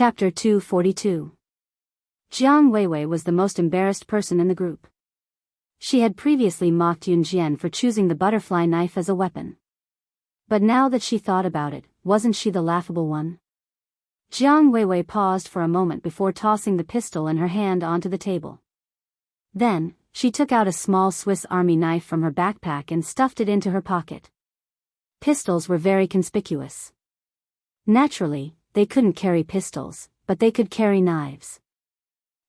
Chapter 242. Jiang Weiwei was the most embarrassed person in the group. She had previously mocked Yunjian for choosing the butterfly knife as a weapon. But now that she thought about it, wasn't she the laughable one? Jiang Weiwei paused for a moment before tossing the pistol in her hand onto the table. Then, she took out a small Swiss Army knife from her backpack and stuffed it into her pocket. Pistols were very conspicuous. Naturally, they couldn't carry pistols, but they could carry knives.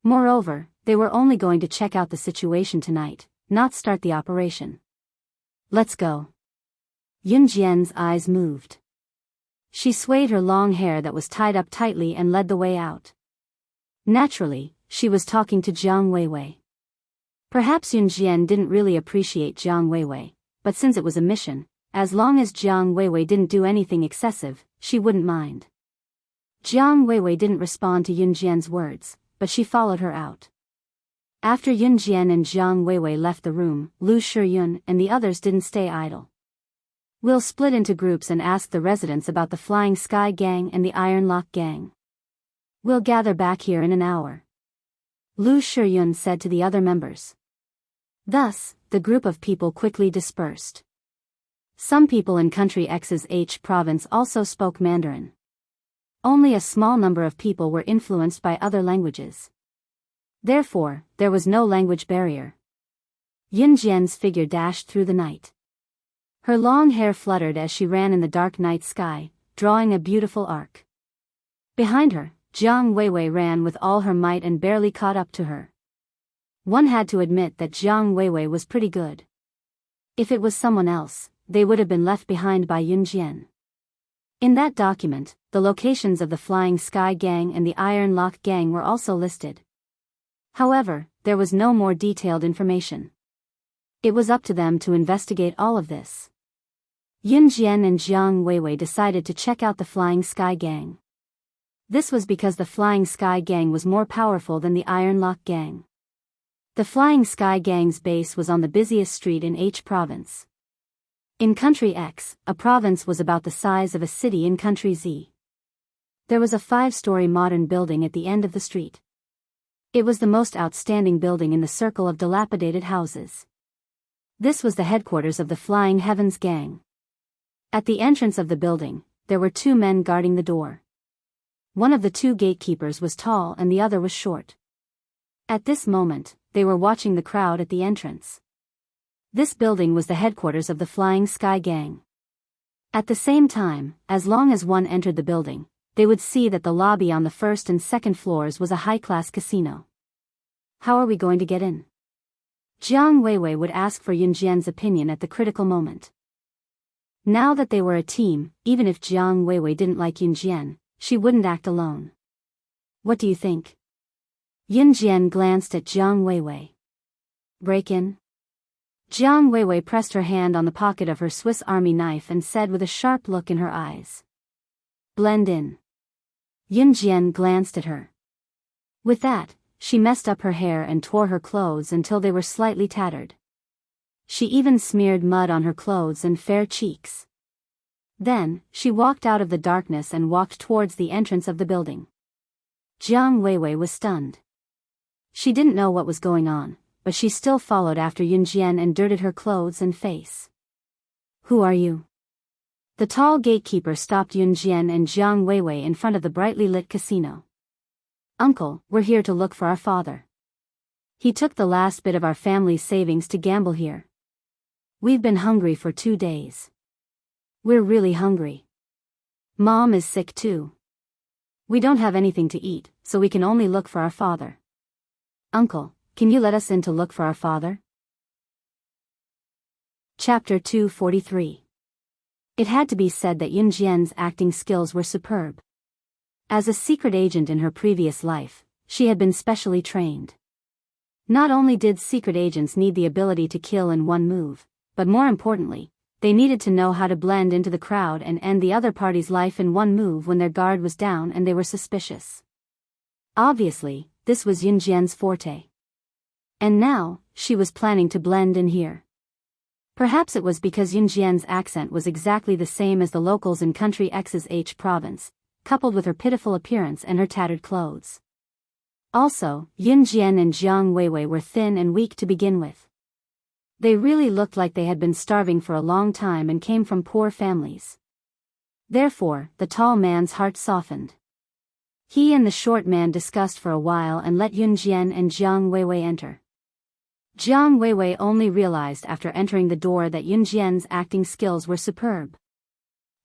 Moreover, they were only going to check out the situation tonight, not start the operation. Let's go. Yunjian's eyes moved. She swayed her long hair that was tied up tightly and led the way out. Naturally, she was talking to Jiang Weiwei. Perhaps Yunjian didn't really appreciate Jiang Weiwei, but since it was a mission, as long as Jiang Weiwei didn't do anything excessive, she wouldn't mind. Jiang Weiwei didn't respond to Yunjian's words, but she followed her out. After Yunjian and Jiang Weiwei left the room, Lu Shiyun and the others didn't stay idle. We'll split into groups and ask the residents about the Flying Sky Gang and the Iron Lock Gang. We'll gather back here in an hour. Lu Shiyun said to the other members. Thus, the group of people quickly dispersed. Some people in Country X's H province also spoke Mandarin. Only a small number of people were influenced by other languages. Therefore, there was no language barrier. Yunjian's figure dashed through the night. Her long hair fluttered as she ran in the dark night sky, drawing a beautiful arc. Behind her, Jiang Weiwei ran with all her might and barely caught up to her. One had to admit that Jiang Weiwei was pretty good. If it was someone else, they would have been left behind by Yunjian. In that document, the locations of the Flying Sky Gang and the Iron Lock Gang were also listed. However, there was no more detailed information. It was up to them to investigate all of this. Yunjian and Jiang Weiwei decided to check out the Flying Sky Gang. This was because the Flying Sky Gang was more powerful than the Iron Lock Gang. The Flying Sky Gang's base was on the busiest street in H province. In Country X, a province was about the size of a city in Country Z. There was a 5-story modern building at the end of the street. It was the most outstanding building in the circle of dilapidated houses. This was the headquarters of the Flying Heavens Gang. At the entrance of the building, there were 2 men guarding the door. One of the 2 gatekeepers was tall and the other was short. At this moment, they were watching the crowd at the entrance. This building was the headquarters of the Flying Sky Gang. At the same time, as long as one entered the building, they would see that the lobby on the 1st and 2nd floors was a high-class casino. How are we going to get in? Jiang Weiwei would ask for Yunjian's opinion at the critical moment. Now that they were a team, even if Jiang Weiwei didn't like Yunjian, she wouldn't act alone. What do you think? Yunjian glanced at Jiang Weiwei. Break in? Jiang Weiwei pressed her hand on the pocket of her Swiss Army knife and said with a sharp look in her eyes. Blend in. Yunjian glanced at her. With that, she messed up her hair and tore her clothes until they were slightly tattered. She even smeared mud on her clothes and fair cheeks. Then, she walked out of the darkness and walked towards the entrance of the building. Jiang Weiwei was stunned. She didn't know what was going on, but she still followed after Yunjian and dirted her clothes and face. Who are you? The tall gatekeeper stopped Yunjian and Jiang Weiwei in front of the brightly lit casino. Uncle, we're here to look for our father. He took the last bit of our family's savings to gamble here. We've been hungry for 2 days. We're really hungry. Mom is sick too. We don't have anything to eat, so we can only look for our father. Uncle, can you let us in to look for our father? Chapter 243. It had to be said that Yunjian's acting skills were superb. As a secret agent in her previous life, she had been specially trained. Not only did secret agents need the ability to kill in one move, but more importantly, they needed to know how to blend into the crowd and end the other party's life in one move when their guard was down and they were suspicious. Obviously, this was Yunjian's forte. And now, she was planning to blend in here. Perhaps it was because Yunjian's accent was exactly the same as the locals in Country X's H province, coupled with her pitiful appearance and her tattered clothes. Also, Yun Jian and Jiang Weiwei were thin and weak to begin with. They really looked like they had been starving for a long time and came from poor families. Therefore, the tall man's heart softened. He and the short man discussed for a while and let Yun Jian and Jiang Weiwei enter. Jiang Weiwei only realized after entering the door that Yun Jian's acting skills were superb.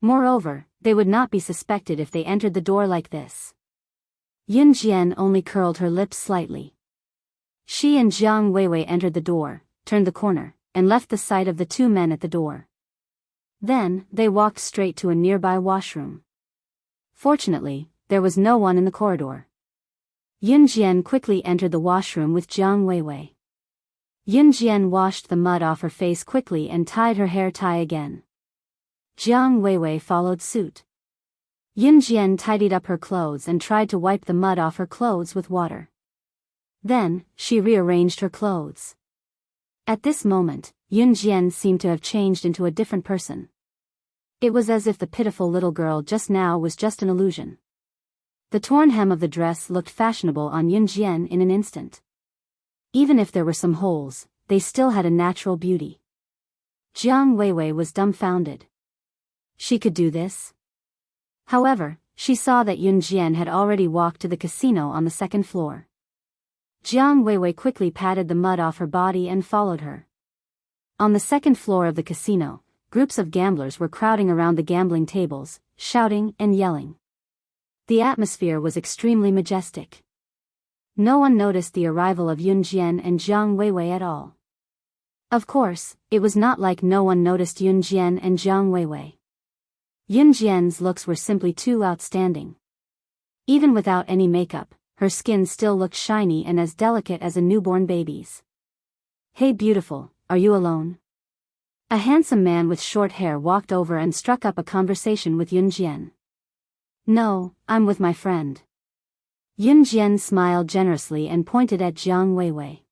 Moreover, they would not be suspected if they entered the door like this. Yun Jian only curled her lips slightly. She and Jiang Weiwei entered the door, turned the corner, and left the sight of the two men at the door. Then, they walked straight to a nearby washroom. Fortunately, there was no one in the corridor. Yun Jian quickly entered the washroom with Jiang Weiwei. Yun Jian washed the mud off her face quickly and tied her hair tie again. Jiang Weiwei followed suit. Yun Jian tidied up her clothes and tried to wipe the mud off her clothes with water. Then, she rearranged her clothes. At this moment, Yun Jian seemed to have changed into a different person. It was as if the pitiful little girl just now was just an illusion. The torn hem of the dress looked fashionable on Yun Jian in an instant. Even if there were some holes, they still had a natural beauty. Jiang Weiwei was dumbfounded. She could do this? However, she saw that Yun Jian had already walked to the casino on the second floor. Jiang Weiwei quickly patted the mud off her body and followed her. On the second floor of the casino, groups of gamblers were crowding around the gambling tables, shouting and yelling. The atmosphere was extremely majestic. No one noticed the arrival of Yun Jian and Jiang Weiwei at all. Of course, it was not like no one noticed Yun Jian and Jiang Weiwei. Yun Jian's looks were simply too outstanding. Even without any makeup, her skin still looked shiny and as delicate as a newborn baby's. "Hey beautiful, are you alone?" A handsome man with short hair walked over and struck up a conversation with Yun Jian. "No, I'm with my friend." Yun Jian smiled generously and pointed at Jiang Weiwei.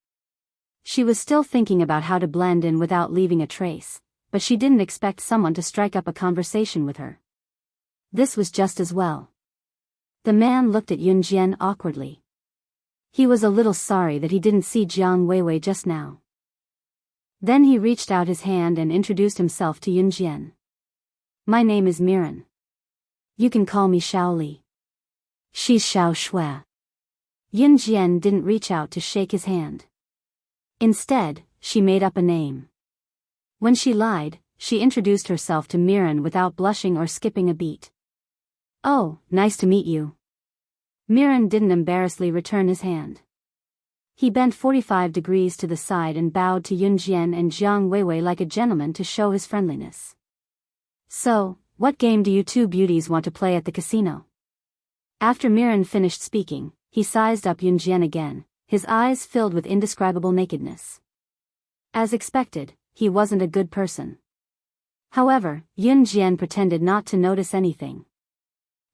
She was still thinking about how to blend in without leaving a trace, but she didn't expect someone to strike up a conversation with her. This was just as well. The man looked at Yun Jian awkwardly. He was a little sorry that he didn't see Jiang Weiwei just now. Then he reached out his hand and introduced himself to Yun Jian. "My name is Miran. You can call me Shaoli." "She's Xiao Shui." Yun Jian didn't reach out to shake his hand. Instead, she made up a name. When she lied, she introduced herself to Miran without blushing or skipping a beat. "Oh, nice to meet you." Miran didn't embarrassingly return his hand. He bent 45 degrees to the side and bowed to Yun Jian and Jiang Weiwei like a gentleman to show his friendliness. "So, what game do you two beauties want to play at the casino?" After Miran finished speaking, he sized up Yun Jian again, his eyes filled with indescribable nakedness. As expected, he wasn't a good person. However, Yun Jian pretended not to notice anything.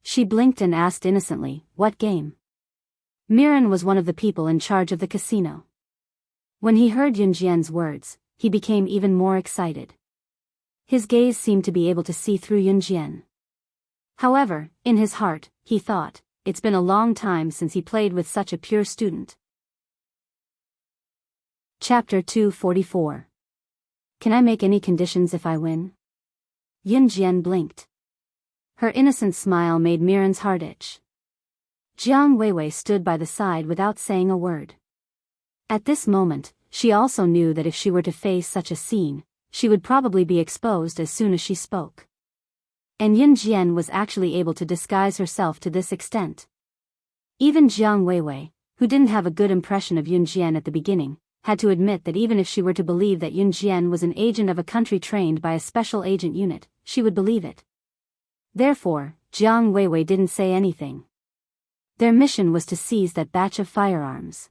She blinked and asked innocently, "What game?" Miran was one of the people in charge of the casino. When he heard Yun Jian's words, he became even more excited. His gaze seemed to be able to see through Yun Jian. However, in his heart, he thought, it's been a long time since he played with such a pure student. Chapter 244. Can I make any conditions if I win? Yun Jian blinked. Her innocent smile made Miran's heart itch. Jiang Weiwei stood by the side without saying a word. At this moment, she also knew that if she were to face such a scene, she would probably be exposed as soon as she spoke. And Yun Jian was actually able to disguise herself to this extent. Even Jiang Weiwei, who didn't have a good impression of Yun Jian at the beginning, had to admit that even if she were to believe that Yun Jian was an agent of a country trained by a special agent unit, she would believe it. Therefore, Jiang Weiwei didn't say anything. Their mission was to seize that batch of firearms.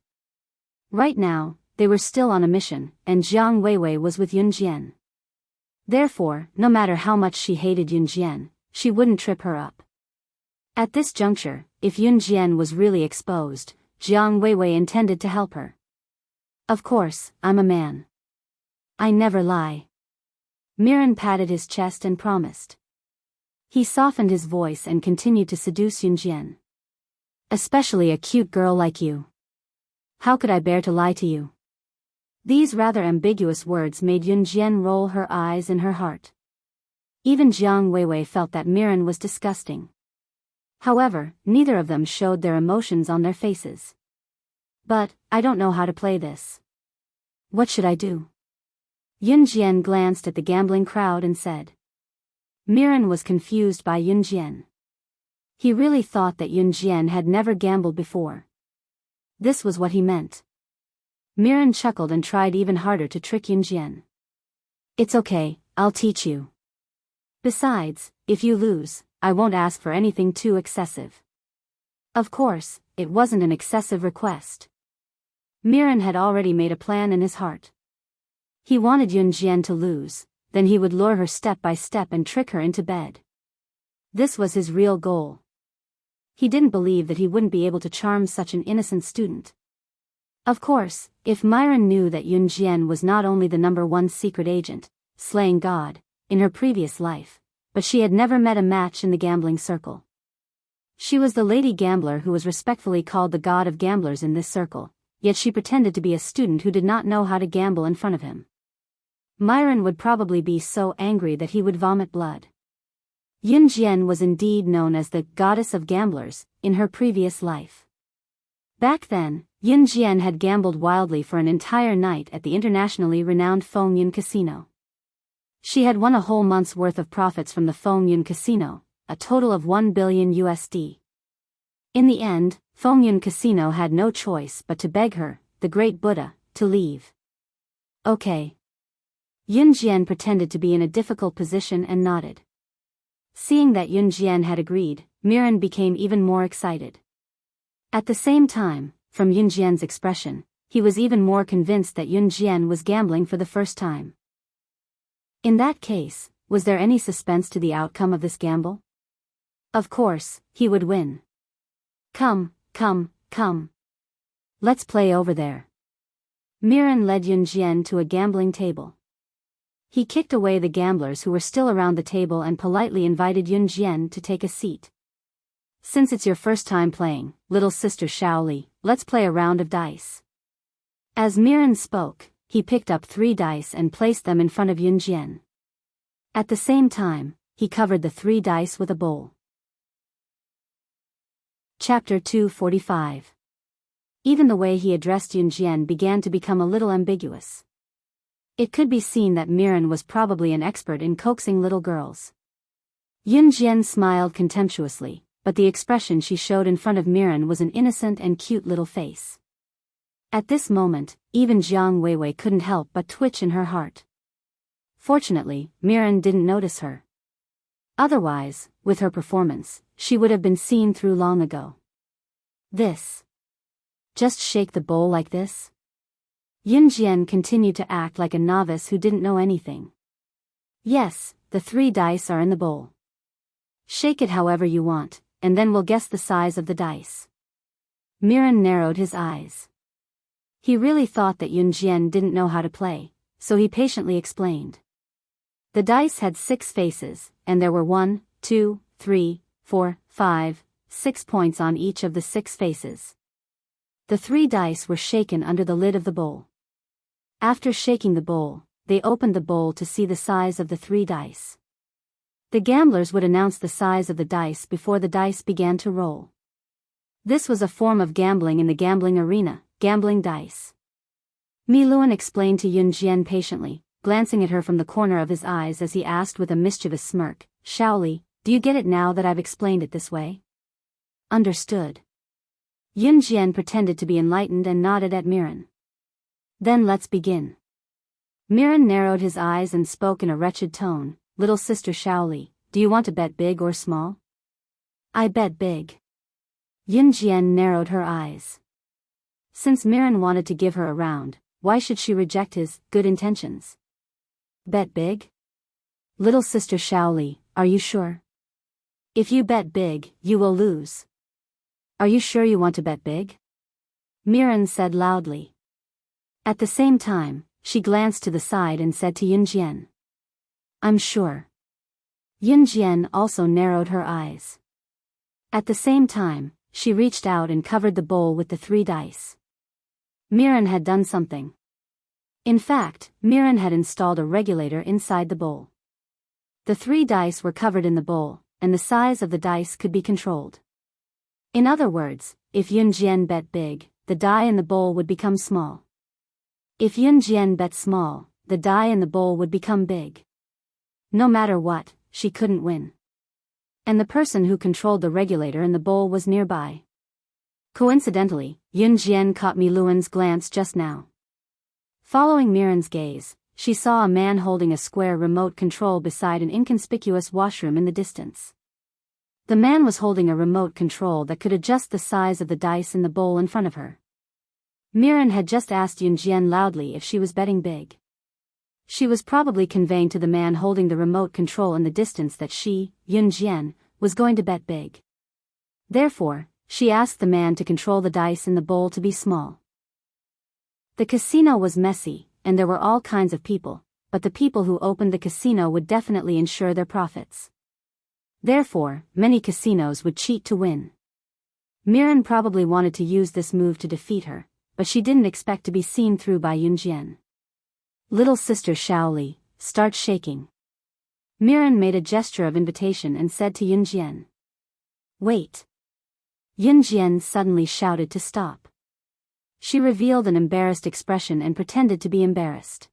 Right now, they were still on a mission, and Jiang Weiwei was with Yun Jian. Therefore, no matter how much she hated Yun Jian, she wouldn't trip her up. At this juncture, if Yun Jian was really exposed, Jiang Weiwei intended to help her. "Of course, I'm a man. I never lie." Miran patted his chest and promised. He softened his voice and continued to seduce Yunjian. Especially a cute girl like you. How could I bear to lie to you? These rather ambiguous words made Yunjian roll her eyes in her heart. Even Jiang Weiwei felt that Mirren was disgusting. However, neither of them showed their emotions on their faces. But, I don't know how to play this. What should I do? Yunjian glanced at the gambling crowd and said. Mirren was confused by Yunjian. He really thought that Yunjian had never gambled before. This was what he meant. Mirren chuckled and tried even harder to trick Yunjian. It's okay, I'll teach you. Besides, if you lose, I won't ask for anything too excessive. Of course, it wasn't an excessive request. Mirren had already made a plan in his heart. He wanted Yunjian to lose, then he would lure her step by step and trick her into bed. This was his real goal. He didn't believe that he wouldn't be able to charm such an innocent student. Of course, if Myron knew that Yunjian was not only the #1 secret agent, slaying God, in her previous life, but she had never met a match in the gambling circle. She was the lady gambler who was respectfully called the god of gamblers in this circle, yet she pretended to be a student who did not know how to gamble in front of him. Myron would probably be so angry that he would vomit blood. Yunjian was indeed known as the goddess of gamblers in her previous life. Back then, Yunjian had gambled wildly for an entire night at the internationally renowned Fengyun Casino. She had won a whole month's worth of profits from the Fengyun Casino, a total of $1 billion USD. In the end, Fengyun Casino had no choice but to beg her, the great Buddha, to leave. Okay. Yunjian pretended to be in a difficult position and nodded. Seeing that Yunjian had agreed, Mirren became even more excited. At the same time, from Yunjian's expression, he was even more convinced that Yunjian was gambling for the first time. In that case, was there any suspense to the outcome of this gamble? Of course, he would win. Come. Let's play over there. Mirren led Yunjian to a gambling table. He kicked away the gamblers who were still around the table and politely invited Yunjian to take a seat. Since it's your first time playing, little sister Shaoli, let's play a round of dice. As Mirren spoke, he picked up 3 dice and placed them in front of Yunjian. At the same time, he covered the 3 dice with a bowl. Chapter 245. Even the way he addressed Yunjian began to become a little ambiguous. It could be seen that Mirren was probably an expert in coaxing little girls. Yunjian smiled contemptuously, but the expression she showed in front of Mirren was an innocent and cute little face. At this moment, even Jiang Weiwei couldn't help but twitch in her heart. Fortunately, Mirren didn't notice her. Otherwise, with her performance, she would have been seen through long ago. This. Just shake the bowl like this? Yunjian continued to act like a novice who didn't know anything. Yes, the 3 dice are in the bowl. Shake it however you want, and then we'll guess the size of the dice. Mirren narrowed his eyes. He really thought that Yunjian didn't know how to play, so he patiently explained. The dice had 6 faces, and there were 1, 2, 3, 4, 5, 6 points on each of the 6 faces. The 3 dice were shaken under the lid of the bowl. After shaking the bowl, they opened the bowl to see the size of the 3 dice. The gamblers would announce the size of the dice before the dice began to roll. This was a form of gambling in the gambling arena, gambling dice. Mi Luan explained to Yunjian patiently, glancing at her from the corner of his eyes as he asked with a mischievous smirk, Shaoli, do you get it now that I've explained it this way? Understood. Yunjian pretended to be enlightened and nodded at Mirren. Then let's begin. Mirren narrowed his eyes and spoke in a wretched tone, little sister Shaoli, do you want to bet big or small? I bet big. Yunjian narrowed her eyes. Since Mirren wanted to give her a round, why should she reject his good intentions? Bet big? Little sister Shaoli, are you sure? If you bet big, you will lose. Are you sure you want to bet big? Mirren said loudly. At the same time, she glanced to the side and said to Yunjian. I'm sure. Yun Jian also narrowed her eyes. At the same time, she reached out and covered the bowl with the 3 dice. Mirren had done something. In fact, Mirren had installed a regulator inside the bowl. The 3 dice were covered in the bowl, and the size of the dice could be controlled. In other words, if Yun Jian bet big, the die in the bowl would become small. If Yun Jian bet small, the die in the bowl would become big. No matter what, she couldn't win. And the person who controlled the regulator in the bowl was nearby. Coincidentally, Yun Jian caught Mi Luan's glance just now. Following Mirren's gaze, she saw a man holding a square remote control beside an inconspicuous washroom in the distance. The man was holding a remote control that could adjust the size of the dice in the bowl in front of her. Mirren had just asked Yun Jian loudly if she was betting big. She was probably conveying to the man holding the remote control in the distance that she, Yun Jian, was going to bet big. Therefore, she asked the man to control the dice in the bowl to be small. The casino was messy, and there were all kinds of people, but the people who opened the casino would definitely ensure their profits. Therefore, many casinos would cheat to win. Mirren probably wanted to use this move to defeat her, but she didn't expect to be seen through by Yun Jian. Little sister Shaoli, start shaking. Mirren made a gesture of invitation and said to Yun Jian. Wait. Yun Jian suddenly shouted to stop. She revealed an embarrassed expression and pretended to be embarrassed.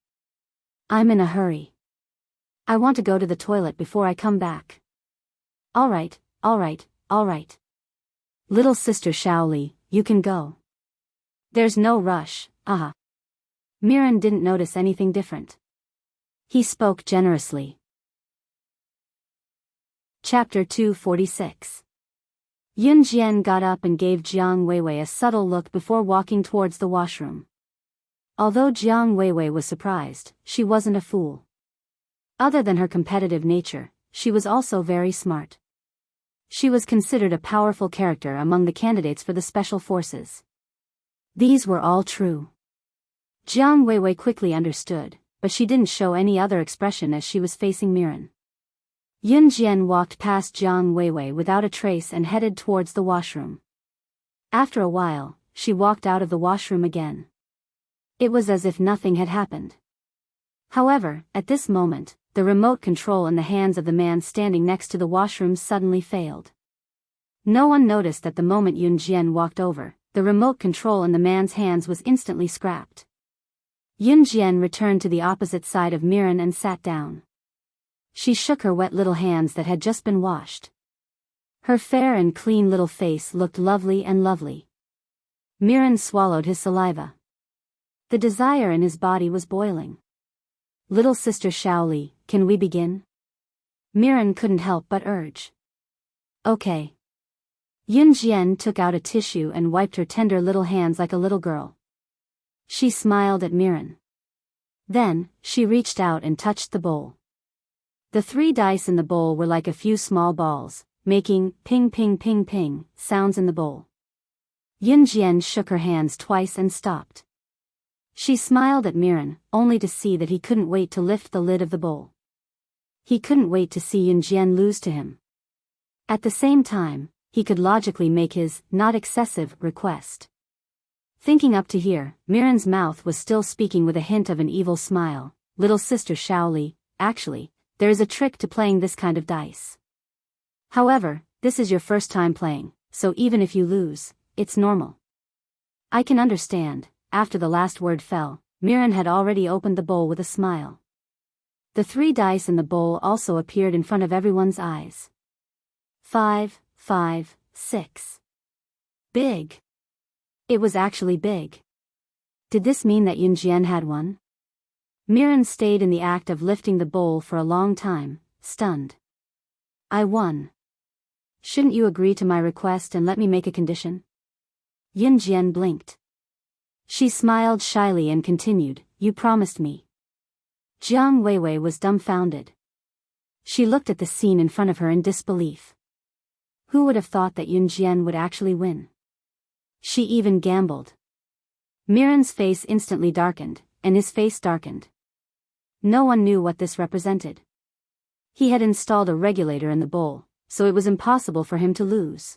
I'm in a hurry. I want to go to the toilet before I come back. All right. Little sister Shaoli, you can go. There's no rush, Mirren didn't notice anything different. He spoke generously. Chapter 246. Yun Jian got up and gave Jiang Weiwei a subtle look before walking towards the washroom. Although Jiang Weiwei was surprised, she wasn't a fool. Other than her competitive nature, she was also very smart. She was considered a powerful character among the candidates for the special forces. These were all true. Jiang Weiwei quickly understood, but she didn't show any other expression as she was facing Mirren. Yun Jian walked past Jiang Weiwei without a trace and headed towards the washroom. After a while, she walked out of the washroom again. It was as if nothing had happened. However, at this moment, the remote control in the hands of the man standing next to the washroom suddenly failed. No one noticed that the moment Yun Jian walked over, the remote control in the man's hands was instantly scrapped. Yun Jian returned to the opposite side of Mirren and sat down. She shook her wet little hands that had just been washed. Her fair and clean little face looked lovely and lovely. Mirren swallowed his saliva. The desire in his body was boiling. Little sister Shaoli, can we begin? Mirren couldn't help but urge. Okay. Yun Jian took out a tissue and wiped her tender little hands like a little girl. She smiled at Mirren. Then, she reached out and touched the bowl. The 3 dice in the bowl were like a few small balls, making ping ping ping ping sounds in the bowl. Yun Jian shook her hands twice and stopped. She smiled at Mirren, only to see that he couldn't wait to lift the lid of the bowl. He couldn't wait to see Yun Jian lose to him. At the same time, he could logically make his, not excessive, request. Thinking up to here, Mirren's mouth was still speaking with a hint of an evil smile. Little sister Shaoli, actually, there is a trick to playing this kind of dice. However, this is your first time playing, so even if you lose, it's normal. I can understand. After the last word fell, Mirren had already opened the bowl with a smile. The 3 dice in the bowl also appeared in front of everyone's eyes. 5, 5, 6. Big. It was actually big. Did this mean that Yun Jian had won? Mirren stayed in the act of lifting the bowl for a long time, stunned. I won. Shouldn't you agree to my request and let me make a condition? Yun Jian blinked. She smiled shyly and continued, you promised me. Jiang Weiwei was dumbfounded. She looked at the scene in front of her in disbelief. Who would have thought that Yun Jian would actually win? She even gambled. Mirren's face instantly darkened, and his face darkened. No one knew what this represented. He had installed a regulator in the bowl, so it was impossible for him to lose.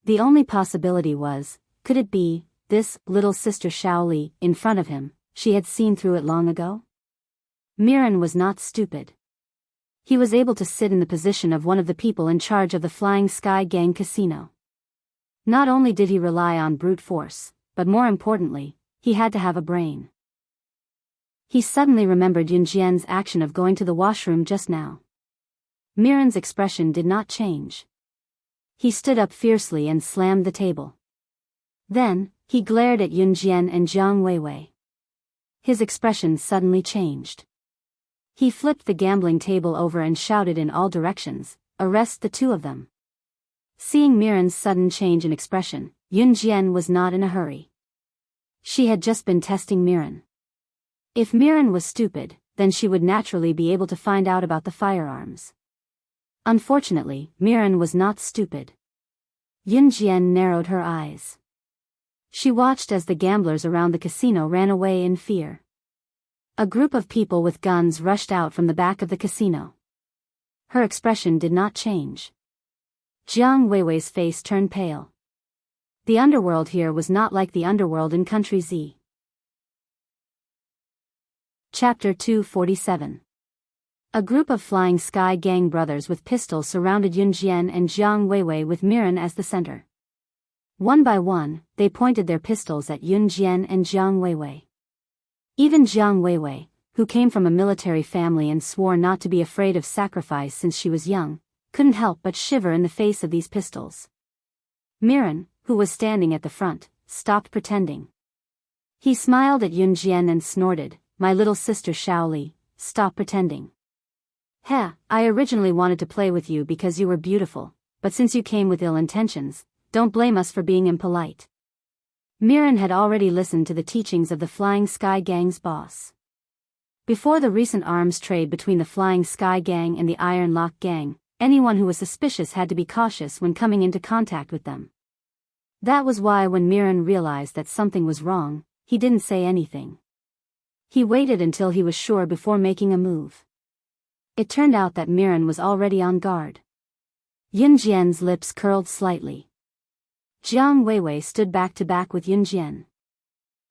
The only possibility was, could it be, this little sister Shaoli, in front of him, she had seen through it long ago? Mirren was not stupid. He was able to sit in the position of one of the people in charge of the Flying Sky Gang casino. Not only did he rely on brute force, but more importantly, he had to have a brain. He suddenly remembered Yunjian's action of going to the washroom just now. Mirren's expression did not change. He stood up fiercely and slammed the table. Then, he glared at Yunjian and Jiang Weiwei. His expression suddenly changed. He flipped the gambling table over and shouted in all directions, "Arrest the two of them." Seeing Mirren's sudden change in expression, Yunjian was not in a hurry. She had just been testing Mirren. If Mirren was stupid, then she would naturally be able to find out about the firearms. Unfortunately, Mirren was not stupid. Yunjian narrowed her eyes. She watched as the gamblers around the casino ran away in fear. A group of people with guns rushed out from the back of the casino. Her expression did not change. Jiang Weiwei's face turned pale. The underworld here was not like the underworld in Country Z. Chapter 247. A group of Flying Sky Gang brothers with pistols surrounded Yunjian and Jiang Weiwei with Mirren as the center. One by one, they pointed their pistols at Yunjian and Jiang Weiwei. Even Jiang Weiwei, who came from a military family and swore not to be afraid of sacrifice since she was young, couldn't help but shiver in the face of these pistols. Mirren, who was standing at the front, stopped pretending. He smiled at Yunjian and snorted, "My little sister Shaoli, stop pretending. Heh, I originally wanted to play with you because you were beautiful, but since you came with ill intentions, don't blame us for being impolite." Mirren had already listened to the teachings of the Flying Sky Gang's boss. Before the recent arms trade between the Flying Sky Gang and the Iron Lock Gang, anyone who was suspicious had to be cautious when coming into contact with them. That was why when Mirren realized that something was wrong, he didn't say anything. He waited until he was sure before making a move. It turned out that Mirren was already on guard. Yunjian's lips curled slightly. Jiang Weiwei stood back to back with Yunjian.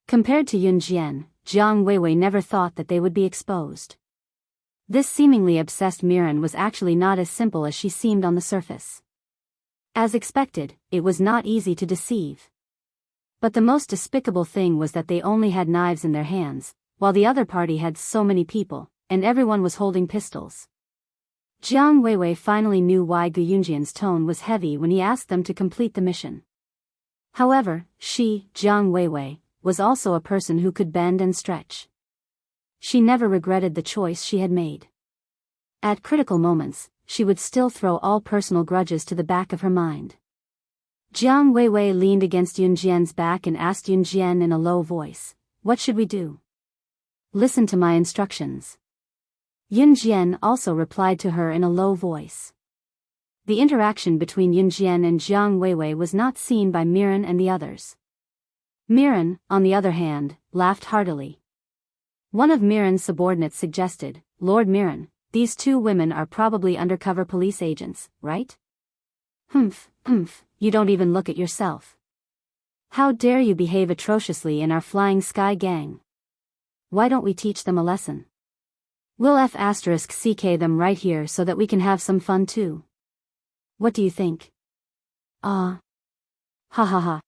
Compared to Yunjian, Jiang Weiwei never thought that they would be exposed. This seemingly obsessed Mirren was actually not as simple as she seemed on the surface. As expected, it was not easy to deceive. But the most despicable thing was that they only had knives in their hands, while the other party had so many people, and everyone was holding pistols. Jiang Weiwei finally knew why Gu Yunjian's tone was heavy when he asked them to complete the mission. However, she, Jiang Weiwei, was also a person who could bend and stretch. She never regretted the choice she had made. At critical moments, she would still throw all personal grudges to the back of her mind. Jiang Weiwei leaned against Yunjian's back and asked Yunjian in a low voice, "What should we do?" "Listen to my instructions." Yunjian also replied to her in a low voice. The interaction between Yunjian and Jiang Weiwei was not seen by Mirren and the others. Mirren, on the other hand, laughed heartily. One of Mirren's subordinates suggested, "Lord Mirren, these two women are probably undercover police agents, right?" Humph, you don't even look at yourself. How dare you behave atrociously in our Flying Sky Gang? Why don't we teach them a lesson? We'll *CK them right here so that we can have some fun too. What do you think? Ha ha ha.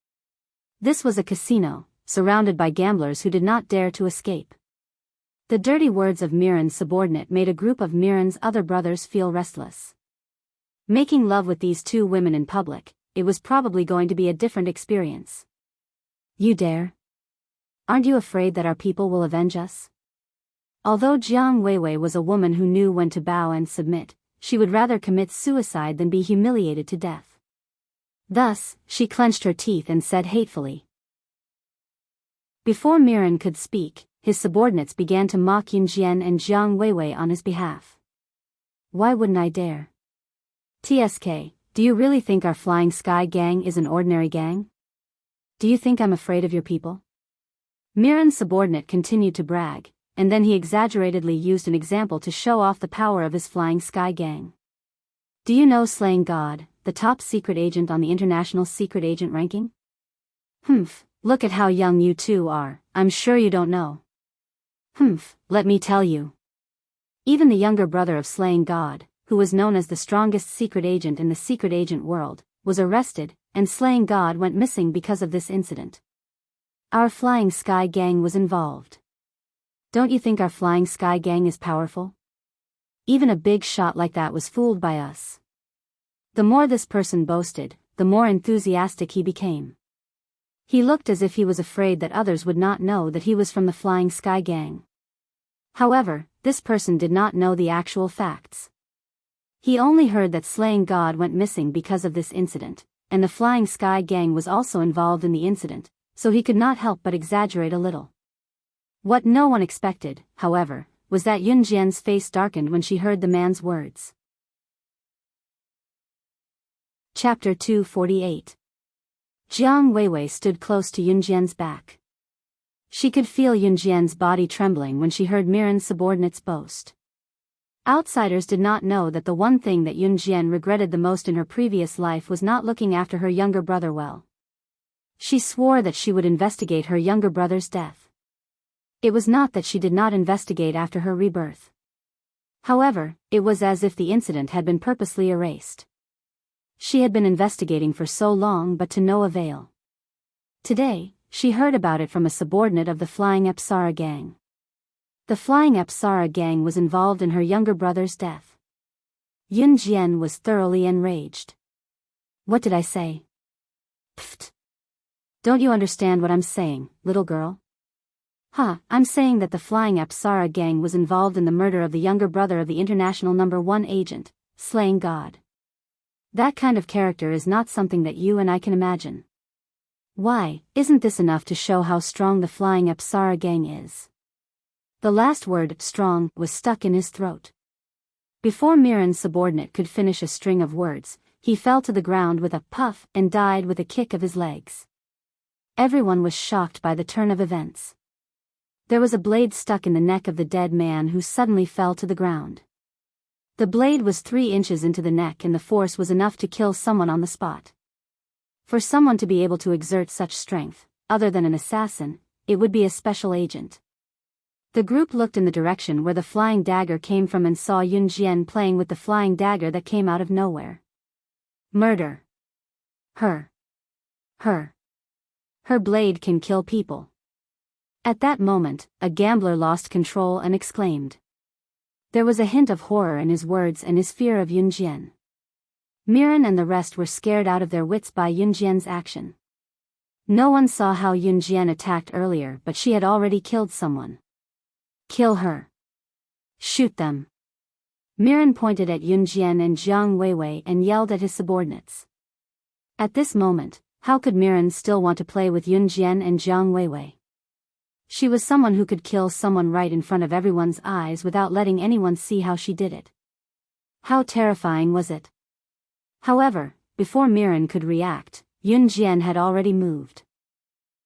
This was a casino, surrounded by gamblers who did not dare to escape. The dirty words of Mirren's subordinate made a group of Mirren's other brothers feel restless. Making love with these two women in public, it was probably going to be a different experience. You dare? Aren't you afraid that our people will avenge us? Although Jiang Weiwei was a woman who knew when to bow and submit, she would rather commit suicide than be humiliated to death. Thus, she clenched her teeth and said hatefully. Before Mirren could speak, his subordinates began to mock Yunjian and Jiang Weiwei on his behalf. Why wouldn't I dare? TSK, do you really think our Flying Sky Gang is an ordinary gang? Do you think I'm afraid of your people? Mirren's subordinate continued to brag, and then he exaggeratedly used an example to show off the power of his flying sky gang. Do you know Slaying God, the top secret agent on the international secret agent ranking? Humph, look at how young you two are, I'm sure you don't know. Humph, let me tell you. Even the younger brother of Slaying God, who was known as the strongest secret agent in the secret agent world, was arrested, and Slaying God went missing because of this incident. Our flying sky gang was involved. Don't you think our flying sky gang is powerful? Even a big shot like that was fooled by us. The more this person boasted, the more enthusiastic he became. He looked as if he was afraid that others would not know that he was from the flying sky gang. However, this person did not know the actual facts. He only heard that Slaying God went missing because of this incident, and the flying sky gang was also involved in the incident, so he could not help but exaggerate a little. What no one expected, however, was that Yunjian's face darkened when she heard the man's words. Chapter 248. Jiang Weiwei stood close to Yunjian's back. She could feel Yunjian's body trembling when she heard Miran's subordinates boast. Outsiders did not know that the one thing that Yunjian regretted the most in her previous life was not looking after her younger brother well. She swore that she would investigate her younger brother's death. It was not that she did not investigate after her rebirth. However, it was as if the incident had been purposely erased. She had been investigating for so long but to no avail. Today, she heard about it from a subordinate of the Flying Apsara gang. The Flying Apsara gang was involved in her younger brother's death. Yunjian was thoroughly enraged. What did I say? Pfft. Don't you understand what I'm saying, little girl? I'm saying that the Flying Apsara gang was involved in the murder of the younger brother of the international #1 agent, Slaying God. That kind of character is not something that you and I can imagine. Why, isn't this enough to show how strong the Flying Apsara gang is? The last word, strong, was stuck in his throat. Before Miran's subordinate could finish a string of words, he fell to the ground with a puff and died with a kick of his legs. Everyone was shocked by the turn of events. There was a blade stuck in the neck of the dead man who suddenly fell to the ground. The blade was 3 inches into the neck and the force was enough to kill someone on the spot. For someone to be able to exert such strength, other than an assassin, it would be a special agent. The group looked in the direction where the flying dagger came from and saw Yunjian playing with the flying dagger that came out of nowhere. Murder. Her blade can kill people. At that moment, a gambler lost control and exclaimed. There was a hint of horror in his words and his fear of Yunjian. Miran and the rest were scared out of their wits by Yunjian's action. No one saw how Yunjian attacked earlier, but she had already killed someone. Kill her. Shoot them. Miran pointed at Yunjian and Jiang Weiwei and yelled at his subordinates. At this moment, how could Miran still want to play with Yunjian and Jiang Weiwei? She was someone who could kill someone right in front of everyone's eyes without letting anyone see how she did it. How terrifying was it? However, before Miran could react, Yunjian had already moved.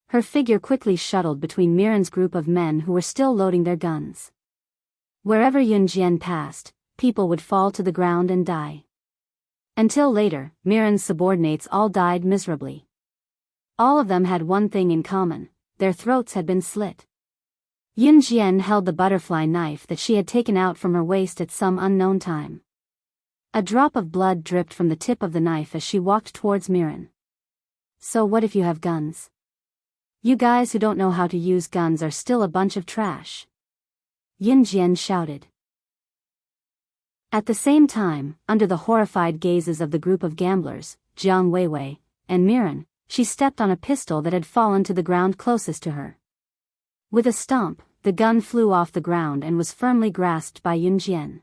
Her figure quickly shuttled between Miran's group of men who were still loading their guns. Wherever Yunjian passed, people would fall to the ground and die. Until later, Miran's subordinates all died miserably. All of them had one thing in common. Their throats had been slit. Yunjian held the butterfly knife that she had taken out from her waist at some unknown time. A drop of blood dripped from the tip of the knife as she walked towards Miran. So what if you have guns? You guys who don't know how to use guns are still a bunch of trash. Yunjian shouted. At the same time, under the horrified gazes of the group of gamblers, Jiang Weiwei, and Miran, she stepped on a pistol that had fallen to the ground closest to her. With a stomp, the gun flew off the ground and was firmly grasped by Yunjian.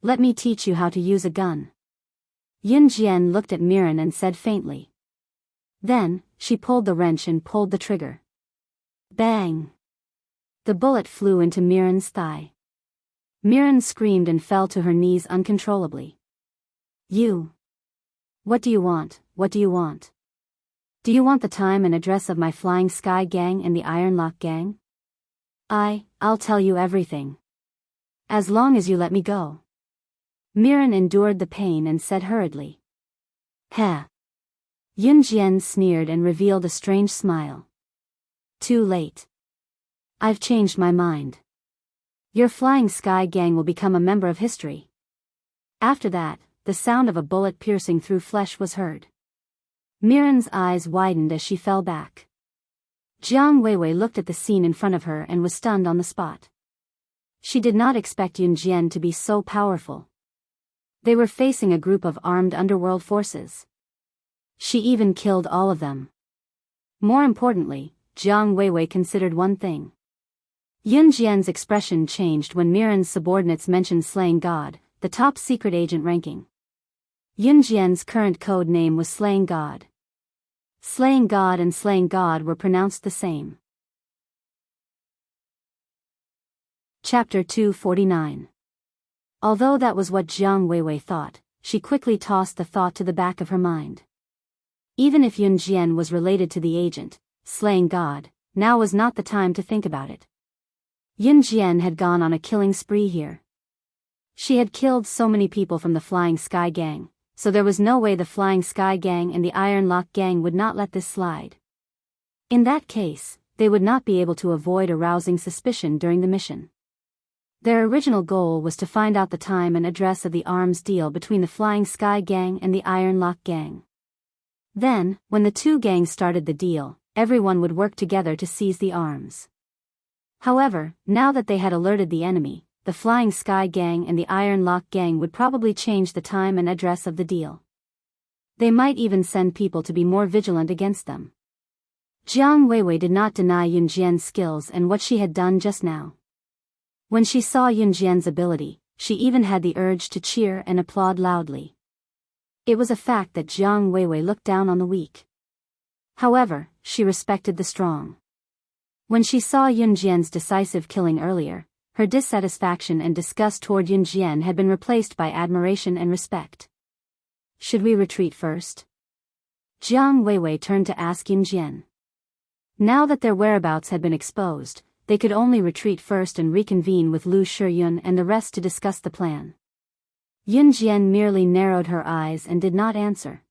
Let me teach you how to use a gun. Yunjian looked at Miran and said faintly. Then, she pulled the wrench and pulled the trigger. Bang! The bullet flew into Miran's thigh. Miran screamed and fell to her knees uncontrollably. You! What do you want? What do you want? Do you want the time and address of my Flying Sky Gang and the Iron Lock Gang? I'll tell you everything. As long as you let me go. Mirren endured the pain and said hurriedly. Heh. Yun Jian sneered and revealed a strange smile. Too late. I've changed my mind. Your Flying Sky Gang will become a member of history. After that, the sound of a bullet piercing through flesh was heard. Mirren's eyes widened as she fell back. Jiang Weiwei looked at the scene in front of her and was stunned on the spot. She did not expect Yun Jian to be so powerful. They were facing a group of armed underworld forces. She even killed all of them. More importantly, Jiang Weiwei considered one thing. Yun Jian's expression changed when Mirren's subordinates mentioned Slaying God, the top secret agent ranking. Yun Jian's current code name was Slaying God. Slaying God and Slaying God were pronounced the same. Chapter 249. Although that was what Jiang Weiwei thought, she quickly tossed the thought to the back of her mind. Even if Yun Jian was related to the agent, Slaying God, now was not the time to think about it. Yun Jian had gone on a killing spree here. She had killed so many people from the Flying Sky Gang, so there was no way the Flying Sky Gang and the Iron Lock Gang would not let this slide. In that case, they would not be able to avoid arousing suspicion during the mission. Their original goal was to find out the time and address of the arms deal between the Flying Sky Gang and the Iron Lock Gang. Then, when the two gangs started the deal, everyone would work together to seize the arms. However, now that they had alerted the enemy, the Flying Sky Gang and the Iron Lock Gang would probably change the time and address of the deal. They might even send people to be more vigilant against them. Jiang Weiwei did not deny Yun Jian's skills and what she had done just now. When she saw Yun Jian's ability, she even had the urge to cheer and applaud loudly. It was a fact that Jiang Weiwei looked down on the weak. However, she respected the strong. When she saw Yun Jian's decisive killing earlier, her dissatisfaction and disgust toward Yun Jian had been replaced by admiration and respect. Should we retreat first? Jiang Weiwei turned to ask Yun Jian. Now that their whereabouts had been exposed, they could only retreat first and reconvene with Lu Shiyun and the rest to discuss the plan. Yun Jian merely narrowed her eyes and did not answer.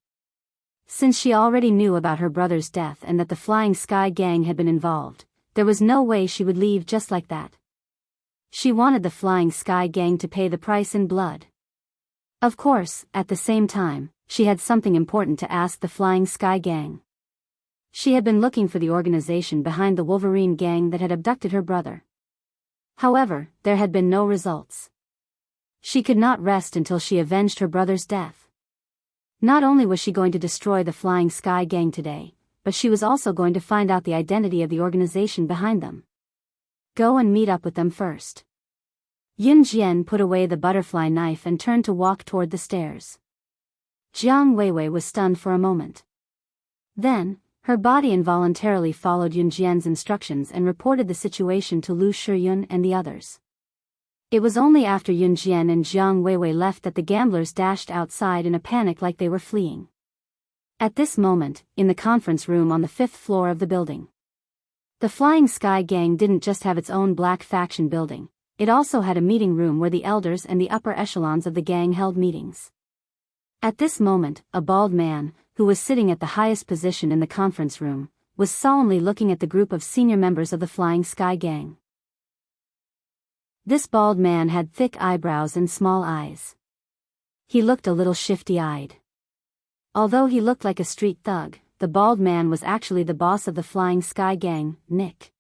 Since she already knew about her brother's death and that the Flying Sky Gang had been involved, there was no way she would leave just like that. She wanted the Flying Sky Gang to pay the price in blood. Of course, at the same time, she had something important to ask the Flying Sky Gang. She had been looking for the organization behind the Wolverine gang that had abducted her brother. However, there had been no results. She could not rest until she avenged her brother's death. Not only was she going to destroy the Flying Sky Gang today, but she was also going to find out the identity of the organization behind them. Go and meet up with them first. Yun Jian put away the butterfly knife and turned to walk toward the stairs. Jiang Weiwei was stunned for a moment. Then, her body involuntarily followed Yun Jian's instructions and reported the situation to Lu Shiyun and the others. It was only after Yun Jian and Jiang Weiwei left that the gamblers dashed outside in a panic like they were fleeing. At this moment, in the conference room on the 5th floor of the building, the Flying Sky Gang didn't just have its own black faction building, it also had a meeting room where the elders and the upper echelons of the gang held meetings. At this moment, a bald man, who was sitting at the highest position in the conference room, was solemnly looking at the group of senior members of the Flying Sky Gang. This bald man had thick eyebrows and small eyes. He looked a little shifty-eyed. Although he looked like a street thug, the bald man was actually the boss of the Flying Sky Gang, Nick.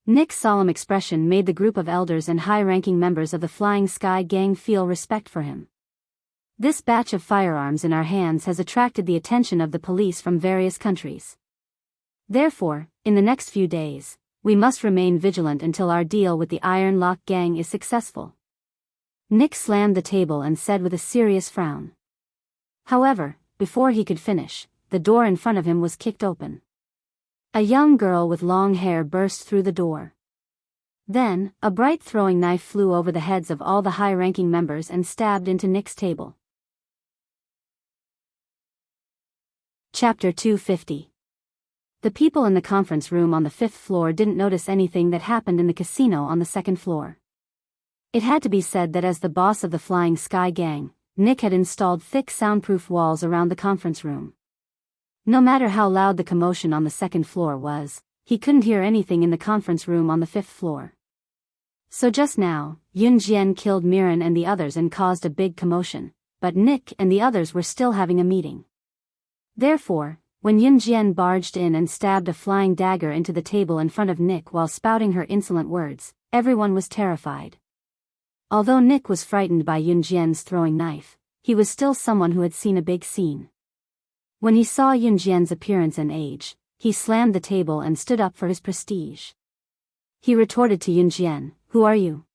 Nick's solemn expression made the group of elders and high-ranking members of the Flying Sky Gang feel respect for him. This batch of firearms in our hands has attracted the attention of the police from various countries. Therefore, in the next few days, we must remain vigilant until our deal with the Iron Lock Gang is successful. Nick slammed the table and said with a serious frown. However, before he could finish, the door in front of him was kicked open. A young girl with long hair burst through the door. Then, a bright throwing knife flew over the heads of all the high-ranking members and stabbed into Nick's table. Chapter 250. The people in the conference room on the 5th floor didn't notice anything that happened in the casino on the 2nd floor. It had to be said that as the boss of the Flying Sky Gang, Nick had installed thick soundproof walls around the conference room. No matter how loud the commotion on the 2nd floor was, he couldn't hear anything in the conference room on the 5th floor. So just now, Yun Jian killed Miran and the others and caused a big commotion, but Nick and the others were still having a meeting. Therefore, when Yun Jian barged in and stabbed a flying dagger into the table in front of Nick while spouting her insolent words, everyone was terrified. Although Nick was frightened by Yun Jian's throwing knife, he was still someone who had seen a big scene. When he saw Yun Jian's appearance and age, he slammed the table and stood up for his prestige. He retorted to Yun Jian, "Who are you?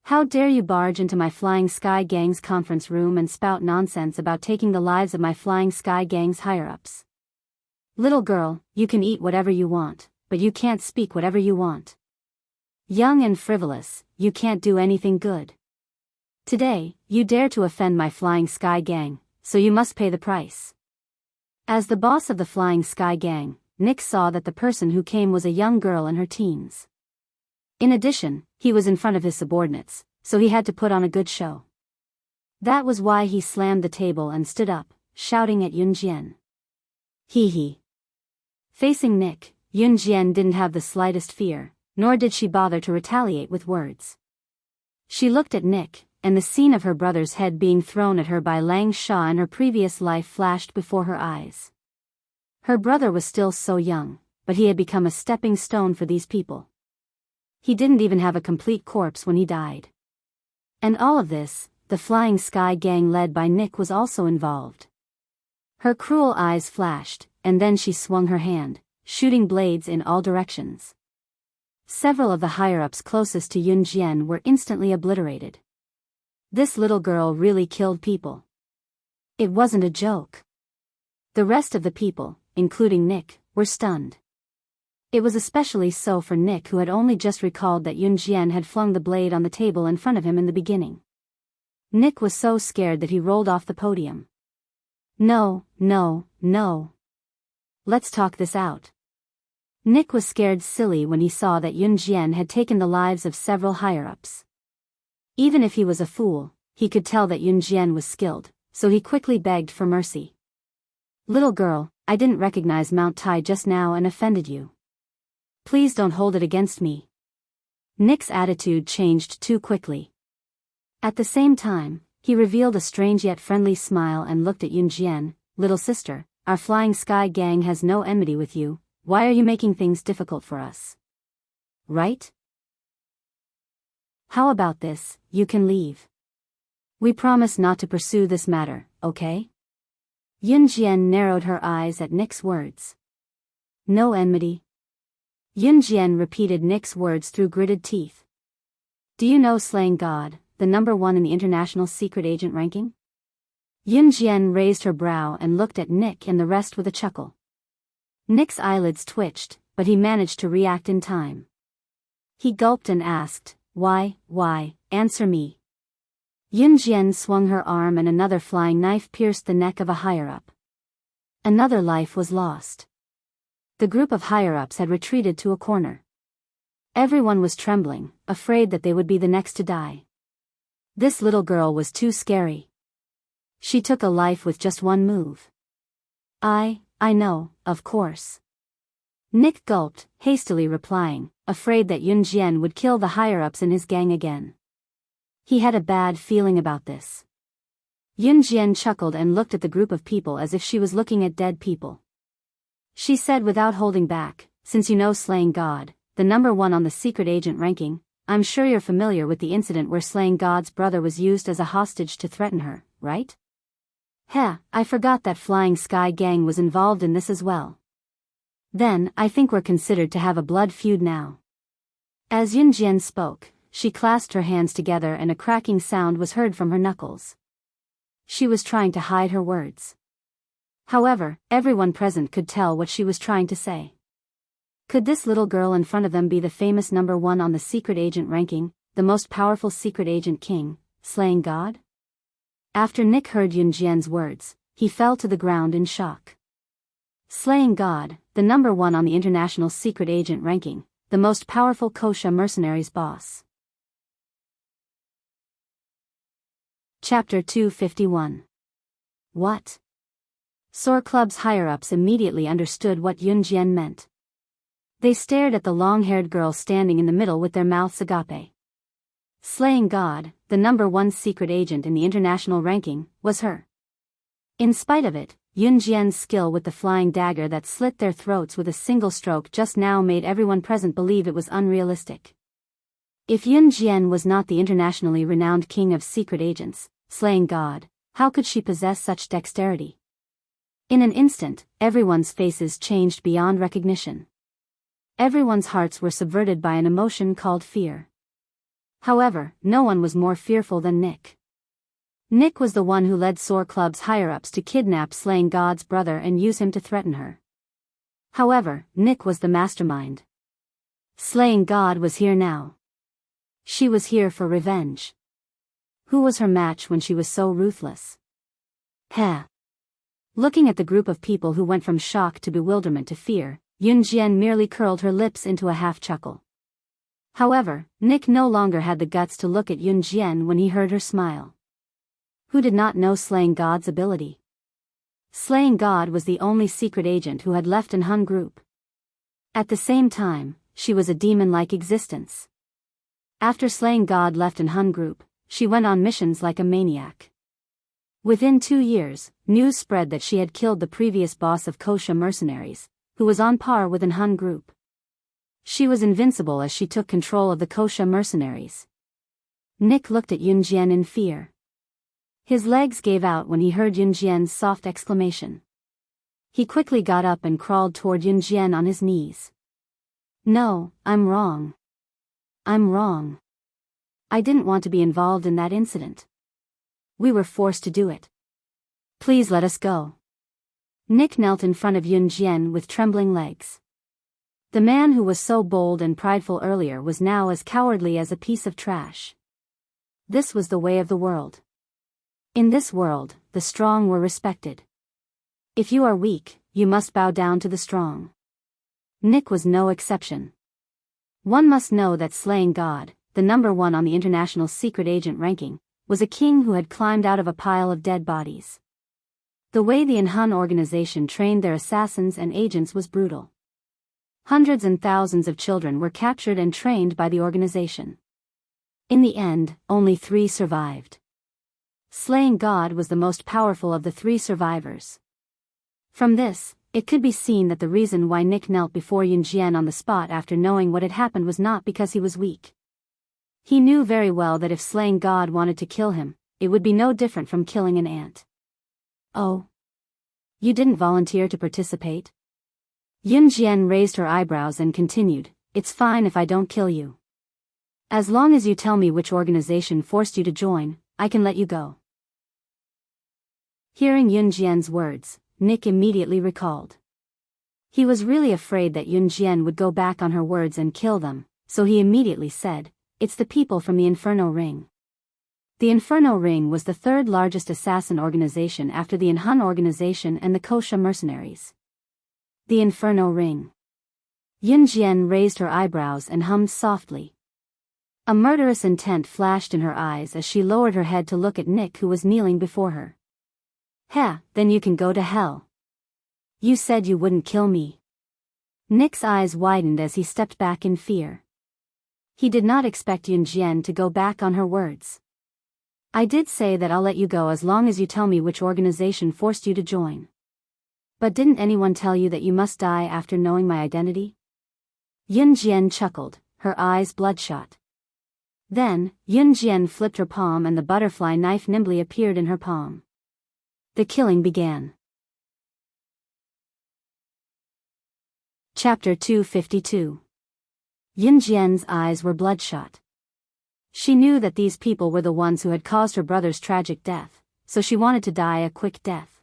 How dare you barge into my Flying Sky Gang's conference room and spout nonsense about taking the lives of my Flying Sky Gang's higher-ups? Little girl, you can eat whatever you want, but you can't speak whatever you want. Young and frivolous, you can't do anything good. Today, you dare to offend my Flying Sky Gang, so you must pay the price." As the boss of the Flying Sky Gang, Nick saw that the person who came was a young girl in her teens. In addition, he was in front of his subordinates, so he had to put on a good show. That was why he slammed the table and stood up, shouting at Yun Jian. Hee hee. Facing Nick, Yun Jian didn't have the slightest fear, nor did she bother to retaliate with words. She looked at Nick, and the scene of her brother's head being thrown at her by Lang Sha in her previous life flashed before her eyes. Her brother was still so young, but he had become a stepping stone for these people. He didn't even have a complete corpse when he died. And all of this, the Flying Sky Gang led by Nick was also involved. Her cruel eyes flashed, and then she swung her hand, shooting blades in all directions. Several of the higher-ups closest to Yun Jian were instantly obliterated. This little girl really killed people. It wasn't a joke. The rest of the people, including Nick, were stunned. It was especially so for Nick, who had only just recalled that Yun Jian had flung the blade on the table in front of him in the beginning. Nick was so scared that he rolled off the podium. No, no, no. Let's talk this out. Nick was scared silly when he saw that Yun Jian had taken the lives of several higher-ups. Even if he was a fool, he could tell that Yun Jian was skilled, so he quickly begged for mercy. Little girl, I didn't recognize Mount Tai just now and offended you. Please don't hold it against me. Nick's attitude changed too quickly. At the same time, he revealed a strange yet friendly smile and looked at Yun Jian. Little sister, our Flying Sky Gang has no enmity with you, why are you making things difficult for us? Right? How about this, you can leave. We promise not to pursue this matter, okay? Yun Jian narrowed her eyes at Nick's words. No enmity. Yun Jian repeated Nick's words through gritted teeth. Do you know Slaying God, the #1 in the international secret agent ranking? Yun Jian raised her brow and looked at Nick and the rest with a chuckle. Nick's eyelids twitched, but he managed to react in time. He gulped and asked, why, answer me. Yun Jian swung her arm and another flying knife pierced the neck of a higher-up. Another life was lost. The group of higher-ups had retreated to a corner. Everyone was trembling, afraid that they would be the next to die. This little girl was too scary. She took a life with just one move. I know, of course. Nick gulped, hastily replying, afraid that Yun Jian would kill the higher-ups in his gang again. He had a bad feeling about this. Yun Jian chuckled and looked at the group of people as if she was looking at dead people. She said without holding back, since you know Slaying God, the #1 on the secret agent ranking, I'm sure you're familiar with the incident where Slaying God's brother was used as a hostage to threaten her, right? Heh, I forgot that Flying Sky Gang was involved in this as well. Then, I think we're considered to have a blood feud now. As Yun Jian spoke, she clasped her hands together and a cracking sound was heard from her knuckles. She was trying to hide her words. However, everyone present could tell what she was trying to say. Could this little girl in front of them be the famous #1 on the secret agent ranking, the most powerful secret agent king, Slaying God? After Nick heard Yun Jian's words, he fell to the ground in shock. Slaying God, the number one on the international secret agent ranking, the most powerful Wuxia mercenaries boss. Chapter 251. What? Soar Club's higher-ups immediately understood what Yun Jian meant. They stared at the long-haired girl standing in the middle with their mouths agape. Slaying God, the number one secret agent in the international ranking, was her. In spite of it, Yun Jian's skill with the flying dagger that slit their throats with a single stroke just now made everyone present believe it was unrealistic. If Yun Jian was not the internationally renowned king of secret agents, Slaying God, how could she possess such dexterity? In an instant, everyone's faces changed beyond recognition. Everyone's hearts were subverted by an emotion called fear. However, no one was more fearful than Nick. Nick was the one who led Soar Club's higher-ups to kidnap Slaying God's brother and use him to threaten her. However, Nick was the mastermind. Slaying God was here now. She was here for revenge. Who was her match when she was so ruthless? Heh. Looking at the group of people who went from shock to bewilderment to fear, Yun Jian merely curled her lips into a half-chuckle. However, Nick no longer had the guts to look at Yun Jian when he heard her smile. Who did not know Slaying God's ability? Slaying God was the only secret agent who had left an Hun group. At the same time, she was a demon-like existence. After Slaying God left an Hun group, she went on missions like a maniac. Within 2 years, news spread that she had killed the previous boss of Wuxia mercenaries, who was on par with an Hun group. She was invincible as she took control of the Wuxia mercenaries. Nick looked at Yun Jian in fear. His legs gave out when he heard Yun Jian's soft exclamation. He quickly got up and crawled toward Yun Jian on his knees. No, I'm wrong. I'm wrong. I didn't want to be involved in that incident. We were forced to do it. Please let us go. Nick knelt in front of Yun Jian with trembling legs. The man who was so bold and prideful earlier was now as cowardly as a piece of trash. This was the way of the world. In this world, the strong were respected. If you are weak, you must bow down to the strong. Nick was no exception. One must know that Slaying God, the number one on the international secret agent ranking, was a king who had climbed out of a pile of dead bodies. The way the Hun organization trained their assassins and agents was brutal. Hundreds and thousands of children were captured and trained by the organization. In the end, only 3 survived. Slaying God was the most powerful of the 3 survivors. From this, it could be seen that the reason why Nick knelt before Yun Jian on the spot after knowing what had happened was not because he was weak. He knew very well that if Slaying God wanted to kill him, it would be no different from killing an ant. Oh. You didn't volunteer to participate? Yun Jian raised her eyebrows and continued, It's fine if I don't kill you. As long as you tell me which organization forced you to join, I can let you go. Hearing Yun Jian's words, Nick immediately recalled. He was really afraid that Yun Jian would go back on her words and kill them, so he immediately said, It's the people from the Inferno Ring. The Inferno Ring was the 3rd largest assassin organization after the Hun organization and the Wuxia mercenaries. The Inferno Ring. Yun Jian raised her eyebrows and hummed softly. A murderous intent flashed in her eyes as she lowered her head to look at Nick, who was kneeling before her. Heh, then you can go to hell. You said you wouldn't kill me. Nick's eyes widened as he stepped back in fear. He did not expect Yun Jian to go back on her words. I did say that I'll let you go as long as you tell me which organization forced you to join. But didn't anyone tell you that you must die after knowing my identity? Yun Jian chuckled, her eyes bloodshot. Then, Yun Jian flipped her palm and the butterfly knife nimbly appeared in her palm. The killing began. Chapter 252. Yun Jian's eyes were bloodshot. She knew that these people were the ones who had caused her brother's tragic death, so she wanted to die a quick death.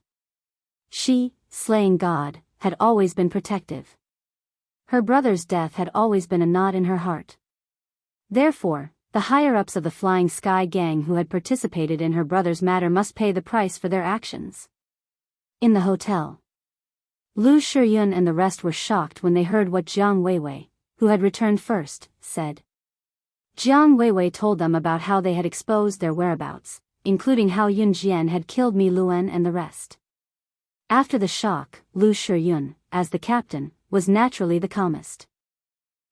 She, Slaying God, had always been protective. Her brother's death had always been a knot in her heart. Therefore, the higher-ups of the Flying Sky Gang who had participated in her brother's matter must pay the price for their actions. In the hotel. Lu Shiyun and the rest were shocked when they heard what Jiang Weiwei, who had returned first, said. Jiang Weiwei told them about how they had exposed their whereabouts, including how Yun Jian had killed Mi Luan and the rest. After the shock, Lu Shiyun, as the captain, was naturally the calmest.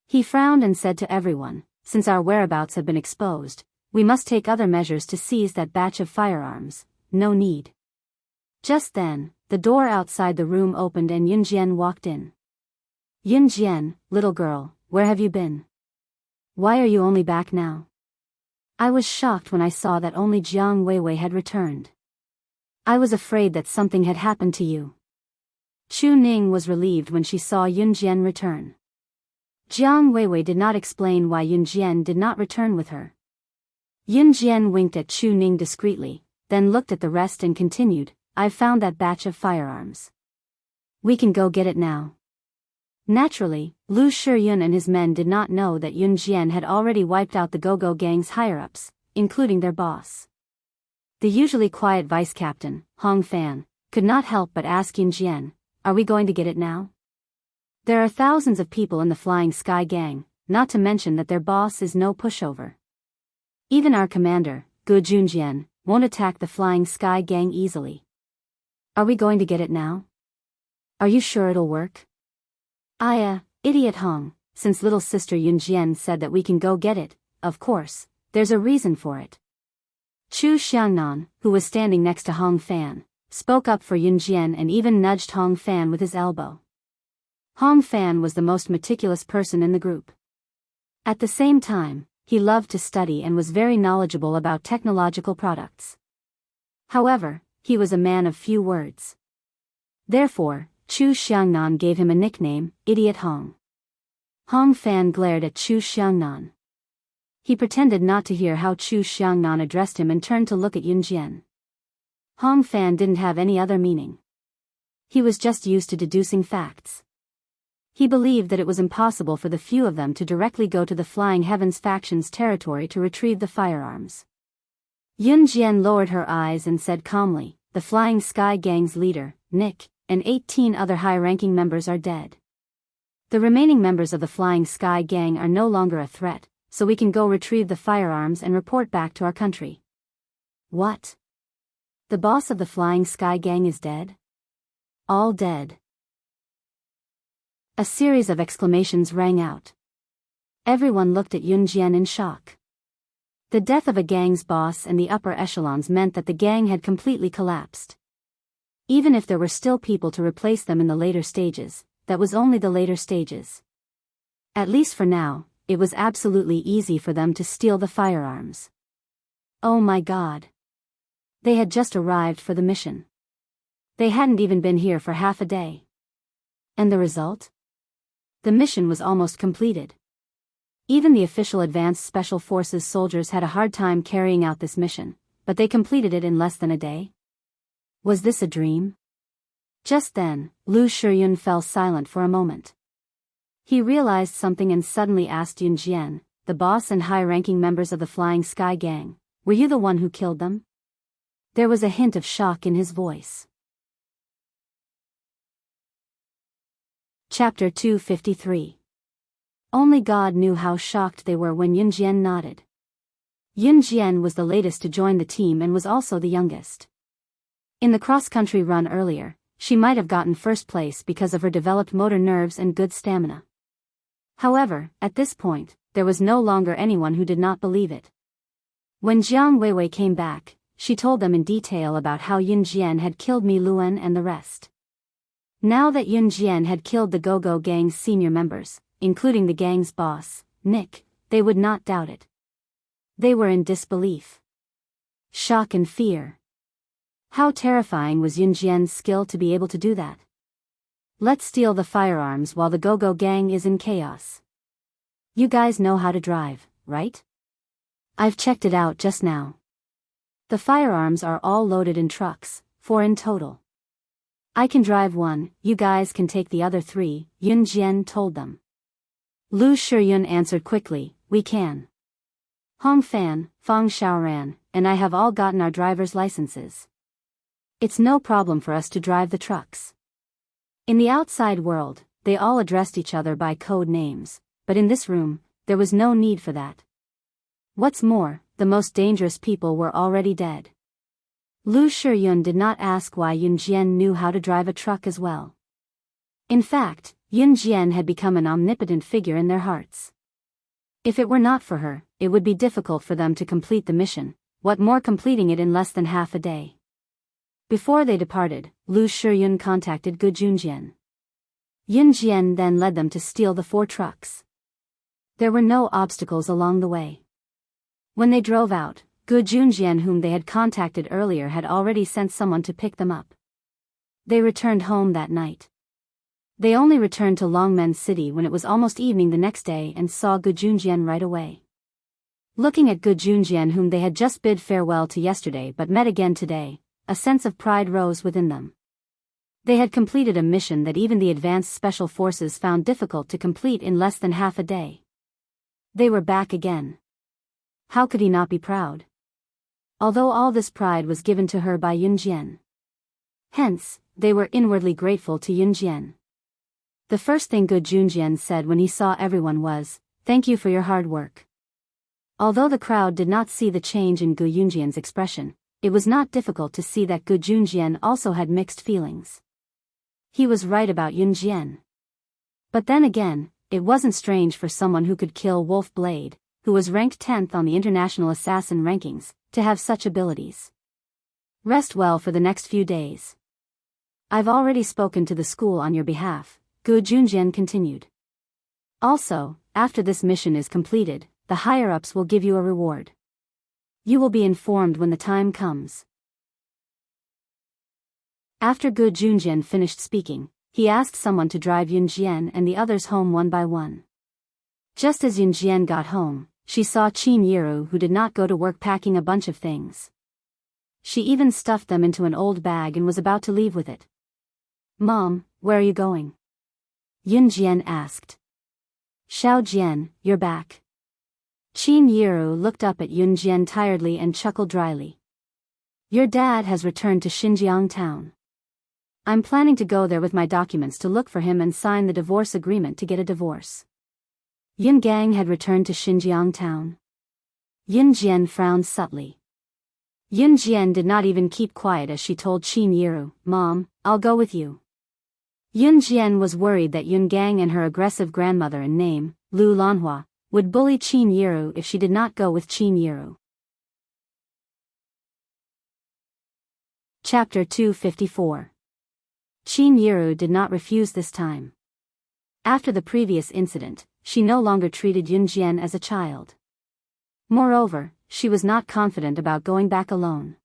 He frowned and said to everyone, since our whereabouts have been exposed, we must take other measures to seize that batch of firearms. No need. Just then, the door outside the room opened and Yun Jian walked in. Yun Jian, little girl, where have you been? Why are you only back now? I was shocked when I saw that only Jiang Weiwei had returned. I was afraid that something had happened to you. Chu Ning was relieved when she saw Yun Jian return. Jiang Weiwei did not explain why Yun Jian did not return with her. Yun Jian winked at Chu Ning discreetly, then looked at the rest and continued, I've found that batch of firearms. We can go get it now. Naturally, Lu Shiyun and his men did not know that Yun Jian had already wiped out the Go-Go gang's higher-ups, including their boss. The usually quiet vice-captain, Hong Fan, could not help but ask Yun Jian, are we going to get it now? There are thousands of people in the Flying Sky Gang, not to mention that their boss is no pushover. Even our commander, Gu Junjian, won't attack the Flying Sky Gang easily. Are we going to get it now? Are you sure it'll work? Idiot Hong, since little sister Yun Jian said that we can go get it, of course, there's a reason for it. Chu Xiangnan, who was standing next to Hong Fan, spoke up for Yun Jian and even nudged Hong Fan with his elbow. Hong Fan was the most meticulous person in the group. At the same time, he loved to study and was very knowledgeable about technological products. However, he was a man of few words. Therefore, Chu Xiangnan gave him a nickname, Idiot Hong. Hong Fan glared at Chu Xiangnan. He pretended not to hear how Chu Xiangnan addressed him and turned to look at Yun Jian. Hong Fan didn't have any other meaning. He was just used to deducing facts. He believed that it was impossible for the few of them to directly go to the Flying Heavens faction's territory to retrieve the firearms. Yun Jian lowered her eyes and said calmly, the Flying Sky Gang's leader, Nick, and 18 other high-ranking members are dead. The remaining members of the Flying Sky Gang are no longer a threat, so we can go retrieve the firearms and report back to our country. What? The boss of the Flying Sky Gang is dead? All dead. A series of exclamations rang out. Everyone looked at Yun Jian in shock. The death of a gang's boss and the upper echelons meant that the gang had completely collapsed. Even if there were still people to replace them in the later stages, that was only the later stages. At least for now, it was absolutely easy for them to steal the firearms. Oh my God. They had just arrived for the mission. They hadn't even been here for half a day. And the result? The mission was almost completed. Even the official Advanced Special Forces soldiers had a hard time carrying out this mission, but they completed it in less than a day. Was this a dream? Just then, Lu Shiyun fell silent for a moment. He realized something and suddenly asked Yun Jian, the boss and high-ranking members of the Flying Sky Gang, were you the one who killed them? There was a hint of shock in his voice. Chapter 253. Only God knew how shocked they were when Yun Jian nodded. Yun Jian was the latest to join the team and was also the youngest. In the cross-country run earlier, she might have gotten first place because of her developed motor nerves and good stamina. However, at this point, there was no longer anyone who did not believe it. When Jiang Weiwei came back, she told them in detail about how Yun Jian had killed Mi Luan and the rest. Now that Yun Jian had killed the Go-Go gang's senior members, including the gang's boss, Nick, they would not doubt it. They were in disbelief. Shock and fear. How terrifying was Yun Jian's skill to be able to do that? Let's steal the firearms while the Go-Go gang is in chaos. You guys know how to drive, right? I've checked it out just now. The firearms are all loaded in trucks, 4 in total. I can drive one, you guys can take the other 3, Yun Jian told them. Lu Shiyun answered quickly, we can. Hong Fan, Fang Xiaoran, and I have all gotten our driver's licenses. It's no problem for us to drive the trucks. In the outside world, they all addressed each other by code names, but in this room, there was no need for that. What's more, the most dangerous people were already dead. Lu Shiyun did not ask why Yun Jian knew how to drive a truck as well. In fact, Yun Jian had become an omnipotent figure in their hearts. If it were not for her, it would be difficult for them to complete the mission, what more completing it in less than half a day. Before they departed, Lu Shiyun contacted Gu Junjian. Yun Jian then led them to steal the 4 trucks. There were no obstacles along the way. When they drove out, Gu Junjian, whom they had contacted earlier, had already sent someone to pick them up. They returned home that night. They only returned to Longmen City when it was almost evening the next day and saw Gu Junjian right away. Looking at Gu Junjian, whom they had just bid farewell to yesterday but met again today, a sense of pride rose within them. They had completed a mission that even the advanced special forces found difficult to complete in less than half a day. They were back again. How could he not be proud? Although all this pride was given to her by Yun Jian. Hence, they were inwardly grateful to Yun Jian. The first thing Gu Junjian said when he saw everyone was, "Thank you for your hard work." Although the crowd did not see the change in Gu Junjian's expression, it was not difficult to see that Gu Junjian also had mixed feelings. He was right about Yun Jian. But then again, it wasn't strange for someone who could kill Wolf Blade, who was ranked 10th on the international assassin rankings, to have such abilities. Rest well for the next few days. I've already spoken to the school on your behalf, Gu Junjian continued. Also, after this mission is completed, the higher-ups will give you a reward. You will be informed when the time comes. After Gu Junjian finished speaking, he asked someone to drive Yun Jian and the others home one by one. Just as Yun Jian got home, she saw Qin Yiru, who did not go to work, packing a bunch of things. She even stuffed them into an old bag and was about to leave with it. "Mom, where are you going?" Yun Jian asked. "Xiao Jian, you're back." Qin Yiru looked up at Yun Jian tiredly and chuckled dryly. "Your dad has returned to Xinjiang town. I'm planning to go there with my documents to look for him and sign the divorce agreement to get a divorce." Yun Gang had returned to Xinjiang town. Yun Jian frowned subtly. Yun Jian did not even keep quiet as she told Qin Yiru, "Mom, I'll go with you." Yun Jian was worried that Yun Gang and her aggressive grandmother in name, Lu Lanhua, would bully Qin Yiru if she did not go with Qin Yiru. Chapter 254. Qin Yiru did not refuse this time. After the previous incident, she no longer treated Yun Jian as a child. Moreover, she was not confident about going back alone.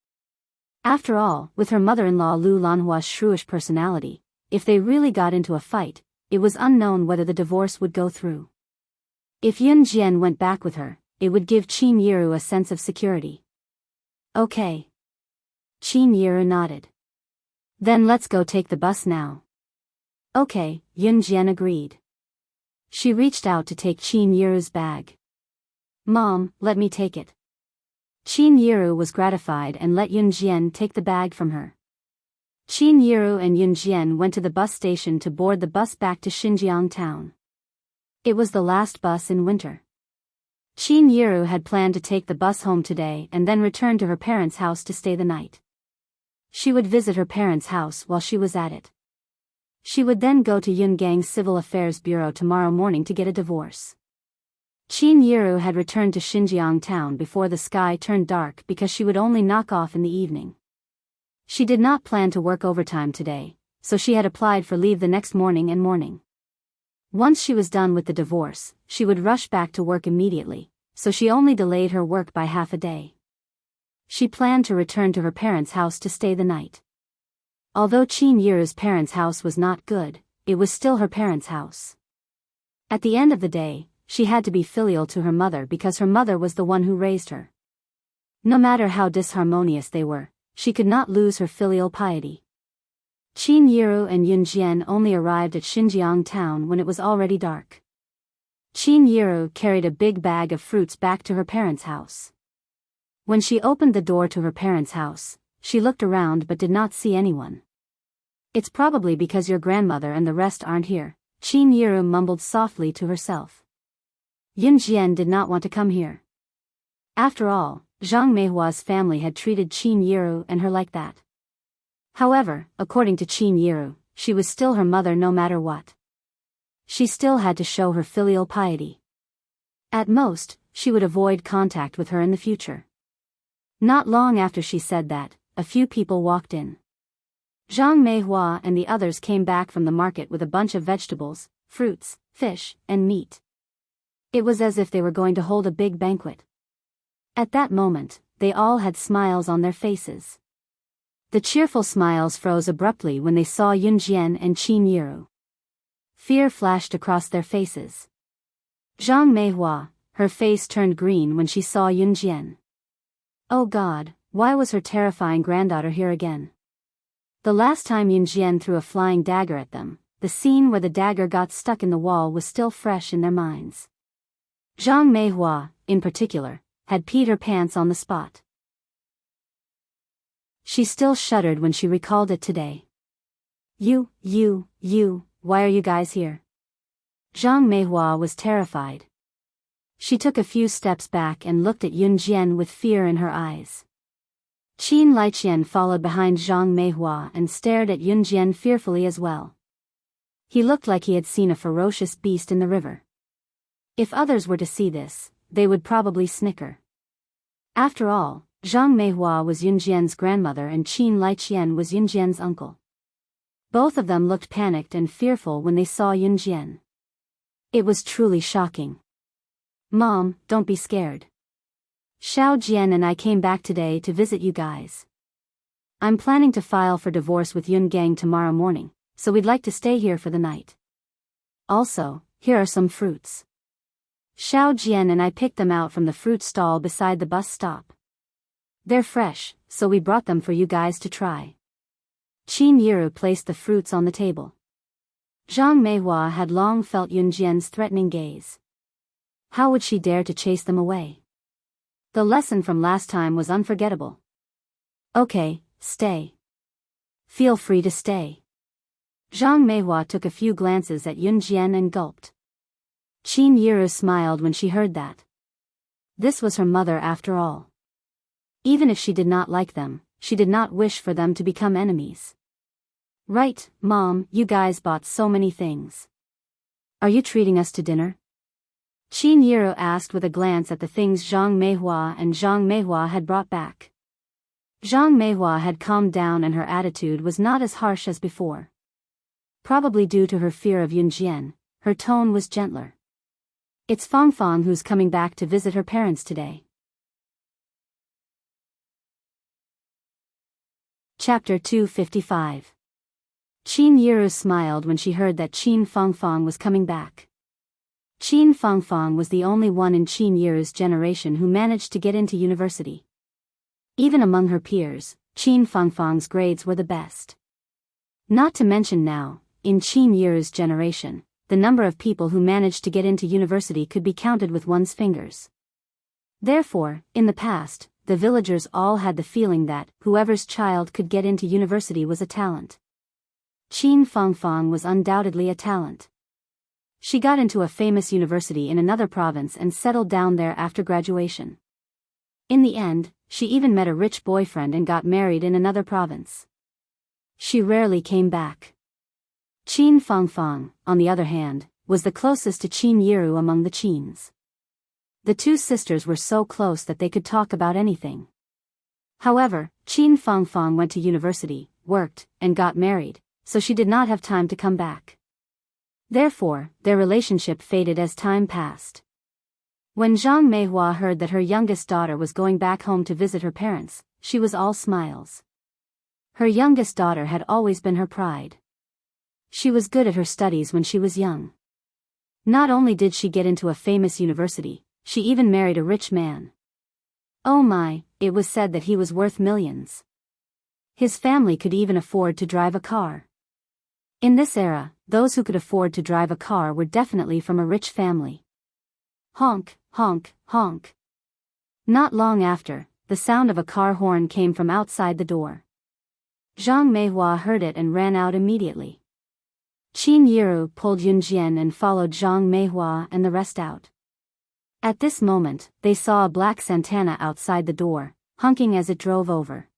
After all, with her mother-in-law Lu Lanhua's shrewish personality, if they really got into a fight, it was unknown whether the divorce would go through. If Yun Jian went back with her, it would give Qin Yiru a sense of security. "Okay." Qin Yiru nodded. "Then let's go take the bus now." "Okay," Yun Jian agreed. She reached out to take Qin Yiru's bag. "Mom, let me take it." Qin Yiru was gratified and let Yun Jian take the bag from her. Qin Yiru and Yun Jian went to the bus station to board the bus back to Xinjiang town. It was the last bus in winter. Qin Yiru had planned to take the bus home today and then return to her parents' house to stay the night. She would visit her parents' house while she was at it. She would then go to Yun Gang's Civil Affairs Bureau tomorrow morning to get a divorce. Qin Yiru had returned to Xinjiang town before the sky turned dark because she would only knock off in the evening. She did not plan to work overtime today, so she had applied for leave the next morning and morning. Once she was done with the divorce, she would rush back to work immediately, so she only delayed her work by half a day. She planned to return to her parents' house to stay the night. Although Qin Yiru's parents' house was not good, it was still her parents' house. At the end of the day, she had to be filial to her mother because her mother was the one who raised her. No matter how disharmonious they were, she could not lose her filial piety. Qin Yiru and Yun Jian only arrived at Xinjiang town when it was already dark. Qin Yiru carried a big bag of fruits back to her parents' house. When she opened the door to her parents' house, she looked around but did not see anyone. It's probably because your grandmother and the rest aren't here, Qin Yiru mumbled softly to herself. Yun Jian did not want to come here. After all, Zhang Meihua's family had treated Qin Yiru and her like that. However, according to Qin Yiru, she was still her mother no matter what. She still had to show her filial piety. At most, she would avoid contact with her in the future. Not long after she said that, a few people walked in. Zhang Meihua and the others came back from the market with a bunch of vegetables, fruits, fish, and meat. It was as if they were going to hold a big banquet. At that moment, they all had smiles on their faces. The cheerful smiles froze abruptly when they saw Yun Jian and Qin Yiru. Fear flashed across their faces. Zhang Meihua, her face turned green when she saw Yun Jian. Oh God, why was her terrifying granddaughter here again? The last time Yun Jian threw a flying dagger at them, the scene where the dagger got stuck in the wall was still fresh in their minds. Zhang Meihua, in particular, had peed her pants on the spot. She still shuddered when she recalled it today. You, why are you guys here? Zhang Meihua was terrified. She took a few steps back and looked at Yun Jian with fear in her eyes. Qin Liqian followed behind Zhang Meihua and stared at Yun Jian fearfully as well. He looked like he had seen a ferocious beast in the river. If others were to see this, they would probably snicker. After all, Zhang Meihua was Yun Jian's grandmother and Qin Liqian was Yun Jian's uncle. Both of them looked panicked and fearful when they saw Yun Jian. It was truly shocking. Mom, don't be scared. Xiao Jian and I came back today to visit you guys. I'm planning to file for divorce with Yun Gang tomorrow morning, so we'd like to stay here for the night. Also, here are some fruits. Xiao Jian and I picked them out from the fruit stall beside the bus stop. They're fresh, so we brought them for you guys to try. Qin Yiru placed the fruits on the table. Zhang Meihua had long felt Yun Jian's threatening gaze. How would she dare to chase them away? The lesson from last time was unforgettable. Okay, stay. Feel free to stay. Zhang Meihua took a few glances at Yun Jian and gulped. Qin Yiru smiled when she heard that. This was her mother after all. Even if she did not like them, she did not wish for them to become enemies. Right, Mom, you guys bought so many things. Are you treating us to dinner? Qin Yiru asked with a glance at the things Zhang Meihua had brought back. Zhang Meihua had calmed down and her attitude was not as harsh as before. Probably due to her fear of Yun Jian, her tone was gentler. It's Fangfang who's coming back to visit her parents today. Chapter 255. Qin Yiru smiled when she heard that Qin Fangfang was coming back. Qin Fangfang was the only one in Qin Yiru's generation who managed to get into university. Even among her peers, Qin Fangfang's grades were the best. Not to mention now, in Qin Yiru's generation, the number of people who managed to get into university could be counted with one's fingers. Therefore, in the past, the villagers all had the feeling that whoever's child could get into university was a talent. Qin Fangfang was undoubtedly a talent. She got into a famous university in another province and settled down there after graduation. In the end, she even met a rich boyfriend and got married in another province. She rarely came back. Qin Fangfang, on the other hand, was the closest to Qin Yiru among the Qins. The two sisters were so close that they could talk about anything. However, Qin Fangfang went to university, worked, and got married, so she did not have time to come back. Therefore, their relationship faded as time passed. When Zhang Meihua heard that her youngest daughter was going back home to visit her parents, she was all smiles. Her youngest daughter had always been her pride. She was good at her studies when she was young. Not only did she get into a famous university, she even married a rich man. Oh my, it was said that he was worth millions. His family could even afford to drive a car. In this era, those who could afford to drive a car were definitely from a rich family. Honk, honk, honk. Not long after, the sound of a car horn came from outside the door. Zhang Meihua heard it and ran out immediately. Qin Yiru pulled Yunjian and followed Zhang Meihua and the rest out. At this moment, they saw a black Santana outside the door, honking as it drove over.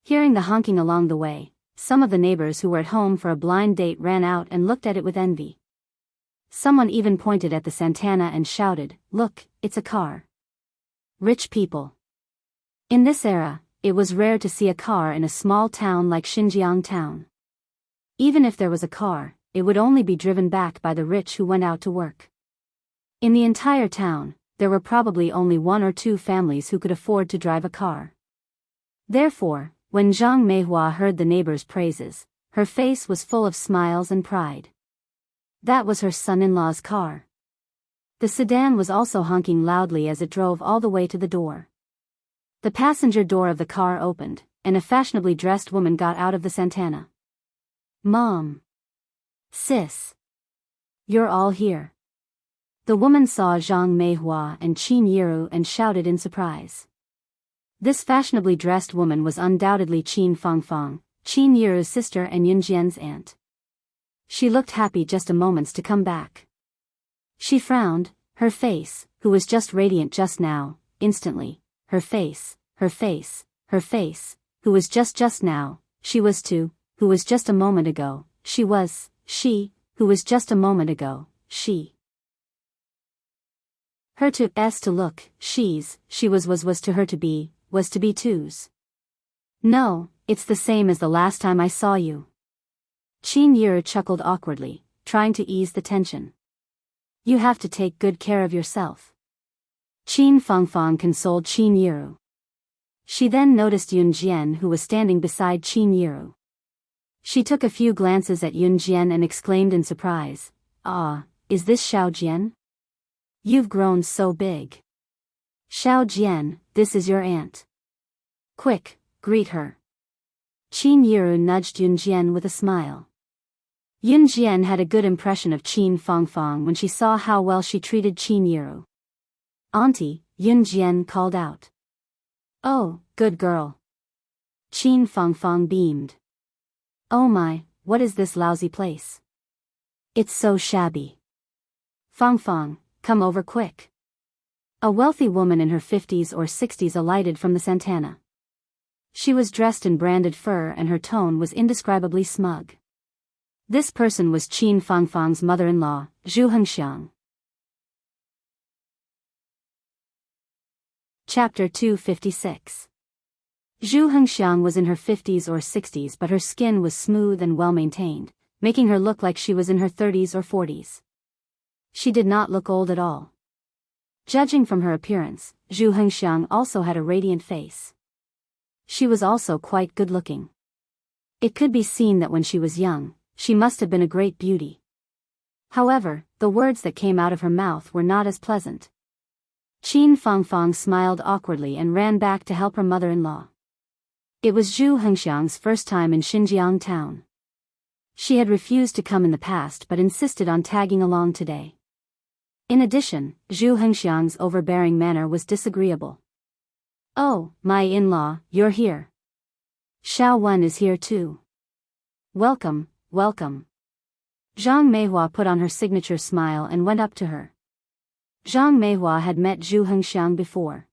Hearing the honking along the way, some of the neighbors who were at home for a blind date ran out and looked at it with envy. Someone even pointed at the Santana and shouted, "Look, it's a car." Rich people. In this era, it was rare to see a car in a small town like Xinjiang town. Even if there was a car, it would only be driven back by the rich who went out to work. In the entire town, there were probably only 1 or 2 families who could afford to drive a car. Therefore, when Zhang Meihua heard the neighbors' praises, her face was full of smiles and pride. That was her son-in-law's car. The sedan was also honking loudly as it drove all the way to the door. The passenger door of the car opened, and a fashionably dressed woman got out of the Santana. "Mom. Sis. You're all here." The woman saw Zhang Meihua and Qin Yiru and shouted in surprise. This fashionably dressed woman was undoubtedly Qin Fangfang, Qin Yiru's sister and Yunjian's aunt. She looked happy just a moment to come back. She frowned, her face, who was just radiant just now, instantly, her face, who was just now, she was too, who was just a moment ago, she was, she, who was just a moment ago, she. Her to s to look, she's, she was to her to be too's. "No, it's the same as the last time I saw you." Qin Yiru chuckled awkwardly, trying to ease the tension. "You have to take good care of yourself." Qin Fangfang consoled Qin Yiru. She then noticed Yunjian who was standing beside Qin Yiru. She took a few glances at Yunjian and exclaimed in surprise, "Ah, is this Xiao Jian? You've grown so big." "Xiao Jian, this is your aunt. Quick, greet her." Qin Yiru nudged Yunjian with a smile. Yunjian had a good impression of Qin Fangfang when she saw how well she treated Qin Yiru. "Auntie," Yunjian called out. "Oh, good girl." Qin Fangfang beamed. "Oh my, what is this lousy place? It's so shabby. Fangfang, come over quick." A wealthy woman in her 50s or 60s alighted from the Santana. She was dressed in branded fur and her tone was indescribably smug. This person was Qin Fangfang's mother-in-law, Zhu Hengxiang. Chapter 256. Zhu Hengxiang was in her 50s or 60s, but her skin was smooth and well-maintained, making her look like she was in her 30s or 40s. She did not look old at all. Judging from her appearance, Zhu Hengxiang also had a radiant face. She was also quite good-looking. It could be seen that when she was young, she must have been a great beauty. However, the words that came out of her mouth were not as pleasant. Qin Fangfang smiled awkwardly and ran back to help her mother-in-law. It was Zhu Hengxiang's first time in Xinjiang town. She had refused to come in the past but insisted on tagging along today. In addition, Zhu Hengxiang's overbearing manner was disagreeable. "Oh, my in-law, you're here. Xiao Wen is here too. Welcome, welcome." Zhang Meihua put on her signature smile and went up to her. Zhang Meihua had met Zhu Hengxiang before.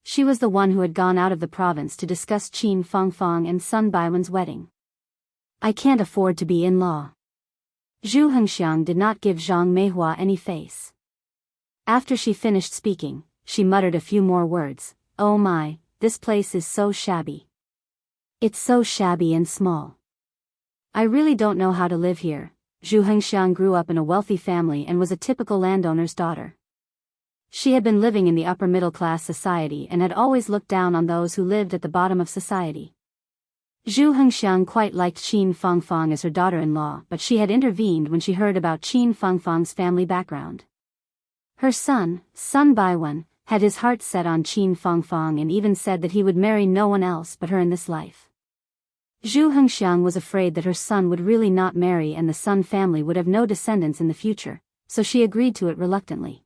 She was the one who had gone out of the province to discuss Qin Fangfang and Sun Baiwen's wedding. "I can't afford to be in-law." Zhu Hengxiang did not give Zhang Meihua any face. After she finished speaking, she muttered a few more words. "Oh my, this place is so shabby. It's so shabby and small. I really don't know how to live here." Zhu Hengxiang grew up in a wealthy family and was a typical landowner's daughter. She had been living in the upper middle-class society and had always looked down on those who lived at the bottom of society. Zhu Hengxiang quite liked Qin Fangfang as her daughter-in-law, but she had intervened when she heard about Qin Fangfang's family background. Her son, Sun Baiwen, had his heart set on Qin Fangfang and even said that he would marry no one else but her in this life. Zhu Hengxiang was afraid that her son would really not marry and the Sun family would have no descendants in the future, so she agreed to it reluctantly.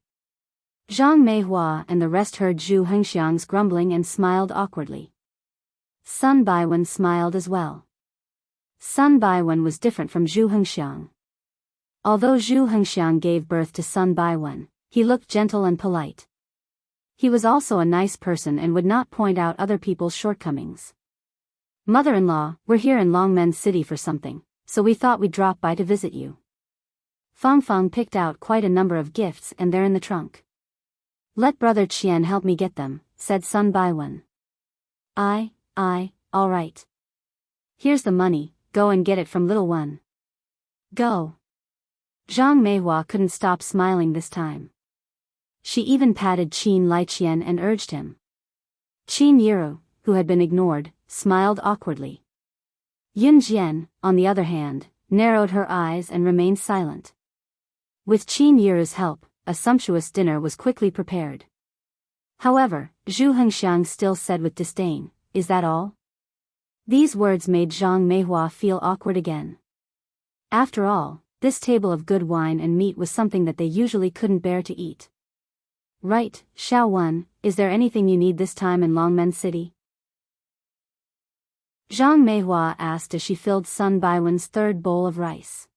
Zhang Meihua and the rest heard Zhu Hengxiang's grumbling and smiled awkwardly. Sun Baiwen smiled as well. Sun Baiwen was different from Zhu Hengxiang. Although Zhu Hengxiang gave birth to Sun Baiwen, he looked gentle and polite. He was also a nice person and would not point out other people's shortcomings. Mother-in-law, we're here in Longmen City for something, so we thought we'd drop by to visit you. Fang Fang picked out quite a number of gifts and they're in the trunk. Let Brother Qian help me get them, said Sun Baiwen. All right. Here's the money, go and get it from little one. Go. Zhang Meihua couldn't stop smiling this time. She even patted Qin Liqian and urged him. Qin Yiru, who had been ignored, smiled awkwardly. Yun Jian, on the other hand, narrowed her eyes and remained silent. With Qin Yiru's help, a sumptuous dinner was quickly prepared. However, Zhu Hengxiang still said with disdain, "Is that all?" These words made Zhang Meihua feel awkward again. After all, this table of good wine and meat was something that they usually couldn't bear to eat. Right, Xiao Wen, is there anything you need this time in Longmen City? Zhang Meihua asked as she filled Sun Baiwen's third bowl of rice.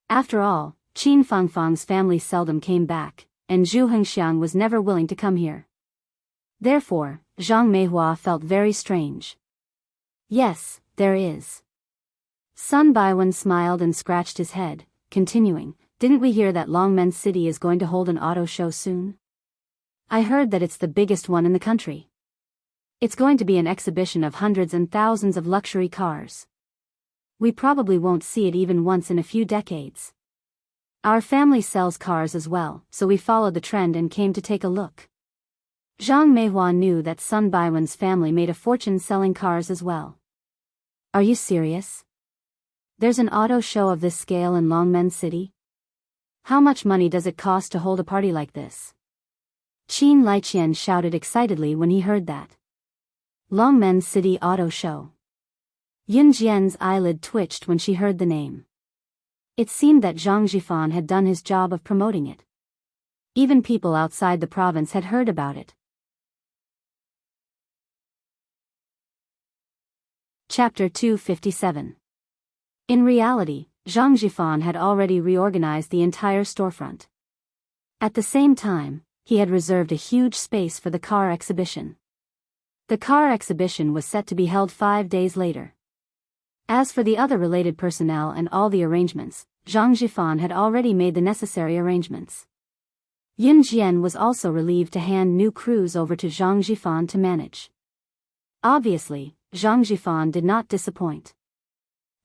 After all, Qin Fangfang's family seldom came back, and Zhu Hengxiang was never willing to come here. Therefore, Zhang Meihua felt very strange. Yes, there is. Sun Baiwen smiled and scratched his head, continuing, didn't we hear that Longmen City is going to hold an auto show soon? I heard that it's the biggest one in the country. It's going to be an exhibition of hundreds and thousands of luxury cars. We probably won't see it even once in a few decades. Our family sells cars as well, so we followed the trend and came to take a look. Zhang Meihua knew that Sun Baiwen's family made a fortune selling cars as well. Are you serious? There's an auto show of this scale in Longmen City? How much money does it cost to hold a party like this? Qin Liqian shouted excitedly when he heard that. Longmen City Auto Show. Yun Jian's eyelid twitched when she heard the name. It seemed that Zhang Zhifan had done his job of promoting it. Even people outside the province had heard about it. Chapter 257. In reality, Zhang Zhifan had already reorganized the entire storefront. At the same time, he had reserved a huge space for the car exhibition. The car exhibition was set to be held 5 days later. As for the other related personnel and all the arrangements, Zhang Zhifan had already made the necessary arrangements. Yun Jian was also relieved to hand new crews over to Zhang Zhifan to manage. Obviously, Zhang Zhifan did not disappoint.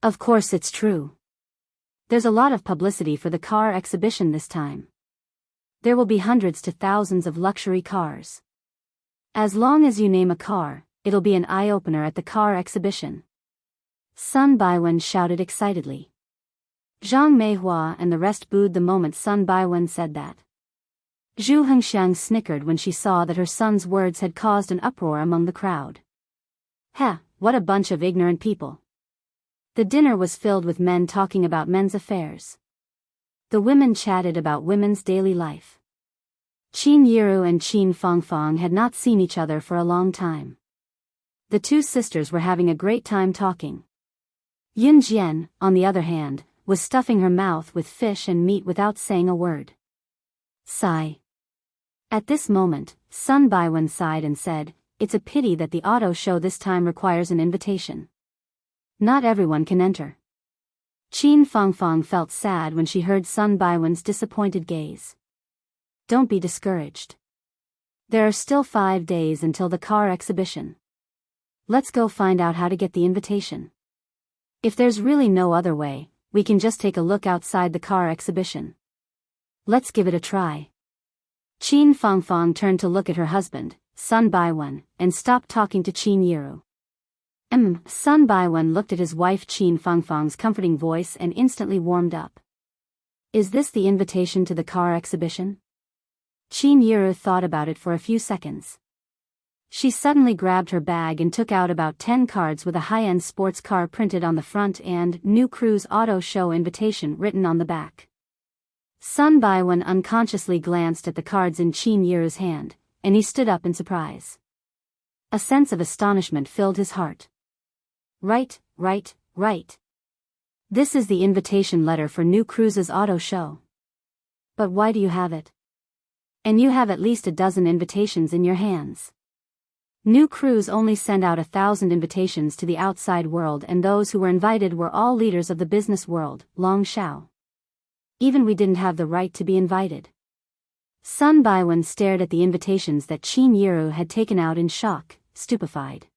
Of course it's true. There's a lot of publicity for the car exhibition this time. There will be hundreds to thousands of luxury cars. As long as you name a car, it'll be an eye-opener at the car exhibition. Sun Baiwen shouted excitedly. Zhang Meihua and the rest booed the moment Sun Baiwen said that. Zhu Hengxiang snickered when she saw that her son's words had caused an uproar among the crowd. What a bunch of ignorant people. The dinner was filled with men talking about men's affairs. The women chatted about women's daily life. Qin Yiru and Qin Fangfang had not seen each other for a long time. The two sisters were having a great time talking. Yun Jian, on the other hand, was stuffing her mouth with fish and meat without saying a word. Sigh. At this moment, Sun Baiwen sighed and said, it's a pity that the auto show this time requires an invitation. Not everyone can enter. Qin Fangfang felt sad when she heard Sun Baiwen's disappointed gaze. Don't be discouraged. There are still 5 days until the car exhibition. Let's go find out how to get the invitation. If there's really no other way, we can just take a look outside the car exhibition. Let's give it a try. Qin Fangfang turned to look at her husband, Sun Baiwen, and stopped talking to Qin Yiru. Sun Baiwen looked at his wife Qin Fangfang's comforting voice and instantly warmed up. Is this the invitation to the car exhibition? Qin Yiru thought about it for a few seconds. She suddenly grabbed her bag and took out about 10 cards with a high-end sports car printed on the front and New Cruise Auto Show invitation written on the back. Sun Baiwen unconsciously glanced at the cards in Qin Yiru's hand, and he stood up in surprise. A sense of astonishment filled his heart. Right. This is the invitation letter for New Cruise's auto show. But why do you have it? And you have at least a dozen invitations in your hands. New Cruise only sent out 1,000 invitations to the outside world, and those who were invited were all leaders of the business world, Long Xiao. Even we didn't have the right to be invited. Sun Baiwen stared at the invitations that Qin Yiru had taken out in shock, stupefied.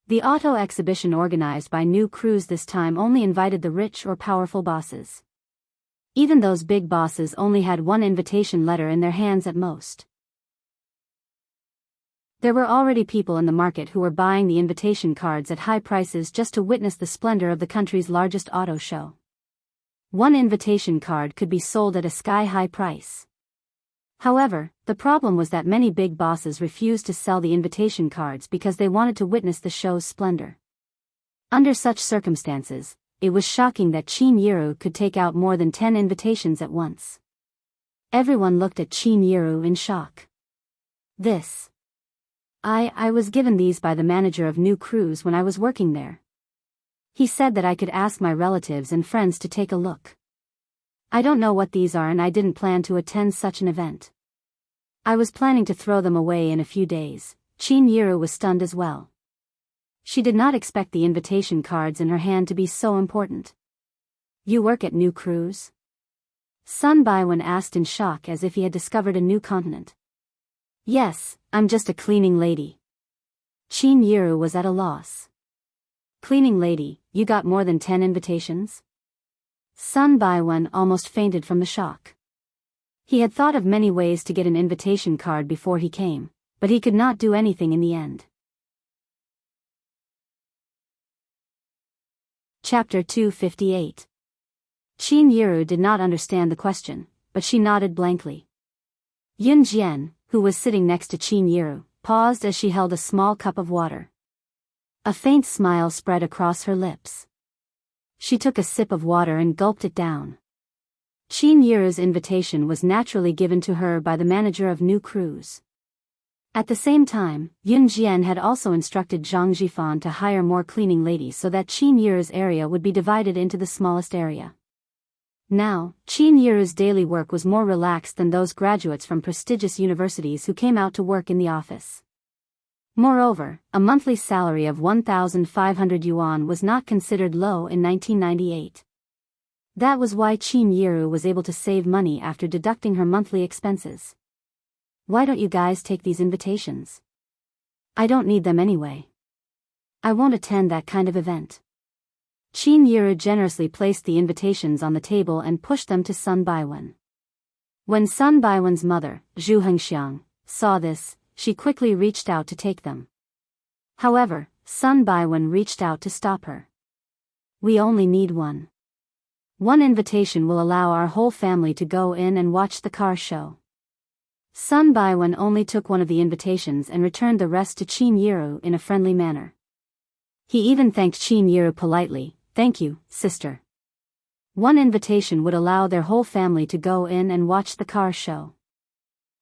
The auto exhibition organized by New Cruise this time only invited the rich or powerful bosses. Even those big bosses only had one invitation letter in their hands at most. There were already people in the market who were buying the invitation cards at high prices just to witness the splendor of the country's largest auto show. One invitation card could be sold at a sky-high price. However, the problem was that many big bosses refused to sell the invitation cards because they wanted to witness the show's splendor. Under such circumstances, it was shocking that Qin Yiru could take out more than 10 invitations at once. Everyone looked at Qin Yiru in shock. I was given these by the manager of New Cruise when I was working there. He said that I could ask my relatives and friends to take a look. I don't know what these are, and I didn't plan to attend such an event. I was planning to throw them away in a few days. Qin Yiru was stunned as well. She did not expect the invitation cards in her hand to be so important. You work at New Cruise? Sun Baiwen asked in shock, as if he had discovered a new continent. Yes, I'm just a cleaning lady. Qin Yiru was at a loss. Cleaning lady, you got more than 10 invitations? Sun Baiwen almost fainted from the shock. He had thought of many ways to get an invitation card before he came, but he could not do anything in the end. Chapter 258. Qin Yiru did not understand the question, but she nodded blankly. Yun Jian, who was sitting next to Qin Yiru, paused as she held a small cup of water. A faint smile spread across her lips. She took a sip of water and gulped it down. Qin Yiru's invitation was naturally given to her by the manager of New Cruise. At the same time, Yun Jian had also instructed Zhang Jifan to hire more cleaning ladies so that Qin Yiru's area would be divided into the smallest area. Now, Qin Yiru's daily work was more relaxed than those graduates from prestigious universities who came out to work in the office. Moreover, a monthly salary of 1,500 yuan was not considered low in 1998. That was why Qin Yiru was able to save money after deducting her monthly expenses. Why don't you guys take these invitations? I don't need them anyway. I won't attend that kind of event. Qin Yiru generously placed the invitations on the table and pushed them to Sun Baiwen. When Sun Baiwen's mother, Zhu Hengxiang, saw this, she quickly reached out to take them. However, Sun Baiwen reached out to stop her. We only need one. One invitation will allow our whole family to go in and watch the car show. Sun Baiwen only took one of the invitations and returned the rest to Qin Yiru in a friendly manner. He even thanked Qin Yiru politely. Thank you, sister. One invitation would allow their whole family to go in and watch the car show.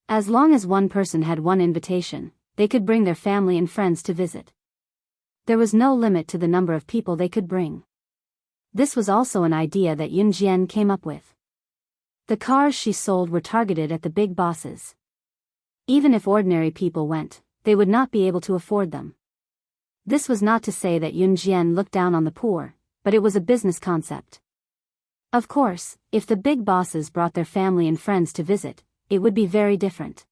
As long as one person had one invitation, they could bring their family and friends to visit. There was no limit to the number of people they could bring. This was also an idea that Yun Jian came up with. The cars she sold were targeted at the big bosses. Even if ordinary people went, they would not be able to afford them. This was not to say that Yun Jian looked down on the poor, but it was a business concept. Of course, if the big bosses brought their family and friends to visit, it would be very different.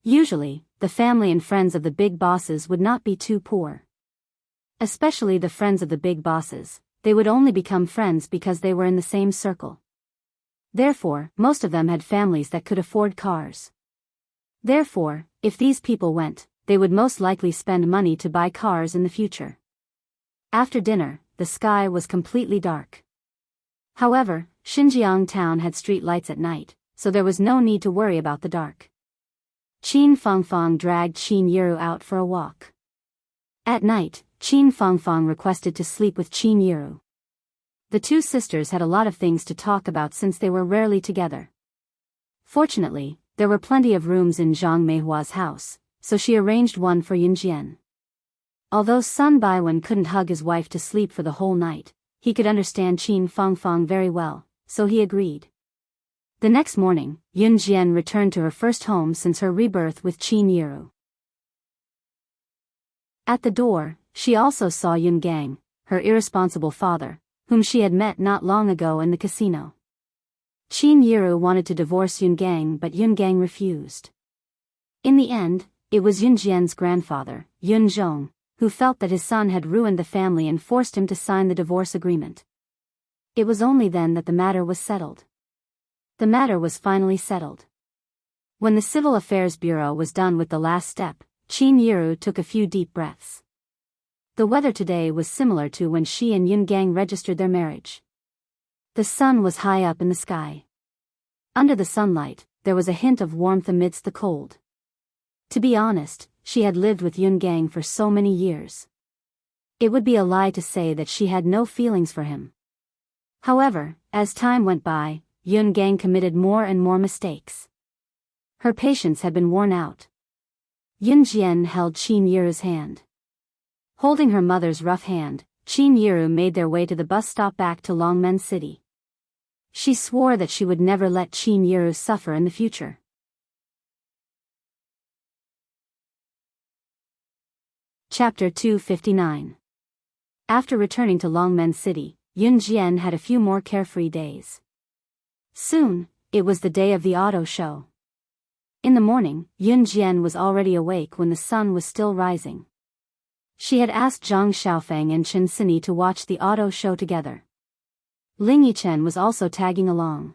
Usually, the family and friends of the big bosses would not be too poor. Especially the friends of the big bosses, they would only become friends because they were in the same circle. Therefore, most of them had families that could afford cars. Therefore, if these people went, they would most likely spend money to buy cars in the future. After dinner, the sky was completely dark. However, Xinjiang town had street lights at night, so there was no need to worry about the dark. Qin Fangfang dragged Qin Yiru out for a walk. At night, Qin Fangfang requested to sleep with Qin Yiru. The two sisters had a lot of things to talk about since they were rarely together. Fortunately, there were plenty of rooms in Zhang Meihua's house, so she arranged one for Yunjian. Although Sun Baiwen couldn't hug his wife to sleep for the whole night, he could understand Qin Fangfang very well, so he agreed. The next morning, Yunjian returned to her first home since her rebirth with Qin Yiru. At the door, she also saw Yun Gang, her irresponsible father, whom she had met not long ago in the casino. Qin Yiru wanted to divorce Yun Gang, but Yun Gang refused. In the end, it was Yunjian's grandfather, Yun Zhong, who felt that his son had ruined the family and forced him to sign the divorce agreement. It was only then that the matter was settled. The matter was finally settled. When the Civil Affairs Bureau was done with the last step, Qin Yiru took a few deep breaths. The weather today was similar to when she and Yun Gang registered their marriage. The sun was high up in the sky. Under the sunlight, there was a hint of warmth amidst the cold. To be honest, she had lived with Yun Gang for so many years. It would be a lie to say that she had no feelings for him. However, as time went by, Yun Gang committed more and more mistakes. Her patience had been worn out. Yun Jian held Qin Yiru's hand. Holding her mother's rough hand, Qin Yiru made their way to the bus stop back to Longmen City. She swore that she would never let Qin Yiru suffer in the future. Chapter 259. After returning to Longmen City, Yun Jian had a few more carefree days. Soon, it was the day of the auto show. In the morning, Yun Jian was already awake when the sun was still rising. She had asked Zhang Xiaofeng and Chen Sini to watch the auto show together. Ling Yichen was also tagging along.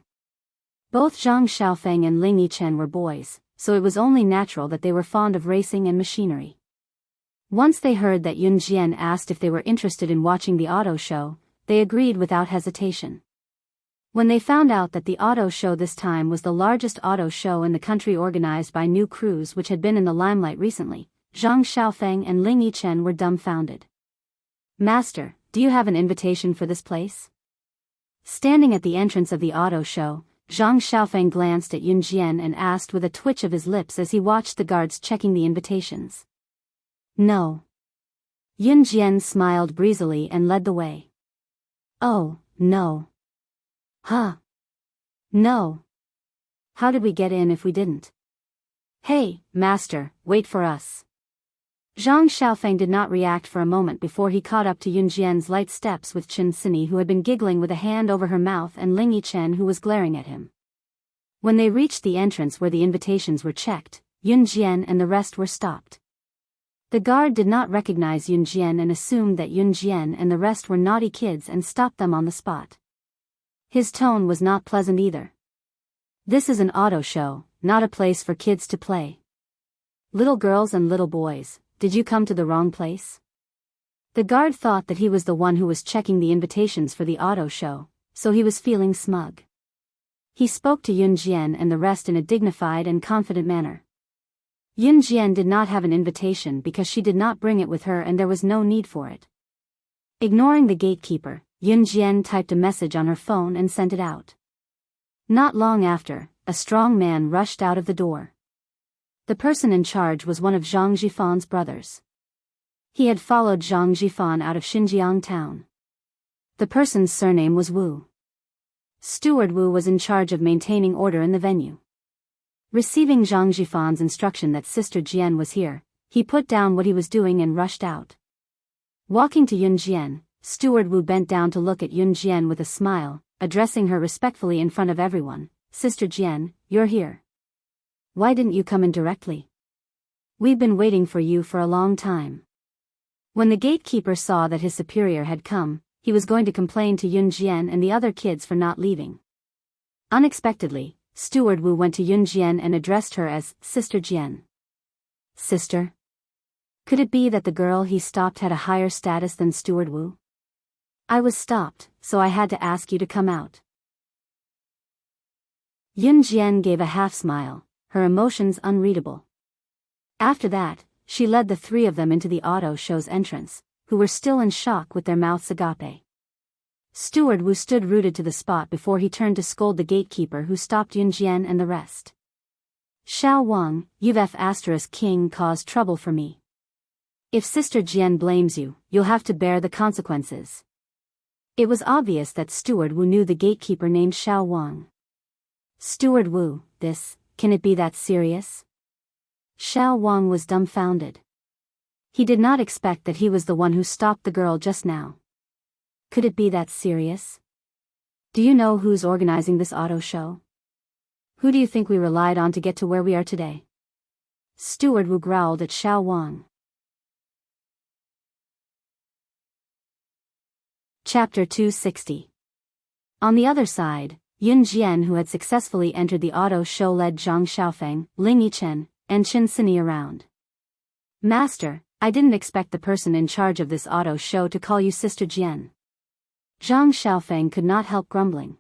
Both Zhang Xiaofeng and Ling Yichen were boys, so it was only natural that they were fond of racing and machinery. Once they heard that Yun Jian asked if they were interested in watching the auto show, they agreed without hesitation. When they found out that the auto show this time was the largest auto show in the country organized by new crews which had been in the limelight recently, Zhang Xiaofeng and Ling Yichen were dumbfounded. "Master, do you have an invitation for this place?" Standing at the entrance of the auto show, Zhang Xiaofeng glanced at Yun Jian and asked with a twitch of his lips as he watched the guards checking the invitations. "No." Yun Jian smiled breezily and led the way. "Oh, no." "Huh? No. How did we get in if we didn't?" "Hey, master, wait for us." Zhang Xiaofeng did not react for a moment before he caught up to Yun Jian's light steps with Chen Sini, who had been giggling with a hand over her mouth, and Ling Yichen, who was glaring at him. When they reached the entrance where the invitations were checked, Yun Jian and the rest were stopped. The guard did not recognize Yun Jian and assumed that Yun Jian and the rest were naughty kids and stopped them on the spot. His tone was not pleasant either. "This is an auto show, not a place for kids to play. Little girls and little boys, did you come to the wrong place?" The guard thought that he was the one who was checking the invitations for the auto show, so he was feeling smug. He spoke to Yun Jian and the rest in a dignified and confident manner. Yun Jian did not have an invitation because she did not bring it with her and there was no need for it. Ignoring the gatekeeper, Yun Jian typed a message on her phone and sent it out. Not long after, a strong man rushed out of the door. The person in charge was one of Zhang Jifan's brothers. He had followed Zhang Jifan out of Xinjiang town. The person's surname was Wu. Steward Wu was in charge of maintaining order in the venue. Receiving Zhang Jifan's instruction that Sister Jian was here, he put down what he was doing and rushed out. Walking to Yun Jian, Steward Wu bent down to look at Yun Jian with a smile, addressing her respectfully in front of everyone. "Sister Jian, you're here. Why didn't you come in directly? We've been waiting for you for a long time." When the gatekeeper saw that his superior had come, he was going to complain to Yun Jian and the other kids for not leaving. Unexpectedly, Steward Wu went to Yun Jian and addressed her as Sister Jian. "Sister?" Could it be that the girl he stopped had a higher status than Steward Wu? "I was stopped, so I had to ask you to come out." Yun Jian gave a half-smile, her emotions unreadable. After that, she led the three of them into the auto show's entrance, who were still in shock with their mouths agape. Steward Wu stood rooted to the spot before he turned to scold the gatekeeper who stopped Yun Jian and the rest. Xiao Wang, you've King caused trouble for me. If Sister Jian blames you, you'll have to bear the consequences. It was obvious that Steward Wu knew the gatekeeper named Xiao Wang. Steward Wu, can it be that serious? Xiao Wang was dumbfounded. He did not expect that he was the one who stopped the girl just now. Could it be that serious? Do you know who's organizing this auto show? Who do you think we relied on to get to where we are today? Steward Wu growled at Xiao Wang. Chapter 260. On the other side, Yun Jian, who had successfully entered the auto show, led Zhang Xiaofeng, Ling Yichen, and Qin Sini around. Master, I didn't expect the person in charge of this auto show to call you Sister Jian. Zhang Xiaofeng could not help grumbling.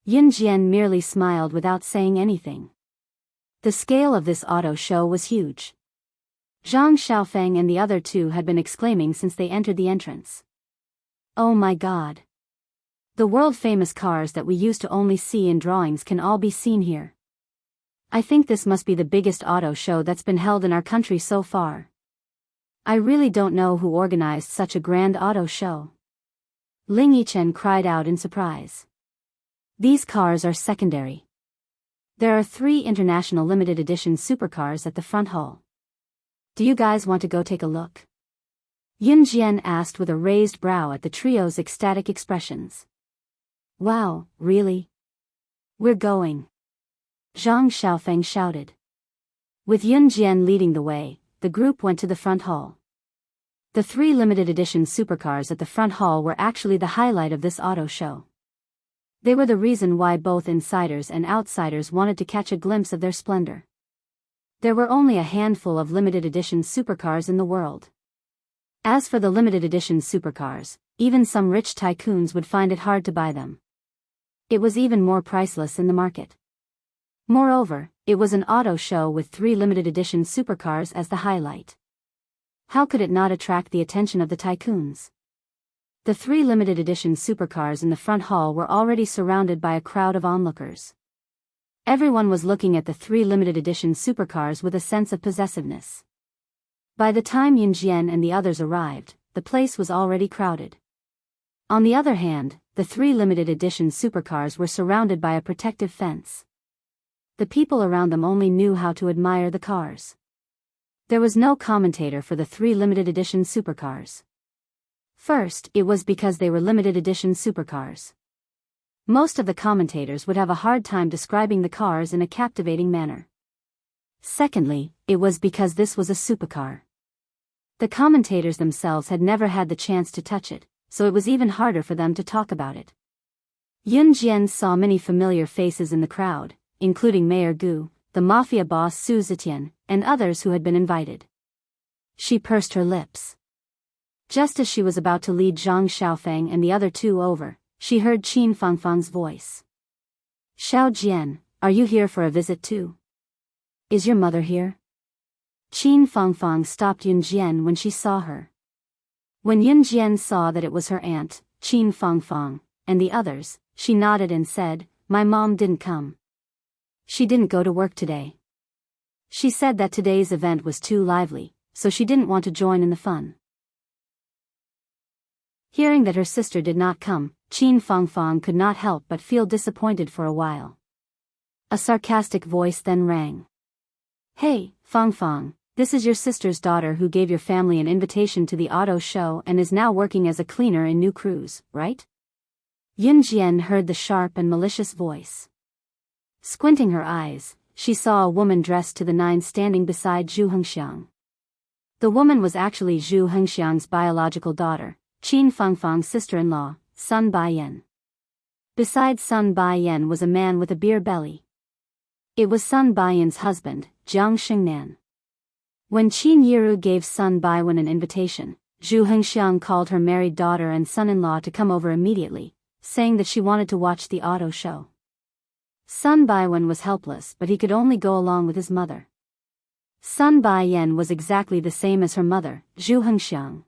Yun Jian merely smiled without saying anything. The scale of this auto show was huge. Zhang Xiaofeng and the other two had been exclaiming since they entered the entrance. Oh my god! The world-famous cars that we used to only see in drawings can all be seen here. I think this must be the biggest auto show that's been held in our country so far. I really don't know who organized such a grand auto show. Ling Yichen cried out in surprise. These cars are secondary. There are 3 international limited edition supercars at the front hall. Do you guys want to go take a look? Yun Jian asked with a raised brow at the trio's ecstatic expressions. Wow, really? We're going. Zhang Xiaofeng shouted. With Yun Jian leading the way, the group went to the front hall. The 3 limited edition supercars at the front hall were actually the highlight of this auto show. They were the reason why both insiders and outsiders wanted to catch a glimpse of their splendor. There were only a handful of limited edition supercars in the world. As for the limited edition supercars, even some rich tycoons would find it hard to buy them. It was even more priceless in the market. Moreover, it was an auto show with 3 limited edition supercars as the highlight. How could it not attract the attention of the tycoons? The 3 limited edition supercars in the front hall were already surrounded by a crowd of onlookers. Everyone was looking at the 3 limited edition supercars with a sense of possessiveness. By the time Yun Jian and the others arrived, the place was already crowded. On the other hand, the 3 limited edition supercars were surrounded by a protective fence. The people around them only knew how to admire the cars. There was no commentator for the 3 limited edition supercars. First, it was because they were limited edition supercars. Most of the commentators would have a hard time describing the cars in a captivating manner. Secondly, it was because this was a supercar. The commentators themselves had never had the chance to touch it, so it was even harder for them to talk about it. Yun Jian saw many familiar faces in the crowd, including Mayor Gu, the mafia boss Su Zetian, and others who had been invited. She pursed her lips. Just as she was about to lead Zhang Xiaofeng and the other 2 over, she heard Qin Fangfang's voice. Xiao Jian, are you here for a visit too? Is your mother here? Qin Fangfang stopped Yun Jian when she saw her. When Yun Jian saw that it was her aunt, Qin Fangfang, and the others, she nodded and said, My mom didn't come. She didn't go to work today. She said that today's event was too lively, so she didn't want to join in the fun. Hearing that her sister did not come, Qin Fangfang could not help but feel disappointed for a while. A sarcastic voice then rang. Hey, Fangfang, this is your sister's daughter who gave your family an invitation to the auto show and is now working as a cleaner in New Cruise, right? Yun Jian heard the sharp and malicious voice. Squinting her eyes, she saw a woman dressed to the nines standing beside Zhu Hengxiang. The woman was actually Zhu Hengxiang's biological daughter, Qin Fangfang's sister-in-law, Sun Baiyan. Beside Sun Baiyan was a man with a beer belly. It was Sun Baiyan's husband, Jiang Xingnan. When Qin Yiru gave Sun Baiwan an invitation, Zhu Hengxiang called her married daughter and son-in-law to come over immediately, saying that she wanted to watch the auto show. Sun Baiwan was helpless, but he could only go along with his mother. Sun Baiyan was exactly the same as her mother, Zhu Hengxiang.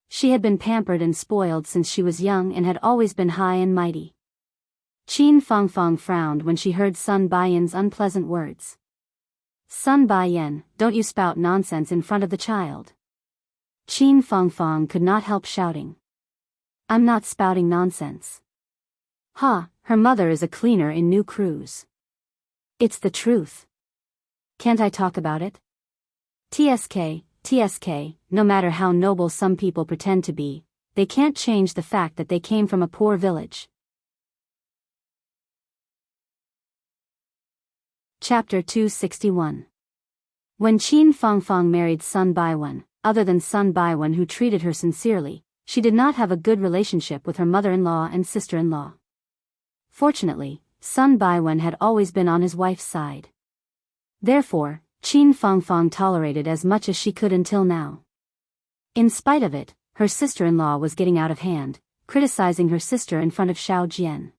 She had been pampered and spoiled since she was young and had always been high and mighty. Qin Fangfang frowned when she heard Sun Baiyan's unpleasant words. Sun Baiyan, don't you spout nonsense in front of the child. Qin Fangfang could not help shouting. I'm not spouting nonsense. Ha, her mother is a cleaner in New Cruise. It's the truth. Can't I talk about it? TSK, no matter how noble some people pretend to be, they can't change the fact that they came from a poor village. Chapter 261. When Qin Fangfang married Sun Baiwen, other than Sun Baiwen who treated her sincerely, she did not have a good relationship with her mother-in-law and sister-in-law. Fortunately, Sun Baiwen had always been on his wife's side. Therefore, Qin Fangfang tolerated as much as she could until now. In spite of it, her sister-in-law was getting out of hand, criticizing her sister in front of Xiao Jian.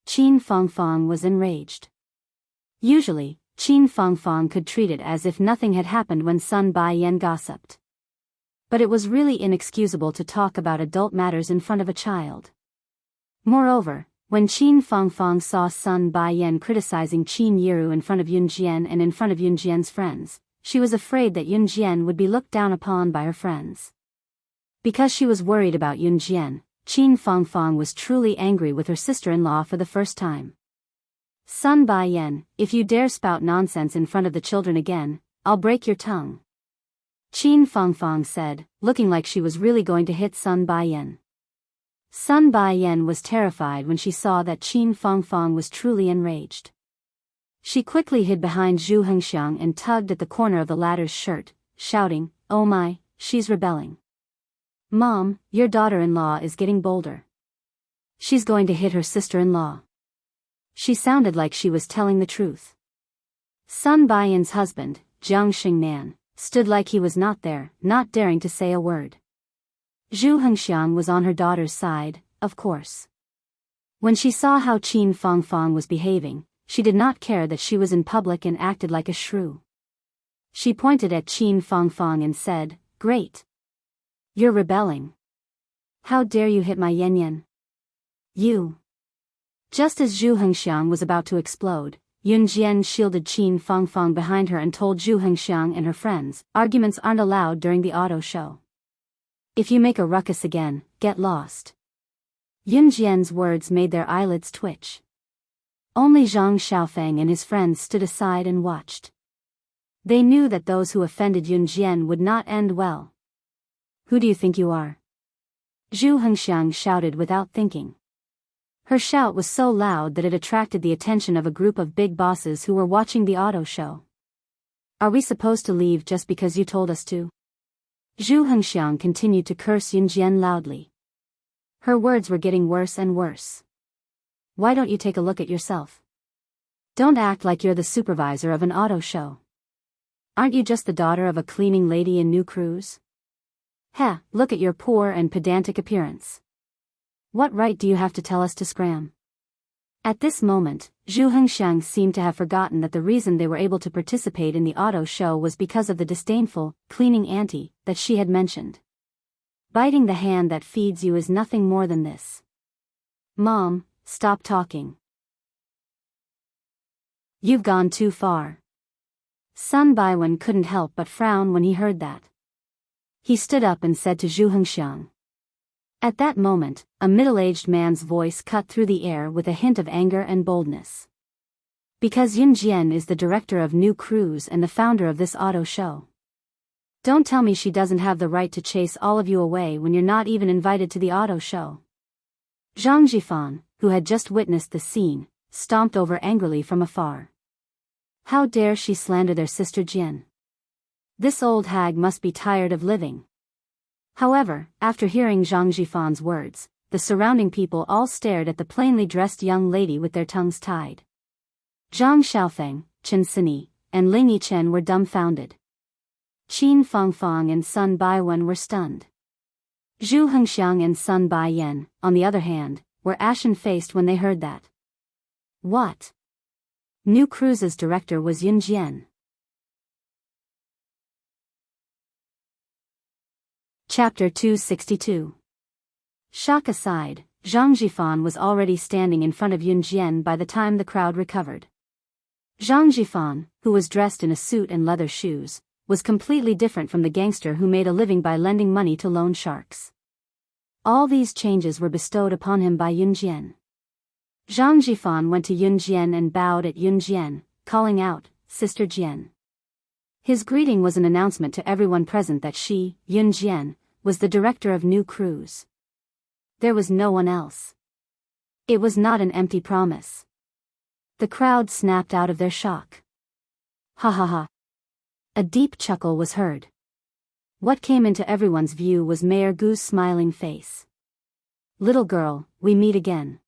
Qin Fangfang was enraged. Usually, Qin Fangfang could treat it as if nothing had happened when Sun Baiyan gossiped. But it was really inexcusable to talk about adult matters in front of a child. Moreover, when Qin Fangfang saw Sun Baiyan criticizing Qin Yiru in front of Yunjian and in front of Yunjian's friends, she was afraid that Yunjian would be looked down upon by her friends. Because she was worried about Yunjian, Qin Fangfang was truly angry with her sister-in-law for the first time. Sun Baiyan, if you dare spout nonsense in front of the children again, I'll break your tongue. Qin Fangfang said, looking like she was really going to hit Sun Baiyan. Sun Baiyan was terrified when she saw that Qin Fangfang was truly enraged. She quickly hid behind Zhu Hengxiang and tugged at the corner of the latter's shirt, shouting, "Oh my, she's rebelling. Mom, your daughter-in-law is getting bolder. She's going to hit her sister-in-law." She sounded like she was telling the truth. Sun Baiyan's husband, Jiang Xingnan, stood like he was not there, not daring to say a word. Zhu Hengxiang was on her daughter's side, of course. When she saw how Qin Fangfang was behaving, she did not care that she was in public and acted like a shrew. She pointed at Qin Fangfang and said, "Great. You're rebelling. How dare you hit my Yanyan? You." Just as Zhu Hengxiang was about to explode, Yunjian shielded Qin Fangfang behind her and told Zhu Hengxiang and her friends, "Arguments aren't allowed during the auto show. If you make a ruckus again, get lost." Yunjian's words made their eyelids twitch. Only Zhang Xiaofeng and his friends stood aside and watched. They knew that those who offended Yunjian would not end well. "Who do you think you are?" Zhu Hengxiang shouted without thinking. Her shout was so loud that it attracted the attention of a group of big bosses who were watching the auto show. "Are we supposed to leave just because you told us to?" Zhu Hengxiang continued to curse Yunjian loudly. Her words were getting worse and worse. "Why don't you take a look at yourself? Don't act like you're the supervisor of an auto show. Aren't you just the daughter of a cleaning lady in New Cruise? Heh, look at your poor and pedantic appearance. What right do you have to tell us to scram?" At this moment, Zhu Hengxiang seemed to have forgotten that the reason they were able to participate in the auto show was because of the disdainful, cleaning auntie that she had mentioned. Biting the hand that feeds you is nothing more than this. "Mom, stop talking. You've gone too far." Sun Baiwen couldn't help but frown when he heard that. He stood up and said to Zhu Hengxiang. At that moment, a middle-aged man's voice cut through the air with a hint of anger and boldness. "Because Yunjian is the director of New Cruise and the founder of this auto show. Don't tell me she doesn't have the right to chase all of you away when you're not even invited to the auto show." Zhang Jifan, who had just witnessed the scene, stomped over angrily from afar. How dare she slander their sister Jian? This old hag must be tired of living. However, after hearing Zhang Jifan's words, the surrounding people all stared at the plainly dressed young lady with their tongues tied. Zhang Xiaofeng, Chen Sini, and Ling Yichen were dumbfounded. Qin Fangfang and Sun Baiwen were stunned. Zhu Hengxiang and Sun Baiyan, on the other hand, were ashen-faced when they heard that. What? New Cruise's director was Yunjian. Chapter 262. Shock aside, Zhang Jifan was already standing in front of Yunjian by the time the crowd recovered. Zhang Jifan, who was dressed in a suit and leather shoes, was completely different from the gangster who made a living by lending money to loan sharks. All these changes were bestowed upon him by Yun Jian. Zhang Jifan went to Yun Jian and bowed at Yun Jian, calling out, "Sister Jian." His greeting was an announcement to everyone present that she, Yun Jian, was the director of New Cruise. There was no one else. It was not an empty promise. The crowd snapped out of their shock. Ha ha ha. A deep chuckle was heard. What came into everyone's view was Mayor Gu's smiling face. "Little girl, we meet again.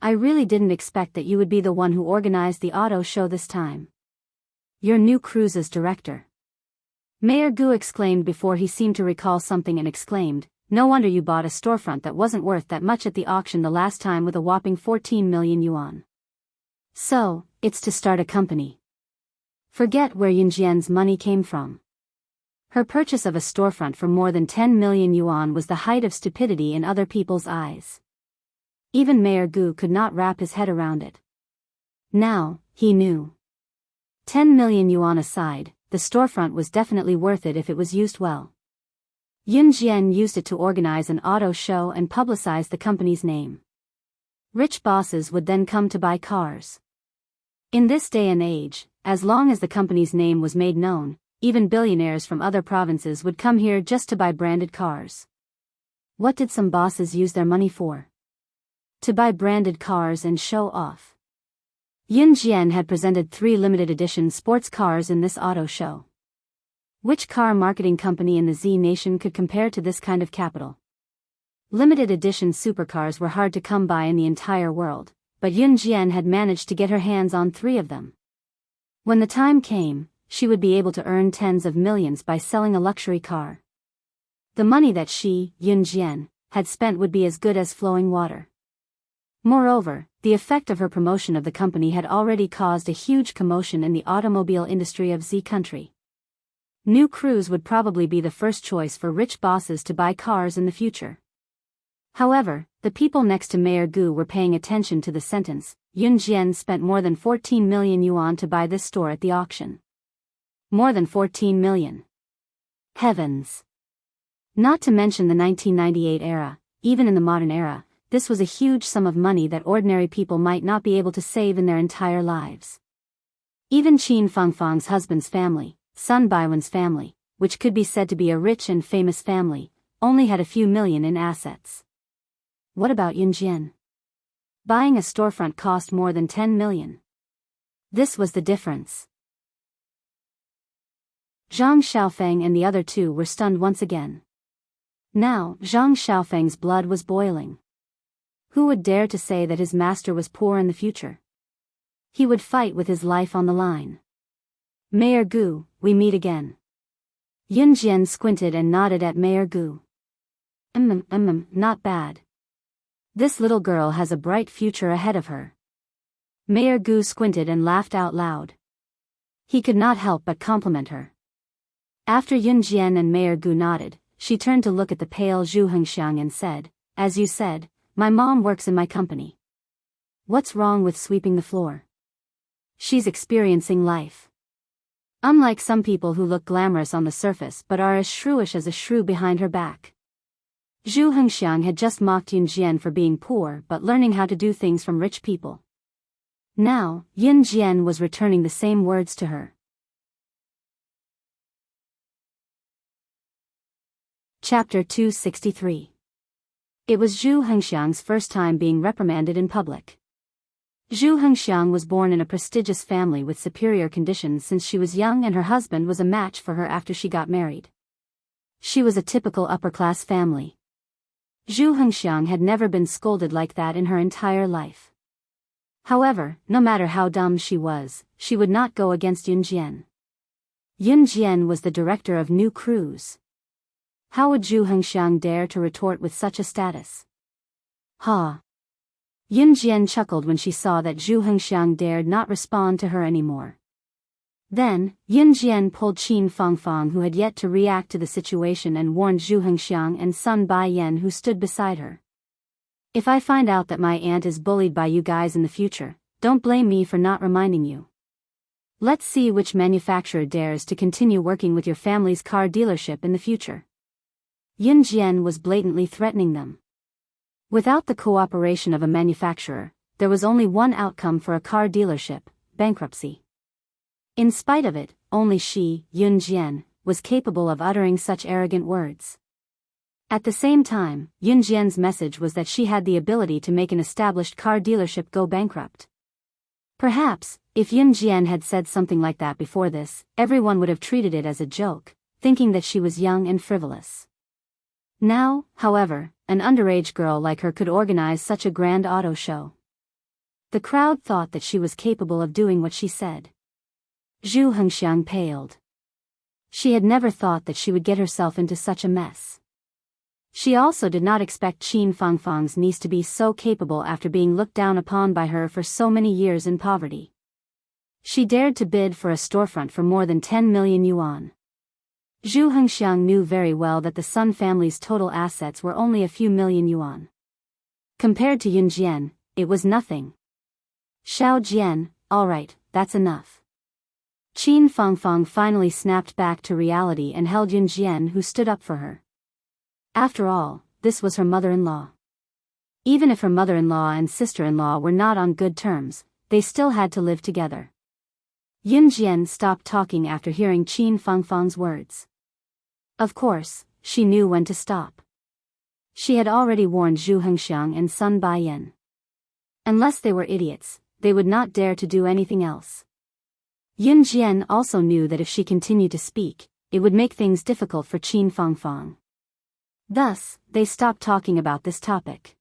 I really didn't expect that you would be the one who organized the auto show this time. You're New Cruise's director." Mayor Gu exclaimed before he seemed to recall something and exclaimed, "No wonder you bought a storefront that wasn't worth that much at the auction the last time with a whopping 14 million yuan. So, it's to start a company." Forget where Yun Jian's money came from. Her purchase of a storefront for more than 10 million yuan was the height of stupidity in other people's eyes. Even Mayor Gu could not wrap his head around it. Now, he knew. 10 million yuan aside, the storefront was definitely worth it if it was used well. Yun Jian used it to organize an auto show and publicize the company's name. Rich bosses would then come to buy cars. In this day and age, as long as the company's name was made known, even billionaires from other provinces would come here just to buy branded cars. What did some bosses use their money for? To buy branded cars and show off. Yun Jian had presented 3 limited edition sports cars in this auto show. Which car marketing company in the Z nation could compare to this kind of capital? Limited edition supercars were hard to come by in the entire world, but Yun Jian had managed to get her hands on 3 of them. When the time came, she would be able to earn tens of millions by selling a luxury car. The money that she, Yun Jian, had spent would be as good as flowing water. Moreover, the effect of her promotion of the company had already caused a huge commotion in the automobile industry of Z country. New Cruise would probably be the first choice for rich bosses to buy cars in the future. However, the people next to Mayor Gu were paying attention to the sentence. Yun Jian spent more than 14 million yuan to buy this store at the auction. More than 14 million. Heavens! Not to mention the 1998 era, even in the modern era, this was a huge sum of money that ordinary people might not be able to save in their entire lives. Even Qin Fangfang's husband's family, Sun Baiwen's family, which could be said to be a rich and famous family, only had a few million in assets. What about Yun Jian? Buying a storefront cost more than 10 million. This was the difference. Zhang Xiaofeng and the other 2 were stunned once again. Now, Zhang Xiaofeng's blood was boiling. Who would dare to say that his master was poor in the future? He would fight with his life on the line. Mayor Gu, we meet again. Yun Jian squinted and nodded at Mayor Gu. Not bad. This little girl has a bright future ahead of her. Mayor Gu squinted and laughed out loud. He could not help but compliment her. After Yun Jian and Mayor Gu nodded, she turned to look at the pale Zhu Hengxiang and said, "As you said, my mom works in my company. What's wrong with sweeping the floor? She's experiencing life. Unlike some people who look glamorous on the surface but are as shrewish as a shrew behind her back." Zhu Hengxiang had just mocked Yun Jian for being poor but learning how to do things from rich people. Now, Yun Jian was returning the same words to her. Chapter 263. It was Zhu Hengxiang's first time being reprimanded in public. Zhu Hengxiang was born in a prestigious family with superior conditions since she was young, and her husband was a match for her after she got married. She was a typical upper-class family. Zhu Hengxiang had never been scolded like that in her entire life. However, no matter how dumb she would not go against Yun Jian. Yun Jian was the director of New Cruise. How would Zhu Hengxiang dare to retort with such a status? Ha! Yun Jian chuckled when she saw that Zhu Hengxiang dared not respond to her anymore. Then, Yun Jian pulled Qin Fangfang, who had yet to react to the situation, and warned Zhu Hengxiang and Sun Baiyan, who stood beside her. "If I find out that my aunt is bullied by you guys in the future, don't blame me for not reminding you. Let's see which manufacturer dares to continue working with your family's car dealership in the future. Yun Jian was blatantly threatening them. Without the cooperation of a manufacturer, there was only one outcome for a car dealership: bankruptcy. In spite of it, only she, Yun Jian, was capable of uttering such arrogant words. At the same time, Yun Jian's message was that she had the ability to make an established car dealership go bankrupt. Perhaps, if Yun Jian had said something like that before this, everyone would have treated it as a joke, thinking that she was young and frivolous. Now, however, an underage girl like her could organize such a grand auto show. The crowd thought that she was capable of doing what she said. Zhu Hengxiang paled. She had never thought that she would get herself into such a mess. She also did not expect Qin Fangfang's niece to be so capable after being looked down upon by her for so many years in poverty. She dared to bid for a storefront for more than 10 million yuan. Zhu Hengxiang knew very well that the Sun family's total assets were only a few million yuan. Compared to Yun Jian, it was nothing. Xiao Jian, all right, that's enough. Qin Fangfang finally snapped back to reality and held Yun Jian, who stood up for her. After all, this was her mother-in-law. Even if her mother-in-law and sister-in-law were not on good terms, they still had to live together. Yun Jian stopped talking after hearing Qin Fangfang's words. Of course, she knew when to stop. She had already warned Zhu Hengxiang and Sun Baiyan. Unless they were idiots, they would not dare to do anything else. Yun Jian also knew that if she continued to speak, it would make things difficult for Qin Fangfang. Thus, they stopped talking about this topic.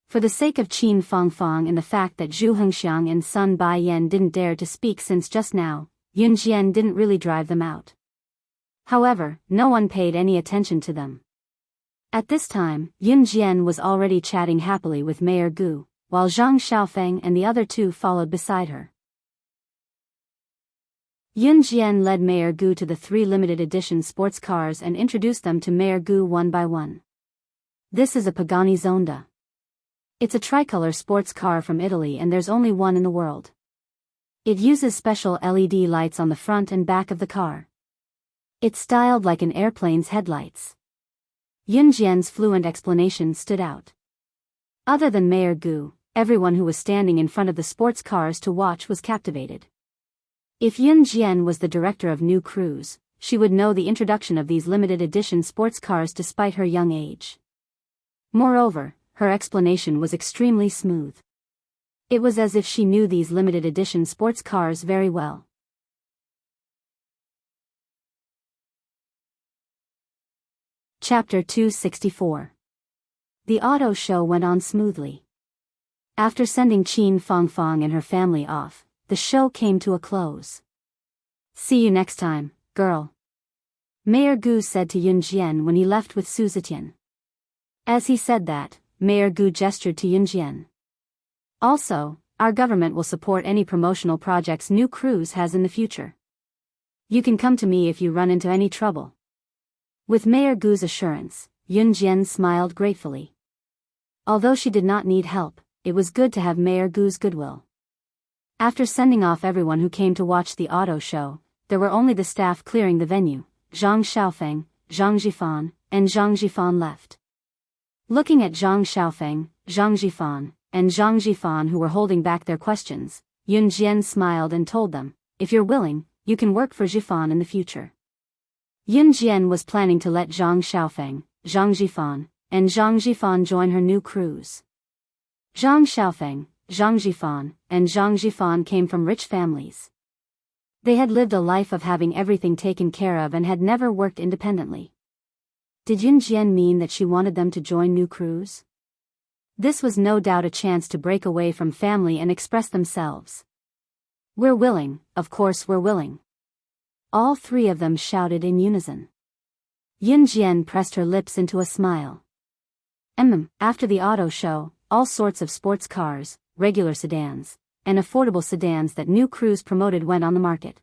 For the sake of Qin Fangfang and the fact that Zhu Hengxiang and Sun Baiyan didn't dare to speak since just now, Yun Jian didn't really drive them out. However, no one paid any attention to them. At this time, Yun Jian was already chatting happily with Mayor Gu, while Zhang Xiaofeng and the other two followed beside her. Yun Jian led Mayor Gu to the 3 limited edition sports cars and introduced them to Mayor Gu one by one. This is a Pagani Zonda. It's a tricolor sports car from Italy and there's only one in the world. It uses special LED lights on the front and back of the car. It's styled like an airplane's headlights. Yun Jian's fluent explanation stood out. Other than Mayor Gu, everyone who was standing in front of the sports cars to watch was captivated. If Yun Jian was the director of New Cruise, she would know the introduction of these limited edition sports cars despite her young age. Moreover, her explanation was extremely smooth. It was as if she knew these limited edition sports cars very well. Chapter 264. The auto show went on smoothly. After sending Qin Fangfang and her family off, the show came to a close. See you next time, girl. Mayor Gu said to Yun Jian when he left with Su Zetian. As he said that, Mayor Gu gestured to Yun Jian. Also, our government will support any promotional projects New Cruise has in the future. You can come to me if you run into any trouble. With Mayor Gu's assurance, Yun Jian smiled gratefully. Although she did not need help, it was good to have Mayor Gu's goodwill. After sending off everyone who came to watch the auto show, there were only the staff clearing the venue. Zhang Xiaofeng, Zhang Jifan, and Zhang Jifan left. Looking at Zhang Xiaofeng, Zhang Jifan, and Zhang Jifan who were holding back their questions, Yun Jian smiled and told them, if you're willing, you can work for Jifan in the future. Yun Jian was planning to let Zhang Xiaofeng, Zhang Jifan, and Zhang Jifan join her new cruise. Zhang Xiaofeng, Zhang Jifan, and Zhang Jifan came from rich families. They had lived a life of having everything taken care of and had never worked independently. Did Yun Jian mean that she wanted them to join New Cruise? This was no doubt a chance to break away from family and express themselves. We're willing, of course we're willing. All 3 of them shouted in unison. Yun Jian pressed her lips into a smile. After the auto show, all sorts of sports cars, regular sedans, and affordable sedans that New Cruise promoted went on the market.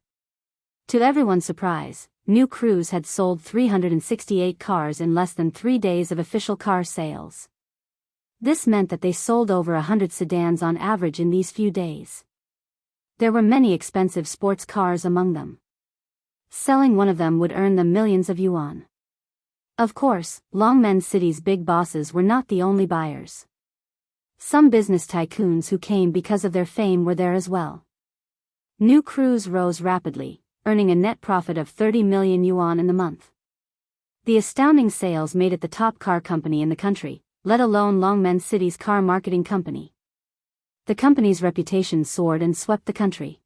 To everyone's surprise, New Cruise had sold 368 cars in less than 3 days of official car sales. This meant that they sold over 100 sedans on average in these few days. There were many expensive sports cars among them. Selling one of them would earn them millions of yuan. Of course, Longmen City's big bosses were not the only buyers. Some business tycoons who came because of their fame were there as well. New crews rose rapidly, earning a net profit of 30 million yuan in the month. The astounding sales made it the top car company in the country, let alone Longmen City's car marketing company. The company's reputation soared and swept the country.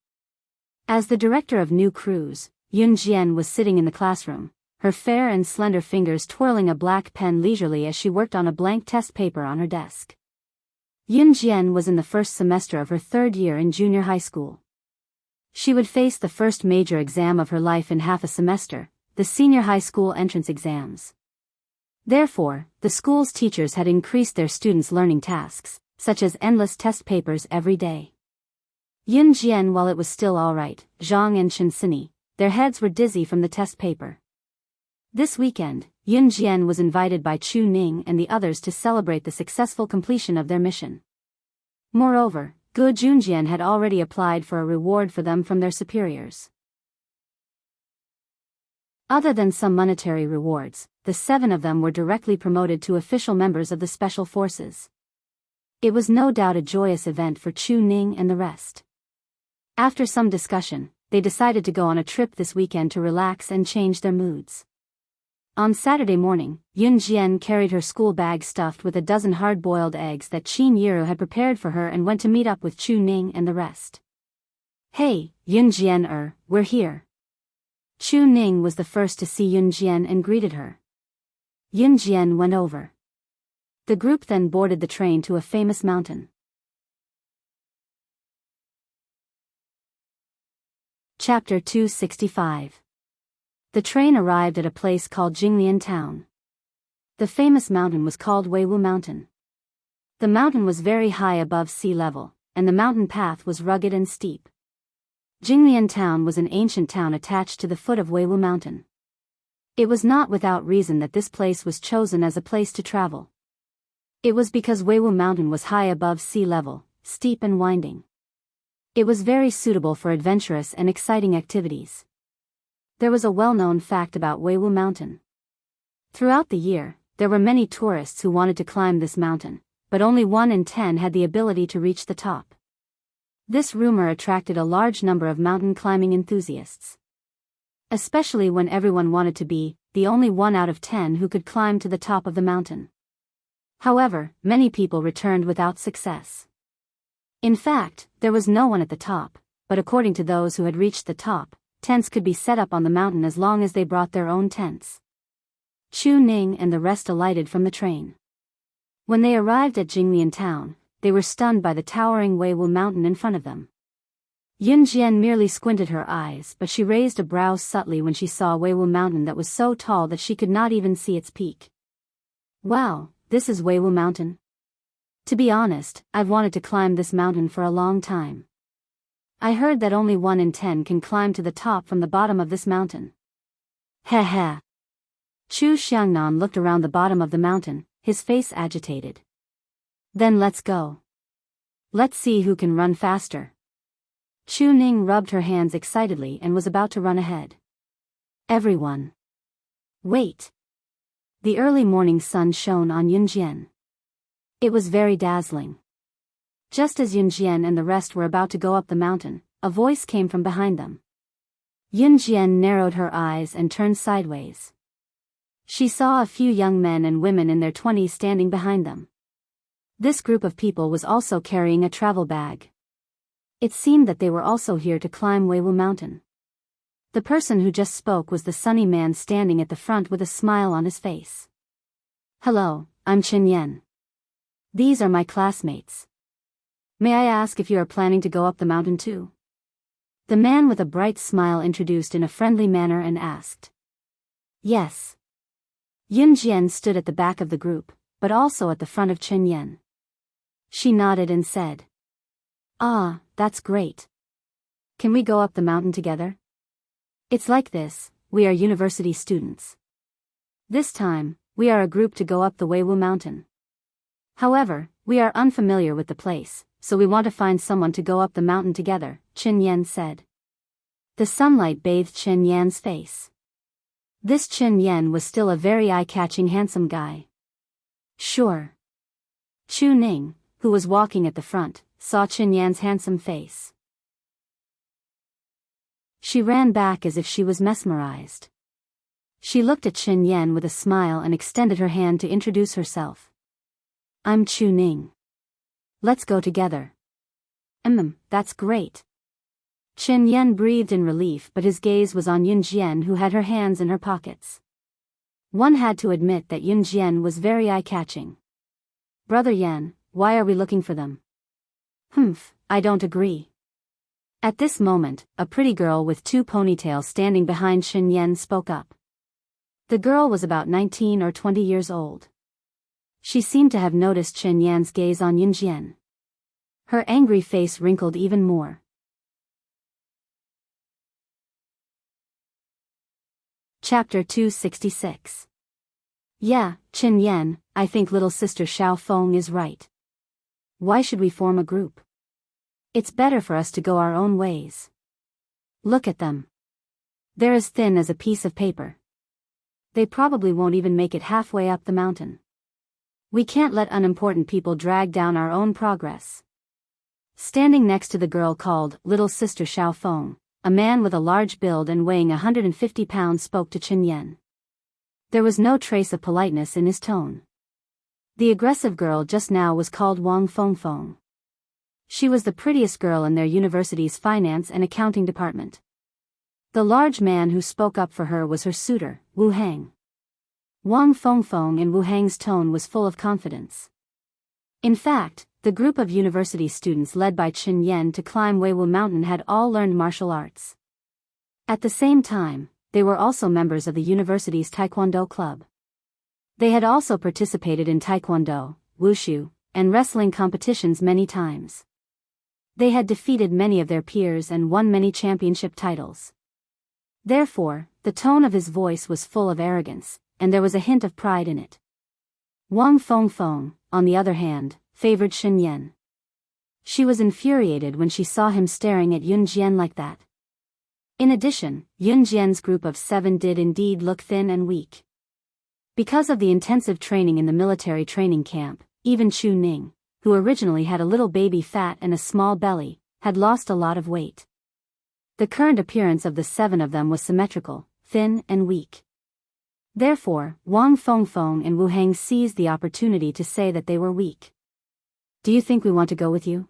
As the director of new crews, Yun Jian was sitting in the classroom, her fair and slender fingers twirling a black pen leisurely as she worked on a blank test paper on her desk. Yun Jian was in the first semester of her third year in junior high school. She would face the first major exam of her life in half a semester, the senior high school entrance exams. Therefore, the school's teachers had increased their students' learning tasks, such as endless test papers every day. Yun Jian, while it was still all right, Zhang and Shinsini, their heads were dizzy from the test paper. This weekend, Yun Jian was invited by Chu Ning and the others to celebrate the successful completion of their mission. Moreover, Ge Junjian had already applied for a reward for them from their superiors. Other than some monetary rewards, the 7 of them were directly promoted to official members of the special forces. It was no doubt a joyous event for Chu Ning and the rest. After some discussion, they decided to go on a trip this weekend to relax and change their moods. On Saturday morning, Yun Jian carried her school bag stuffed with a dozen hard-boiled eggs that Qin Yiru had prepared for her and went to meet up with Chu Ning and the rest. "Hey, Yun Jian, we're here." Chu Ning was the first to see Yun Jian and greeted her. Yun Jian went over. The group then boarded the train to a famous mountain. Chapter 265. The train arrived at a place called Jinglian Town. The famous mountain was called Weiwu Mountain. The mountain was very high above sea level, and the mountain path was rugged and steep. Jinglian Town was an ancient town attached to the foot of Weiwu Mountain. It was not without reason that this place was chosen as a place to travel. It was because Weiwu Mountain was high above sea level, steep and winding. It was very suitable for adventurous and exciting activities. There was a well-known fact about Weiwu Mountain. Throughout the year, there were many tourists who wanted to climb this mountain, but only 1 in 10 had the ability to reach the top. This rumor attracted a large number of mountain climbing enthusiasts. Especially when everyone wanted to be the only 1 out of 10 who could climb to the top of the mountain. However, many people returned without success. In fact, there was no one at the top, but according to those who had reached the top, tents could be set up on the mountain as long as they brought their own tents. Chu Ning and the rest alighted from the train. When they arrived at Jinglian Town, they were stunned by the towering Weiwu Mountain in front of them. Yun Jian merely squinted her eyes, but she raised a brow subtly when she saw Weiwu Mountain that was so tall that she could not even see its peak. "Wow, this is Weiwu Mountain? To be honest, I've wanted to climb this mountain for a long time. I heard that only 1 in 10 can climb to the top from the bottom of this mountain." "Heh heh." Chu Xiangnan looked around the bottom of the mountain, his face agitated. "Then let's go. Let's see who can run faster." Chu Ning rubbed her hands excitedly and was about to run ahead. "Everyone. Wait." The early morning sun shone on Yun Jian. It was very dazzling. Just as Yun Jian and the rest were about to go up the mountain, a voice came from behind them. Yun Jian narrowed her eyes and turned sideways. She saw a few young men and women in their 20s standing behind them. This group of people was also carrying a travel bag. It seemed that they were also here to climb Weiwu Mountain. The person who just spoke was the sunny man standing at the front with a smile on his face. "Hello, I'm Chen Yan. These are my classmates. May I ask if you are planning to go up the mountain too?" The man with a bright smile introduced in a friendly manner and asked. "Yes." Yun Jian stood at the back of the group, but also at the front of Chen Yan. She nodded and said, "Ah, that's great. Can we go up the mountain together? It's like this, we are university students. This time, we are a group to go up the Weiwu Mountain. However, we are unfamiliar with the place, so we want to find someone to go up the mountain together, Qin Yan said. The sunlight bathed Qin Yan's face. This Qin Yan was still a very eye-catching handsome guy. Sure. Chu Ning, who was walking at the front, saw Qin Yan's handsome face. She ran back as if she was mesmerized. She looked at Qin Yan with a smile and extended her hand to introduce herself. I'm Chu Ning. Let's go together. That's great. Qin Yan breathed in relief, but his gaze was on Yun Jian, who had her hands in her pockets. One had to admit that Yun Jian was very eye-catching. Brother Yan, why are we looking for them? I don't agree. At this moment, a pretty girl with 2 ponytails standing behind Qin Yan spoke up. The girl was about 19 or 20 years old. She seemed to have noticed Qin Yan's gaze on Yun Jian. Her angry face wrinkled even more. Chapter 266. Yeah, Qin Yan, I think little sister Xiao Feng is right. Why should we form a group? It's better for us to go our own ways. Look at them. They're as thin as a piece of paper. They probably won't even make it halfway up the mountain. We can't let unimportant people drag down our own progress. Standing next to the girl called Little Sister Xiao Feng, a man with a large build and weighing 150 pounds spoke to Qin Yan. There was no trace of politeness in his tone. The aggressive girl just now was called Wang Fengfeng. She was the prettiest girl in their university's finance and accounting department. The large man who spoke up for her was her suitor, Wu Hang. Wang Fengfeng in Wu Hang's tone was full of confidence. In fact, the group of university students led by Qin Yan to climb Weiwu Mountain had all learned martial arts. At the same time, they were also members of the university's Taekwondo club. They had also participated in Taekwondo, Wushu, and wrestling competitions many times. They had defeated many of their peers and won many championship titles. Therefore, the tone of his voice was full of arrogance, and there was a hint of pride in it. Wang Fengfeng, on the other hand, favored Qin Yan. She was infuriated when she saw him staring at Yun Jian like that. In addition, Yun Jian's group of 7 did indeed look thin and weak. Because of the intensive training in the military training camp, even Chu Ning, who originally had a little baby fat and a small belly, had lost a lot of weight. The current appearance of the 7 of them was symmetrical, thin and weak. Therefore, Wang Fengfeng and Wu Hang seized the opportunity to say that they were weak. Do you think we want to go with you?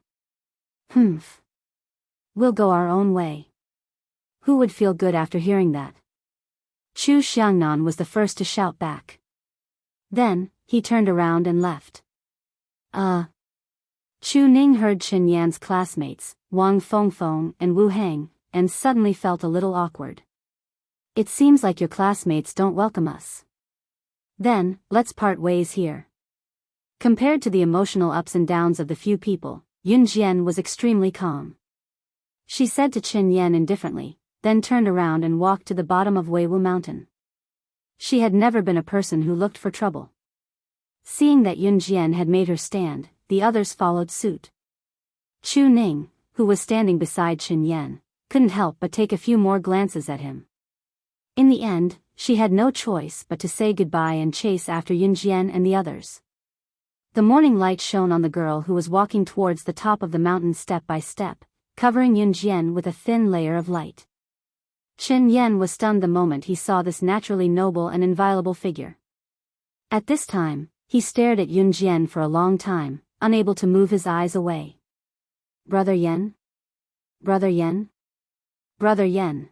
We'll go our own way. Who would feel good after hearing that? Chu Xiangnan was the first to shout back. Then, he turned around and left. Chu Ning heard Qin Yan's classmates, Wang Fengfeng and Wu Hang, and suddenly felt a little awkward. It seems like your classmates don't welcome us. Then, let's part ways here. Compared to the emotional ups and downs of the few people, Yun Jian was extremely calm. She said to Qin Yan indifferently, then turned around and walked to the bottom of Weiwu Mountain. She had never been a person who looked for trouble. Seeing that Yun Jian had made her stand, the others followed suit. Chu Ning, who was standing beside Qin Yan, couldn't help but take a few more glances at him. In the end, she had no choice but to say goodbye and chase after Yun Jian and the others. The morning light shone on the girl who was walking towards the top of the mountain step by step, covering Yun Jian with a thin layer of light. Qin Yan was stunned the moment he saw this naturally noble and inviolable figure. At this time, he stared at Yun Jian for a long time, unable to move his eyes away. Brother Yan? Brother Yan? Brother Yan.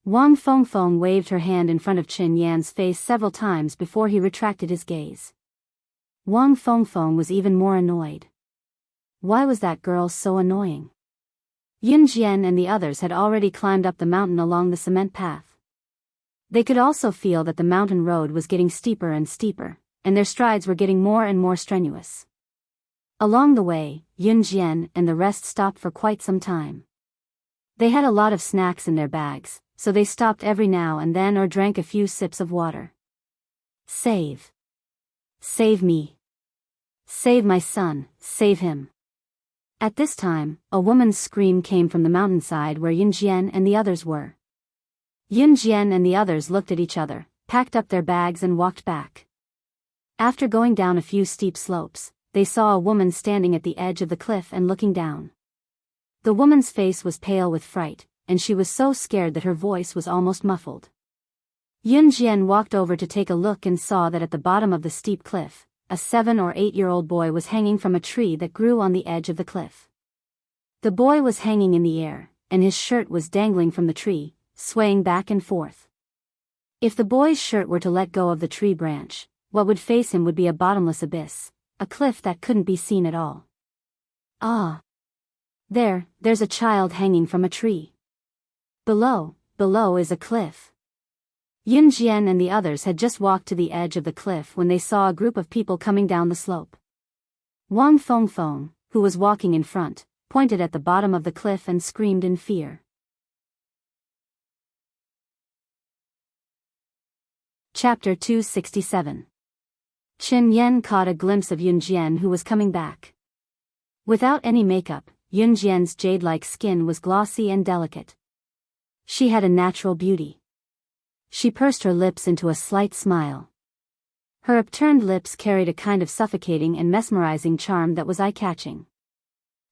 Wang Fengfeng waved her hand in front of Qin Yan's face several times before he retracted his gaze. Wang Fengfeng was even more annoyed. Why was that girl so annoying? Yun Jian and the others had already climbed up the mountain along the cement path. They could also feel that the mountain road was getting steeper and steeper, and their strides were getting more and more strenuous. Along the way, Yun Jian and the rest stopped for quite some time. They had a lot of snacks in their bags, so they stopped every now and then or drank a few sips of water. Save me. Save my son, save him. At this time, a woman's scream came from the mountainside where Yunjian and the others were. Yunjian and the others looked at each other, packed up their bags and walked back. After going down a few steep slopes, they saw a woman standing at the edge of the cliff and looking down. The woman's face was pale with fright, and she was so scared that her voice was almost muffled. Yunjian walked over to take a look and saw that at the bottom of the steep cliff, a 7 or 8-year-old boy was hanging from a tree that grew on the edge of the cliff. The boy was hanging in the air, and his shirt was dangling from the tree, swaying back and forth. If the boy's shirt were to let go of the tree branch, what would face him would be a bottomless abyss, a cliff that couldn't be seen at all. Ah! There's a child hanging from a tree. Below is a cliff. Yunjian and the others had just walked to the edge of the cliff when they saw a group of people coming down the slope. Wang Fengfeng, who was walking in front, pointed at the bottom of the cliff and screamed in fear. Chapter 267. Qin Yan caught a glimpse of Yunjian who was coming back. Without any makeup, Yunjian's jade-like skin was glossy and delicate. She had a natural beauty. She pursed her lips into a slight smile. Her upturned lips carried a kind of suffocating and mesmerizing charm that was eye-catching.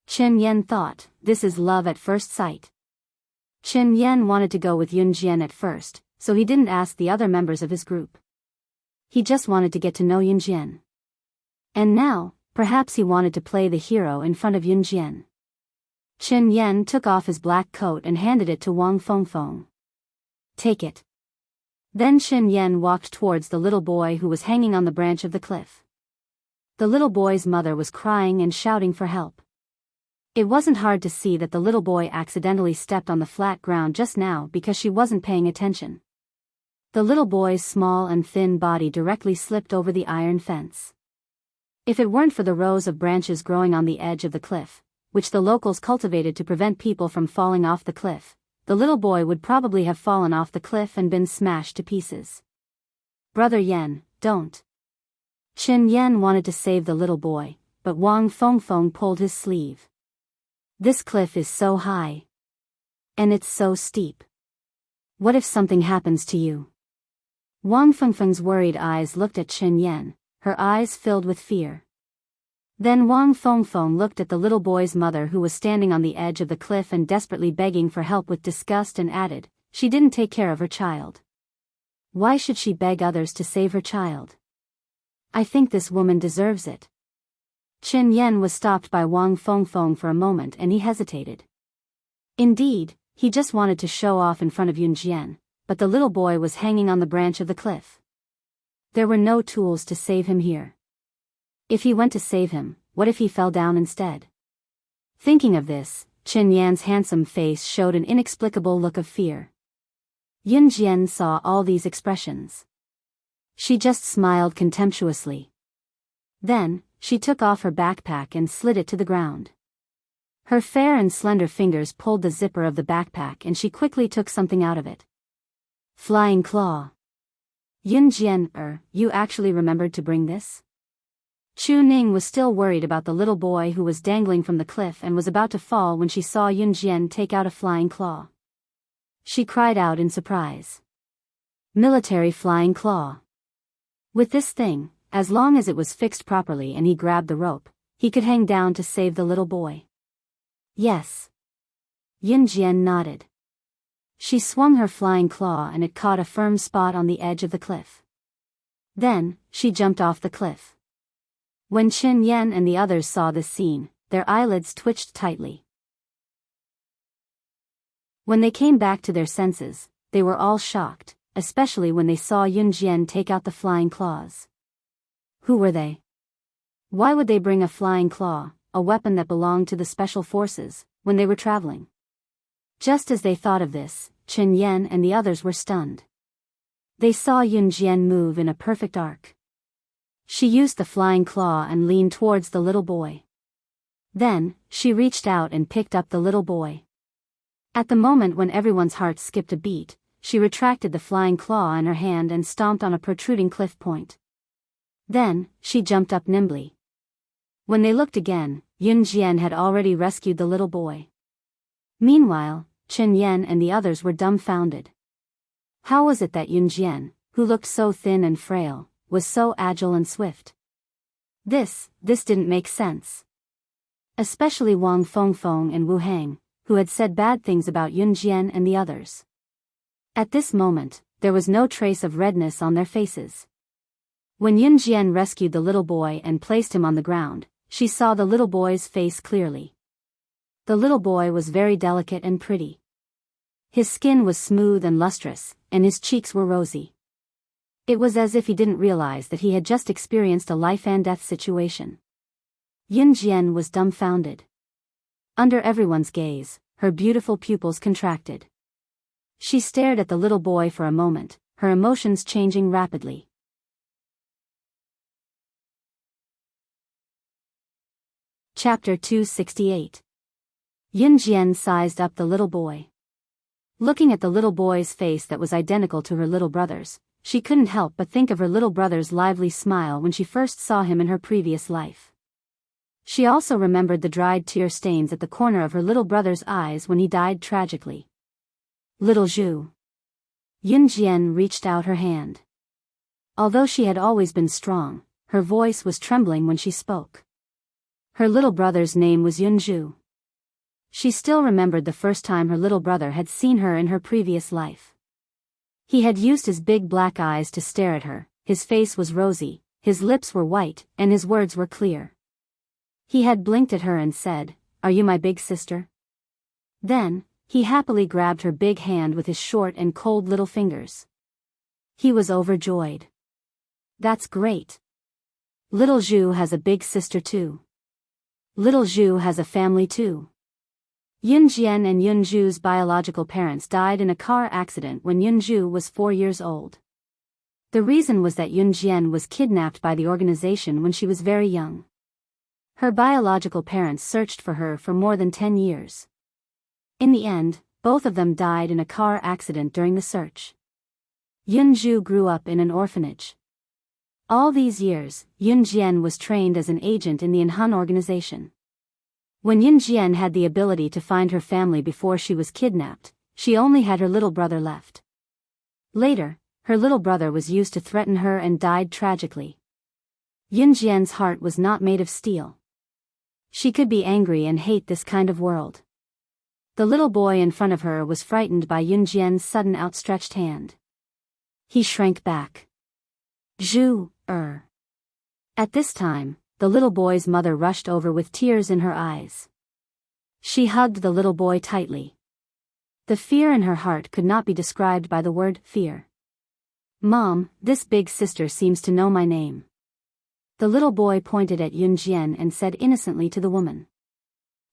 Qin Yan thought, this is love at first sight. Qin Yan wanted to go with Yunjian at first, so he didn't ask the other members of his group. He just wanted to get to know Yunjian. And now, perhaps he wanted to play the hero in front of Yunjian. Qin Yan took off his black coat and handed it to Wang Fengfeng. Take it. Then Qin Yan walked towards the little boy who was hanging on the branch of the cliff. The little boy's mother was crying and shouting for help. It wasn't hard to see that the little boy accidentally stepped on the flat ground just now because she wasn't paying attention. The little boy's small and thin body directly slipped over the iron fence. If it weren't for the rows of branches growing on the edge of the cliff, which the locals cultivated to prevent people from falling off the cliff, the little boy would probably have fallen off the cliff and been smashed to pieces. Brother Yan, don't. Qin Yan wanted to save the little boy, but Wang Fengfeng pulled his sleeve. This cliff is so high. And it's so steep. What if something happens to you? Wang Fengfeng's worried eyes looked at Qin Yan, her eyes filled with fear. Then Wang Fengfeng looked at the little boy's mother who was standing on the edge of the cliff and desperately begging for help with disgust and added, she didn't take care of her child. Why should she beg others to save her child? I think this woman deserves it. Qin Yan was stopped by Wang Fengfeng for a moment and he hesitated. Indeed, he just wanted to show off in front of Yunjian, but the little boy was hanging on the branch of the cliff. There were no tools to save him here. If he went to save him, what if he fell down instead? Thinking of this, Qin Yan's handsome face showed an inexplicable look of fear. Yunjian saw all these expressions. She just smiled contemptuously. Then, she took off her backpack and slid it to the ground. Her fair and slender fingers pulled the zipper of the backpack and she quickly took something out of it. Flying claw. Yunjian, you actually remembered to bring this? Chu Ning was still worried about the little boy who was dangling from the cliff and was about to fall when she saw Yunjian take out a flying claw. She cried out in surprise. Military flying claw. With this thing, as long as it was fixed properly and he grabbed the rope, he could hang down to save the little boy. Yes. Yunjian nodded. She swung her flying claw and it caught a firm spot on the edge of the cliff. Then, she jumped off the cliff. When Qin Yan and the others saw this scene, their eyelids twitched tightly. When they came back to their senses, they were all shocked, especially when they saw Yunjian take out the flying claws. Who were they? Why would they bring a flying claw, a weapon that belonged to the special forces, when they were traveling? Just as they thought of this, Qin Yan and the others were stunned. They saw Yunjian move in a perfect arc. She used the flying claw and leaned towards the little boy. Then, she reached out and picked up the little boy. At the moment when everyone's heart skipped a beat, she retracted the flying claw in her hand and stomped on a protruding cliff point. Then, she jumped up nimbly. When they looked again, Yun Jian had already rescued the little boy. Meanwhile, Chen Yan and the others were dumbfounded. How was it that Yun Jian, who looked so thin and frail, was so agile and swift? This didn't make sense. Especially Wang Fengfeng and Wu Hang, who had said bad things about Yun Jian and the others. At this moment, there was no trace of redness on their faces. When Yun Jian rescued the little boy and placed him on the ground, she saw the little boy's face clearly. The little boy was very delicate and pretty. His skin was smooth and lustrous, and his cheeks were rosy. It was as if he didn't realize that he had just experienced a life-and-death situation. Yun Jian was dumbfounded. Under everyone's gaze, her beautiful pupils contracted. She stared at the little boy for a moment, her emotions changing rapidly. Chapter 268. Yun Jian sized up the little boy. Looking at the little boy's face that was identical to her little brother's, she couldn't help but think of her little brother's lively smile when she first saw him in her previous life. She also remembered the dried tear stains at the corner of her little brother's eyes when he died tragically. Little Zhu. Yun Jian reached out her hand. Although she had always been strong, her voice was trembling when she spoke. Her little brother's name was Yun Zhu. She still remembered the first time her little brother had seen her in her previous life. He had used his big black eyes to stare at her, his face was rosy, his lips were white, and his words were clear. He had blinked at her and said, "Are you my big sister?" Then, he happily grabbed her big hand with his short and cold little fingers. He was overjoyed. That's great. Little Zhu has a big sister too. Little Zhu has a family too. Yun Jian and Yun Zhu's biological parents died in a car accident when Yun Zhu was 4 years old. The reason was that Yun Jian was kidnapped by the organization when she was very young. Her biological parents searched for her for more than 10 years. In the end, both of them died in a car accident during the search. Yun Zhu grew up in an orphanage. All these years, Yun Jian was trained as an agent in the Inhun organization. When Yun Jian had the ability to find her family before she was kidnapped, she only had her little brother left. Later, her little brother was used to threaten her and died tragically. Yun Jian's heart was not made of steel. She could be angry and hate this kind of world. The little boy in front of her was frightened by Yun Jian's sudden outstretched hand. He shrank back. Zhu. At this time, the little boy's mother rushed over with tears in her eyes. She hugged the little boy tightly. The fear in her heart could not be described by the word fear. "Mom, this big sister seems to know my name." The little boy pointed at Yun Jian and said innocently to the woman.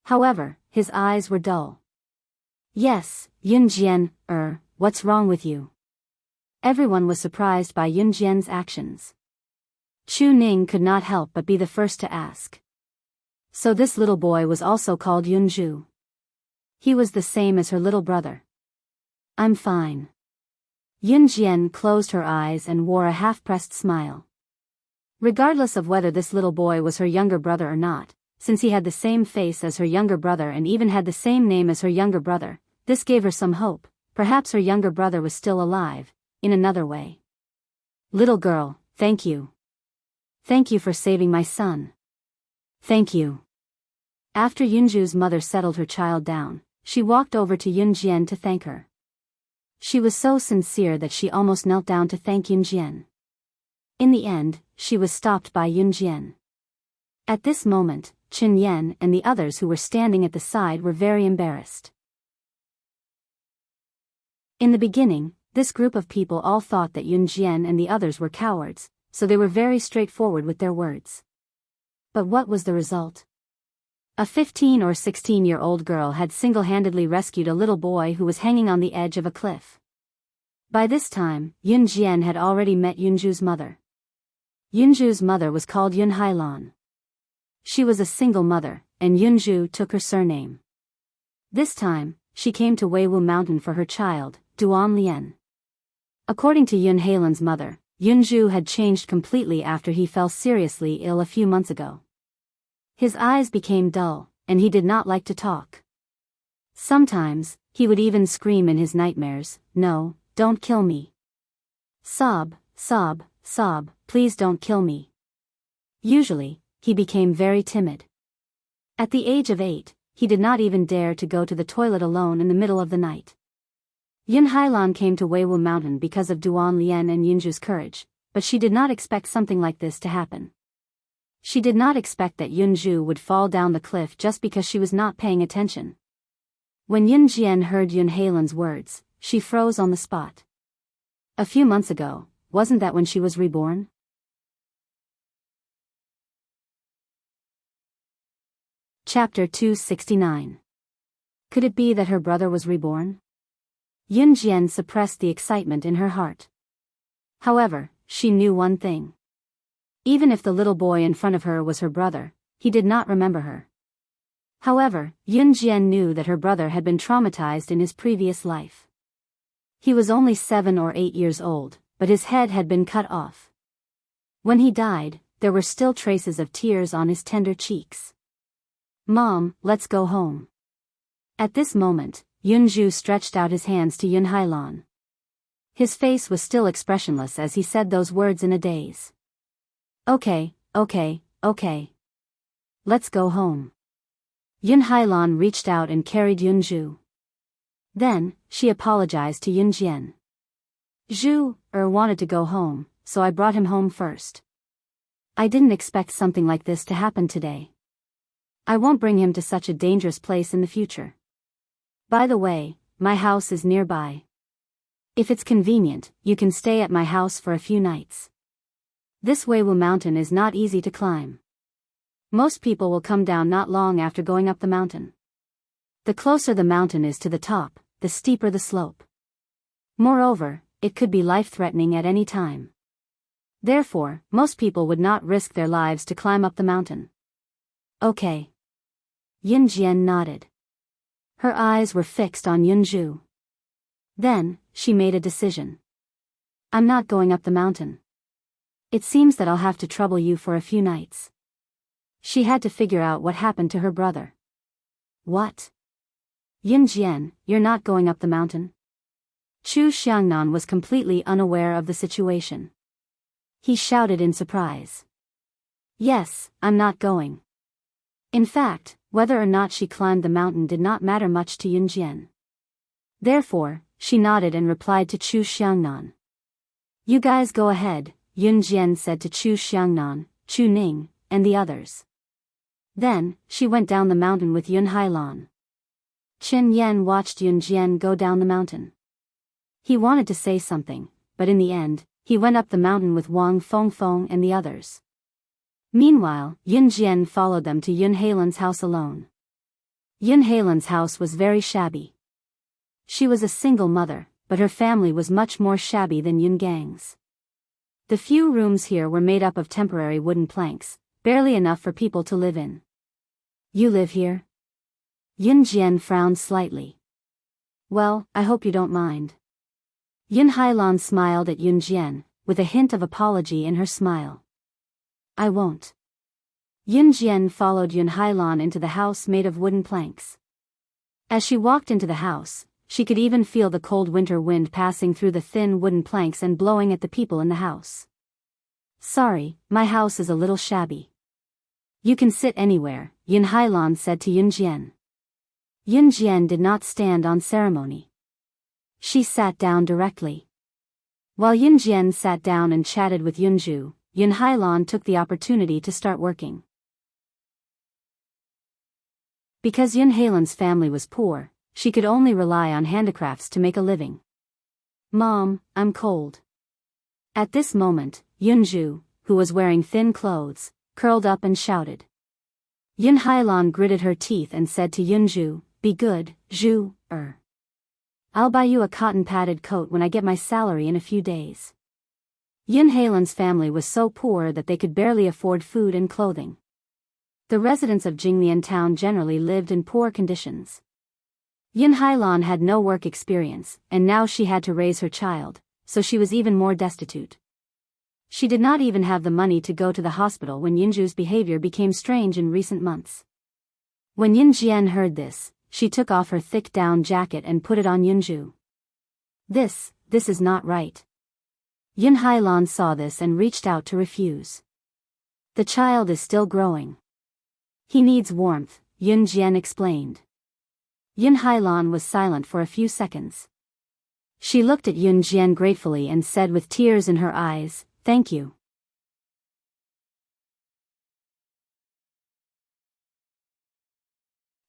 However, his eyes were dull. "Yes, Yun Jian, what's wrong with you?" Everyone was surprised by Yun Jian's actions. Chu Ning could not help but be the first to ask. So this little boy was also called Yun Zhu. He was the same as her little brother. "I'm fine." Yun Jian closed her eyes and wore a half-pressed smile. Regardless of whether this little boy was her younger brother or not, since he had the same face as her younger brother and even had the same name as her younger brother, this gave her some hope. Perhaps her younger brother was still alive, in another way. "Little girl, thank you. Thank you for saving my son." "Thank you." After Yunju's mother settled her child down, she walked over to Yun Jian to thank her. She was so sincere that she almost knelt down to thank Yun Jian. In the end, she was stopped by Yun Jian. At this moment, Chen Yan and the others who were standing at the side were very embarrassed. In the beginning, this group of people all thought that Yun Jian and the others were cowards, so they were very straightforward with their words. But what was the result? A 15 or 16-year-old girl had single-handedly rescued a little boy who was hanging on the edge of a cliff. By this time, Yun Jian had already met Yunju's mother. Yunju's mother was called Yun Hailan. She was a single mother, and Yunju took her surname. This time, she came to Weiwu Mountain for her child, Duan Lian. According to Yun Hailan's mother, Yunju had changed completely after he fell seriously ill a few months ago. His eyes became dull, and he did not like to talk. Sometimes, he would even scream in his nightmares, "No, don't kill me. Sob, sob, sob, please don't kill me." Usually, he became very timid. At the age of 8, he did not even dare to go to the toilet alone in the middle of the night. Yun Hailan came to Weiwu Mountain because of Duan Lian and Yunju's courage, but she did not expect something like this to happen. She did not expect that Yunju would fall down the cliff just because she was not paying attention. When Yun Jian heard Yun Hailan's words, she froze on the spot. A few months ago, wasn't that when she was reborn? Chapter 269. Could it be that her brother was reborn? Yun Jian suppressed the excitement in her heart. However, she knew one thing. Even if the little boy in front of her was her brother, he did not remember her. However, Yun Jian knew that her brother had been traumatized in his previous life. He was only 7 or 8 years old, but his head had been cut off. When he died, there were still traces of tears on his tender cheeks. "Mom, let's go home." At this moment, Yunju stretched out his hands to Yun Hailan. His face was still expressionless as he said those words in a daze. Okay. Let's go home." Yun Hailan reached out and carried Yunju. Then, she apologized to Yun Jian. "Zhu wanted to go home, so I brought him home first. I didn't expect something like this to happen today. I won't bring him to such a dangerous place in the future. By the way, my house is nearby. If it's convenient, you can stay at my house for a few nights. This Weiwu Mountain is not easy to climb. Most people will come down not long after going up the mountain. The closer the mountain is to the top, the steeper the slope. Moreover, it could be life-threatening at any time. Therefore, most people would not risk their lives to climb up the mountain." "Okay." Yun Jian nodded. Her eyes were fixed on Yunju. Then, she made a decision. "I'm not going up the mountain. It seems that I'll have to trouble you for a few nights." She had to figure out what happened to her brother. "What? Yun Jian, you're not going up the mountain?" Chu Xiangnan was completely unaware of the situation. He shouted in surprise. "Yes, I'm not going." In fact, whether or not she climbed the mountain did not matter much to Yun Jian. Therefore, she nodded and replied to Chu Xiangnan. "You guys go ahead," Yun Jian said to Chu Xiangnan, Chu Ning, and the others. Then, she went down the mountain with Yun Hailan. Chen Yan watched Yun Jian go down the mountain. He wanted to say something, but in the end, he went up the mountain with Wang Fengfeng and the others. Meanwhile, Yun Jian followed them to Yun Hailan's house alone. Yun Hailan's house was very shabby. She was a single mother, but her family was much more shabby than Yun Gang's. The few rooms here were made up of temporary wooden planks, barely enough for people to live in. "You live here?" Yun Jian frowned slightly. "Well, I hope you don't mind." Yun Hailan smiled at Yun Jian, with a hint of apology in her smile. "I won't." Yun Jian followed Yun Hailan into the house made of wooden planks. As she walked into the house, she could even feel the cold winter wind passing through the thin wooden planks and blowing at the people in the house. "Sorry, my house is a little shabby." "You can sit anywhere," Yun Hailan said to Yun Jian. Yun Jian did not stand on ceremony. She sat down directly. While Yun Jian sat down and chatted with Yunju, Yun Hailan took the opportunity to start working. Because Yun Hailan's family was poor, she could only rely on handicrafts to make a living. "Mom, I'm cold." At this moment, Yunju, who was wearing thin clothes, curled up and shouted. Yun Hailan gritted her teeth and said to Yunju, "Be good, Zhu. I'll buy you a cotton-padded coat when I get my salary in a few days." Yun Hailan's family was so poor that they could barely afford food and clothing. The residents of Jinglian town generally lived in poor conditions. Yun Hailan had no work experience, and now she had to raise her child, so she was even more destitute. She did not even have the money to go to the hospital when Yunju's behavior became strange in recent months. When Yun Jian heard this, she took off her thick down jacket and put it on Yunju. This is not right. Yun Hailan saw this and reached out to refuse. The child is still growing. He needs warmth, Yun Jian explained. Yun Hailan was silent for a few seconds. She looked at Yun Jian gratefully and said with tears in her eyes, "Thank you."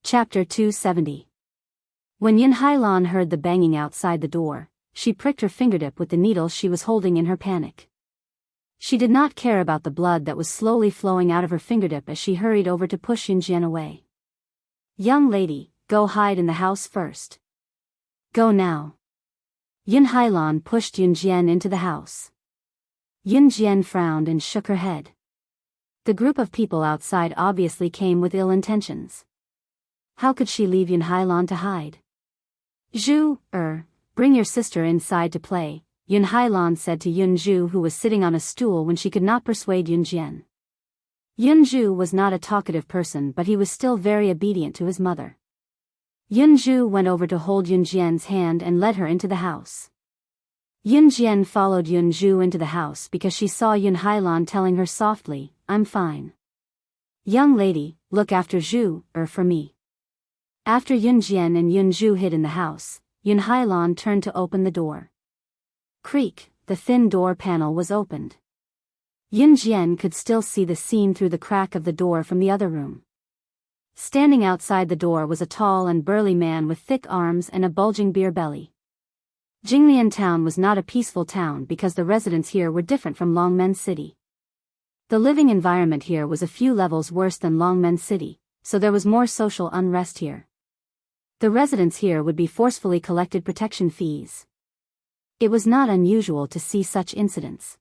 Chapter 270. When Yun Hailan heard the banging outside the door, she pricked her fingertip with the needle she was holding in her panic. She did not care about the blood that was slowly flowing out of her fingertip as she hurried over to push Yun Jian away. "Young lady, go hide in the house first. Go now." Yun Hailan pushed Yun Jian into the house. Yun Jian frowned and shook her head. The group of people outside obviously came with ill intentions. How could she leave Yun Hailan to hide? "Zhu, bring your sister inside to play," Yun Hailan said to Yun Zhu, who was sitting on a stool when she could not persuade Yun Jian. Yun Zhu was not a talkative person, but he was still very obedient to his mother. Yun Zhu went over to hold Yun Jian's hand and led her into the house. Yun Jian followed Yun Zhu into the house because she saw Yun Hailan telling her softly, "I'm fine. Young lady, look after Zhu, for me." After Yun Jian and Yun Zhu hid in the house, Yun Hailan turned to open the door. Creak, the thin door panel was opened. Yun Jian could still see the scene through the crack of the door from the other room. Standing outside the door was a tall and burly man with thick arms and a bulging beer belly. Jinglian town was not a peaceful town because the residents here were different from Longmen City. The living environment here was a few levels worse than Longmen City, so there was more social unrest here. The residents here would be forcefully collected protection fees. It was not unusual to see such incidents.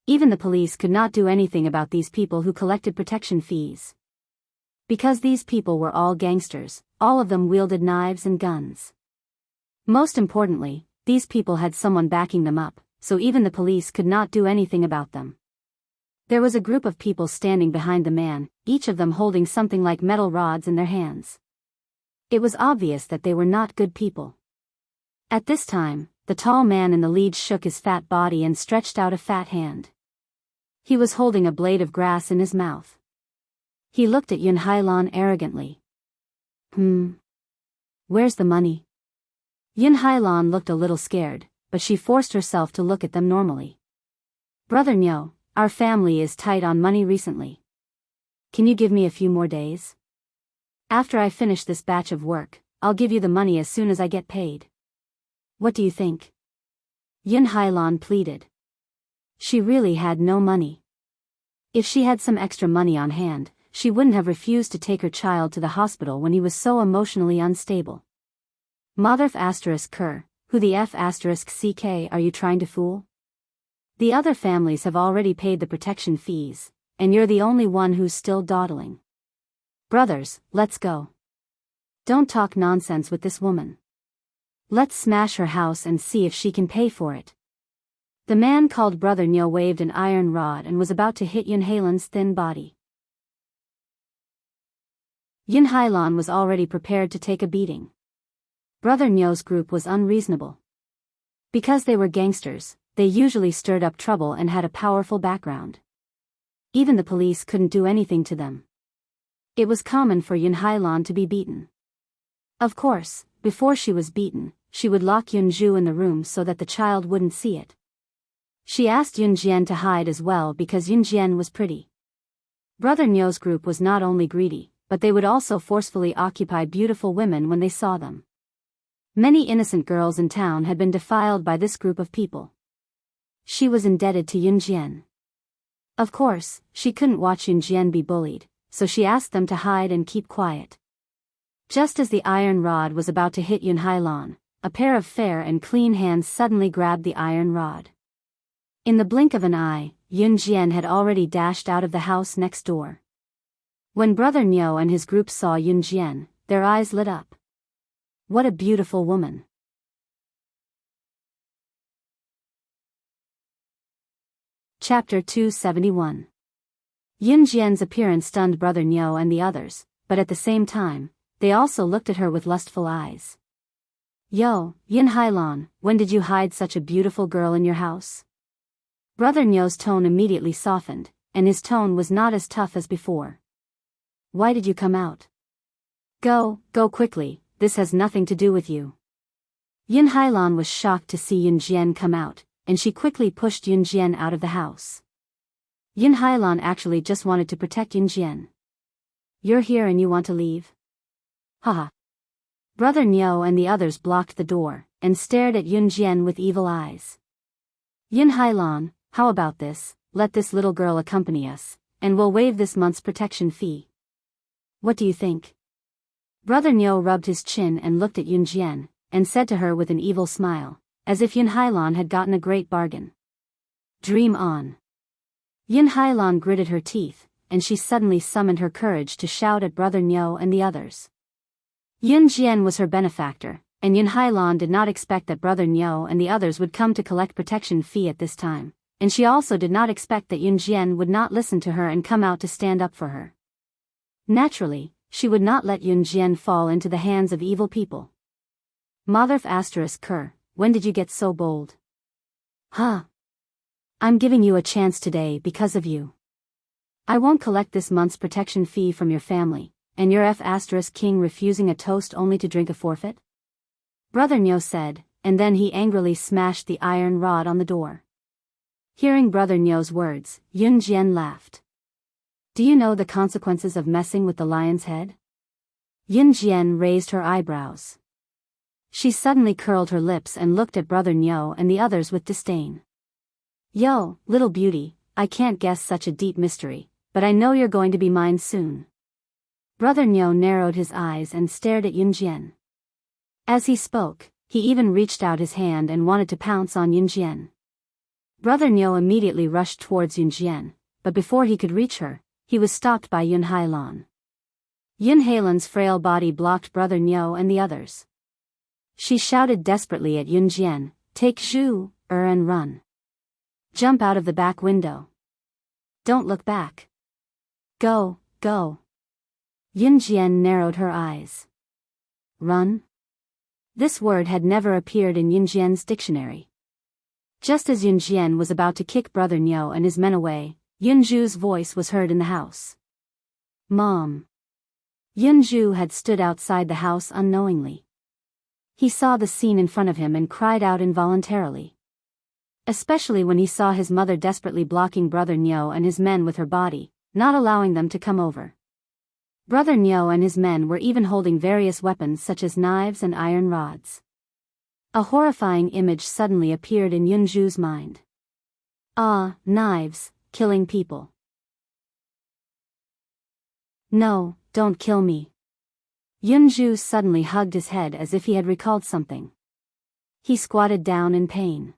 Even the police could not do anything about these people who collected protection fees. Because these people were all gangsters, all of them wielded knives and guns. Most importantly, these people had someone backing them up, so even the police could not do anything about them. There was a group of people standing behind the man, each of them holding something like metal rods in their hands. It was obvious that they were not good people. At this time, the tall man in the lead shook his fat body and stretched out a fat hand. He was holding a blade of grass in his mouth. He looked at Yun Hailan arrogantly. Where's the money?" Yun Hailan looked a little scared, but she forced herself to look at them normally. "Brother Nyo, our family is tight on money recently. Can you give me a few more days? After I finish this batch of work, I'll give you the money as soon as I get paid. What do you think?" Yun Hailan pleaded. She really had no money. If she had some extra money on hand, she wouldn't have refused to take her child to the hospital when he was so emotionally unstable. Motherf *Ker, who the F***ck are you trying to fool? The other families have already paid the protection fees, and you're the only one who's still dawdling. Brothers, let's go. Don't talk nonsense with this woman. Let's smash her house and see if she can pay for it. The man called Brother Nyo waved an iron rod and was about to hit Yun Hailan's thin body. Yun Hailan was already prepared to take a beating. Brother Nyo's group was unreasonable. Because they were gangsters, they usually stirred up trouble and had a powerful background. Even the police couldn't do anything to them. It was common for Yun Hailan to be beaten. Of course, before she was beaten, she would lock Yun Zhu in the room so that the child wouldn't see it. She asked Yun Jian to hide as well because Yun Jian was pretty. Brother Nyo's group was not only greedy, but they would also forcefully occupy beautiful women when they saw them. Many innocent girls in town had been defiled by this group of people. She was indebted to Yun Jian. Of course, she couldn't watch Yun Jian be bullied, so she asked them to hide and keep quiet. Just as the iron rod was about to hit Yun Hailan, a pair of fair and clean hands suddenly grabbed the iron rod. In the blink of an eye, Yun Jian had already dashed out of the house next door. When Brother Nyo and his group saw Yun Jian, their eyes lit up. What a beautiful woman. Chapter 271. Yun Jian's appearance stunned Brother Niu and the others, but at the same time, they also looked at her with lustful eyes. Yo, Yun Hailan, when did you hide such a beautiful girl in your house? Brother Niu's tone immediately softened, and his tone was not as tough as before. Why did you come out? Go quickly, this has nothing to do with you. Yun Hailan was shocked to see Yun Jian come out, and she quickly pushed Yun Jian out of the house. Yun Hailan actually just wanted to protect Yun Jian. You're here and you want to leave? Haha. Brother Niu and the others blocked the door, and stared at Yun Jian with evil eyes. Yun Hailan, how about this, let this little girl accompany us, and we'll waive this month's protection fee. What do you think? Brother Niu rubbed his chin and looked at Yun Jian, and said to her with an evil smile, as if Yun Hailan had gotten a great bargain. Dream on. Yun Hailan gritted her teeth, and she suddenly summoned her courage to shout at Brother Niu and the others. Yun Jian was her benefactor, and Yun Hailan did not expect that Brother Niu and the others would come to collect protection fee at this time, and she also did not expect that Yun Jian would not listen to her and come out to stand up for her. Naturally, she would not let Yun Jian fall into the hands of evil people. Mother Ker, when did you get so bold? Huh? I'm giving you a chance today because of you. I won't collect this month's protection fee from your family, and your King refusing a toast only to drink a forfeit? Brother Niu said, and then he angrily smashed the iron rod on the door. Hearing Brother Niu's words, Yun Jian laughed. Do you know the consequences of messing with the lion's head? Yun Jian raised her eyebrows. She suddenly curled her lips and looked at Brother Niu and the others with disdain. Yo, little beauty, I can't guess such a deep mystery, but I know you're going to be mine soon. Brother Niu narrowed his eyes and stared at Yun Jian. As he spoke, he even reached out his hand and wanted to pounce on Yun Jian. Brother Niu immediately rushed towards Yun Jian, but before he could reach her, he was stopped by Yun Hailan. Yun Hailan's frail body blocked Brother Niu and the others. She shouted desperately at Yun Jian, take Zhu, and run. Jump out of the back window. Don't look back. Go. Yun Jian narrowed her eyes. Run? This word had never appeared in Yun Jian's dictionary. Just as Yun Jian was about to kick Brother Niu and his men away, Yun Zhu's voice was heard in the house. Mom. Yun Zhu had stood outside the house unknowingly. He saw the scene in front of him and cried out involuntarily. Especially when he saw his mother desperately blocking Brother Niu and his men with her body, not allowing them to come over. Brother Niu and his men were even holding various weapons such as knives and iron rods. A horrifying image suddenly appeared in Yun Zhu's mind. Knives, killing people. No, don't kill me. Yun Zhu suddenly hugged his head as if he had recalled something. He squatted down in pain.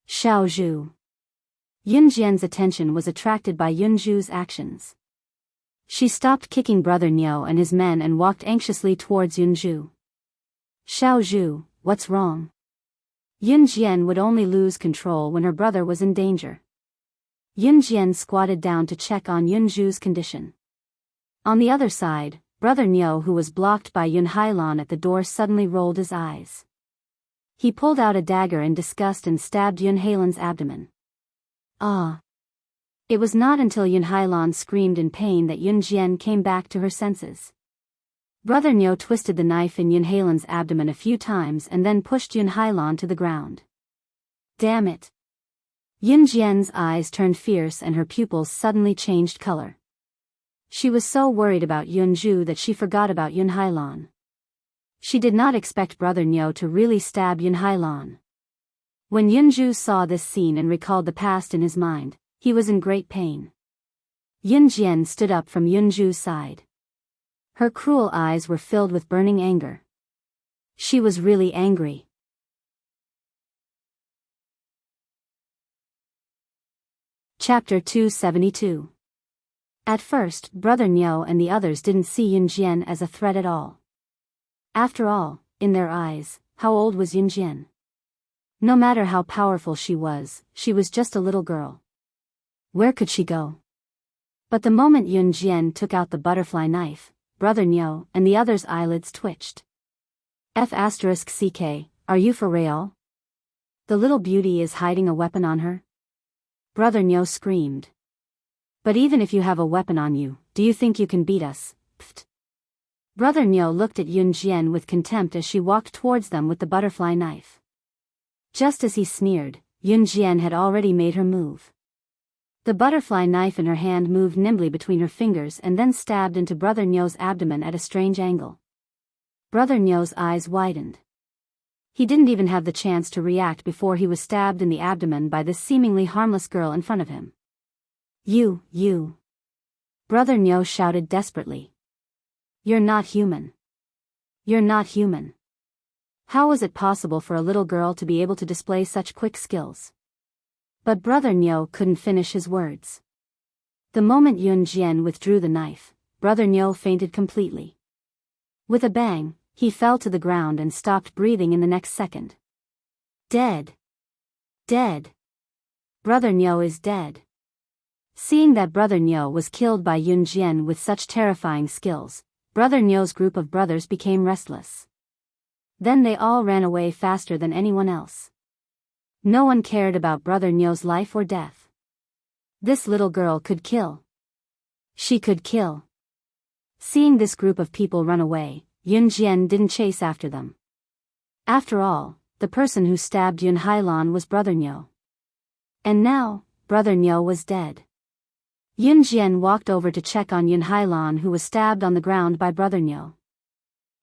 Xiao Zhu. Yun Jian's attention was attracted by Yun Zhu's actions. She stopped kicking Brother Niu and his men and walked anxiously towards Yun Zhu. Xiao Zhu, what's wrong? Yun Jian would only lose control when her brother was in danger. Yun Jian squatted down to check on Yun Zhu's condition. On the other side, Brother Niu, who was blocked by Yun Hailan at the door, suddenly rolled his eyes. He pulled out a dagger in disgust and stabbed Yun Hailan's abdomen. It was not until Yun Hailan screamed in pain that Yun Jian came back to her senses. Brother Niu twisted the knife in Yun Hailan's abdomen a few times and then pushed Yun Hailan to the ground. Damn it! Yun Jian's eyes turned fierce and her pupils suddenly changed color. She was so worried about Yun Zhu that she forgot about Yun Hailan. She did not expect Brother Niu to really stab Yun Hailan. When Yun Zhu saw this scene and recalled the past in his mind, he was in great pain. Yun Jian stood up from Yun Zhu's side. Her cruel eyes were filled with burning anger. She was really angry. Chapter 272. At first, Brother Niu and the others didn't see Yun Jian as a threat at all. After all, in their eyes, how old was Yun Jian? No matter how powerful she was just a little girl. Where could she go? But the moment Yun Jian took out the butterfly knife, Brother Nyo and the other's eyelids twitched. F***CK, are you for real? The little beauty is hiding a weapon on her? Brother Nyo screamed. But even if you have a weapon on you, do you think you can beat us? Pfft. Brother Nyo looked at Yun Jian with contempt as she walked towards them with the butterfly knife. Just as he sneered, Yun Jian had already made her move. The butterfly knife in her hand moved nimbly between her fingers and then stabbed into Brother Nyo's abdomen at a strange angle. Brother Nyo's eyes widened. He didn't even have the chance to react before he was stabbed in the abdomen by this seemingly harmless girl in front of him. You. Brother Nyo shouted desperately. You're not human. You're not human. How was it possible for a little girl to be able to display such quick skills? But Brother Nyo couldn't finish his words. The moment Yun Jian withdrew the knife, Brother Nyo fainted completely. With a bang, he fell to the ground and stopped breathing in the next second. Dead. Dead. Brother Nyo is dead. Seeing that Brother Nyo was killed by Yun Jian with such terrifying skills, Brother Nyo's group of brothers became restless. Then they all ran away faster than anyone else. No one cared about Brother Nyo's life or death. This little girl could kill. She could kill. Seeing this group of people run away, Yun Jian didn't chase after them. After all, the person who stabbed Yun Hailan was Brother Nyo. And now, Brother Nyo was dead. Yun Jian walked over to check on Yun Hailan, who was stabbed on the ground by Brother Nyo.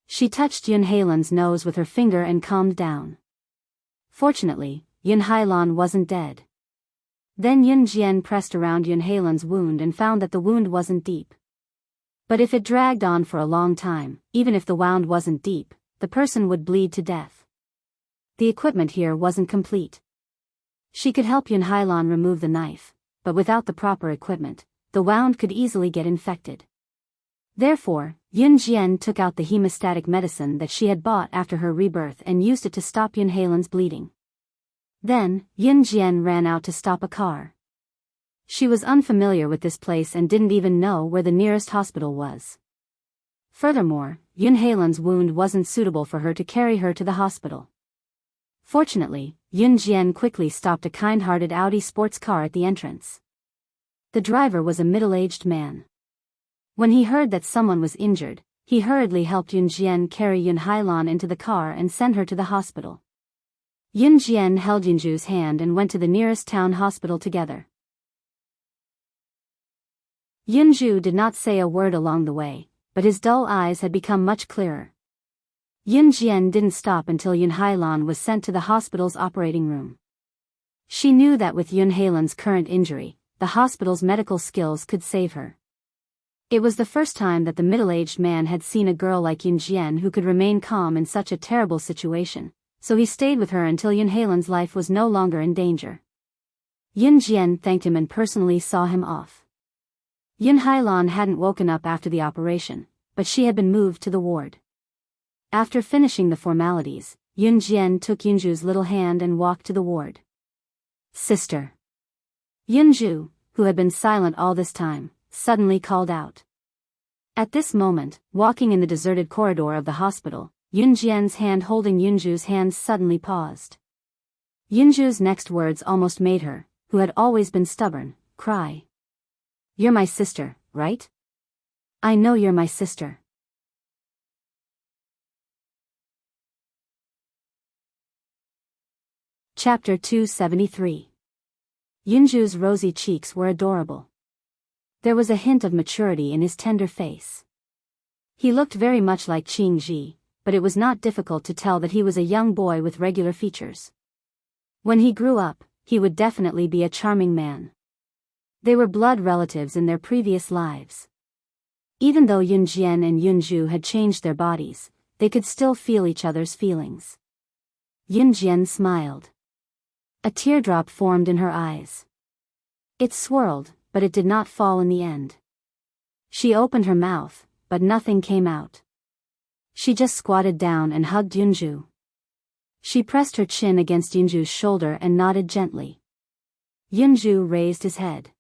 She touched Yun Hailan's nose with her finger and calmed down. Fortunately, Yun Hailan wasn't dead. Then Yun Jian pressed around Yun Hailan's wound and found that the wound wasn't deep. But if it dragged on for a long time, even if the wound wasn't deep, the person would bleed to death. The equipment here wasn't complete. She could help Yun Hailan remove the knife, but without the proper equipment, the wound could easily get infected. Therefore, Yun Jian took out the hemostatic medicine that she had bought after her rebirth and used it to stop Yun Hailan's bleeding. Then, Yun Jian ran out to stop a car. She was unfamiliar with this place and didn't even know where the nearest hospital was. Furthermore, Yun Hailan's wound wasn't suitable for her to carry her to the hospital. Fortunately, Yun Jian quickly stopped a kind-hearted Audi sports car at the entrance. The driver was a middle-aged man. When he heard that someone was injured, he hurriedly helped Yun Jian carry Yun Hailan into the car and send her to the hospital. Yun Jian held Yunju's hand and went to the nearest town hospital together. Yunju did not say a word along the way, but his dull eyes had become much clearer. Yun Jian didn't stop until Yun Hailan was sent to the hospital's operating room. She knew that with Yun Hailan's current injury, the hospital's medical skills could save her. It was the first time that the middle-aged man had seen a girl like Yun Jian who could remain calm in such a terrible situation, so he stayed with her until Yun Hailan's life was no longer in danger. Yun Jian thanked him and personally saw him off. Yun Hailan hadn't woken up after the operation, but she had been moved to the ward. After finishing the formalities, Yun Jian took Yunju's little hand and walked to the ward. Sister. Yunju, who had been silent all this time, suddenly called out. At this moment, walking in the deserted corridor of the hospital, Yun Jian's hand holding Yunju's hand suddenly paused. Yunju's next words almost made her, who had always been stubborn, cry. You're my sister, right? I know you're my sister. Chapter 273. Yunju's rosy cheeks were adorable. There was a hint of maturity in his tender face. He looked very much like Qing Ji, but it was not difficult to tell that he was a young boy with regular features. When he grew up, he would definitely be a charming man. They were blood relatives in their previous lives. Even though Yun Jian and Yunju had changed their bodies, they could still feel each other's feelings. Yun Jian smiled. A teardrop formed in her eyes. It swirled, but it did not fall in the end. She opened her mouth, but nothing came out. She just squatted down and hugged Yunju. She pressed her chin against Yunju's shoulder and nodded gently. Yunju raised his head.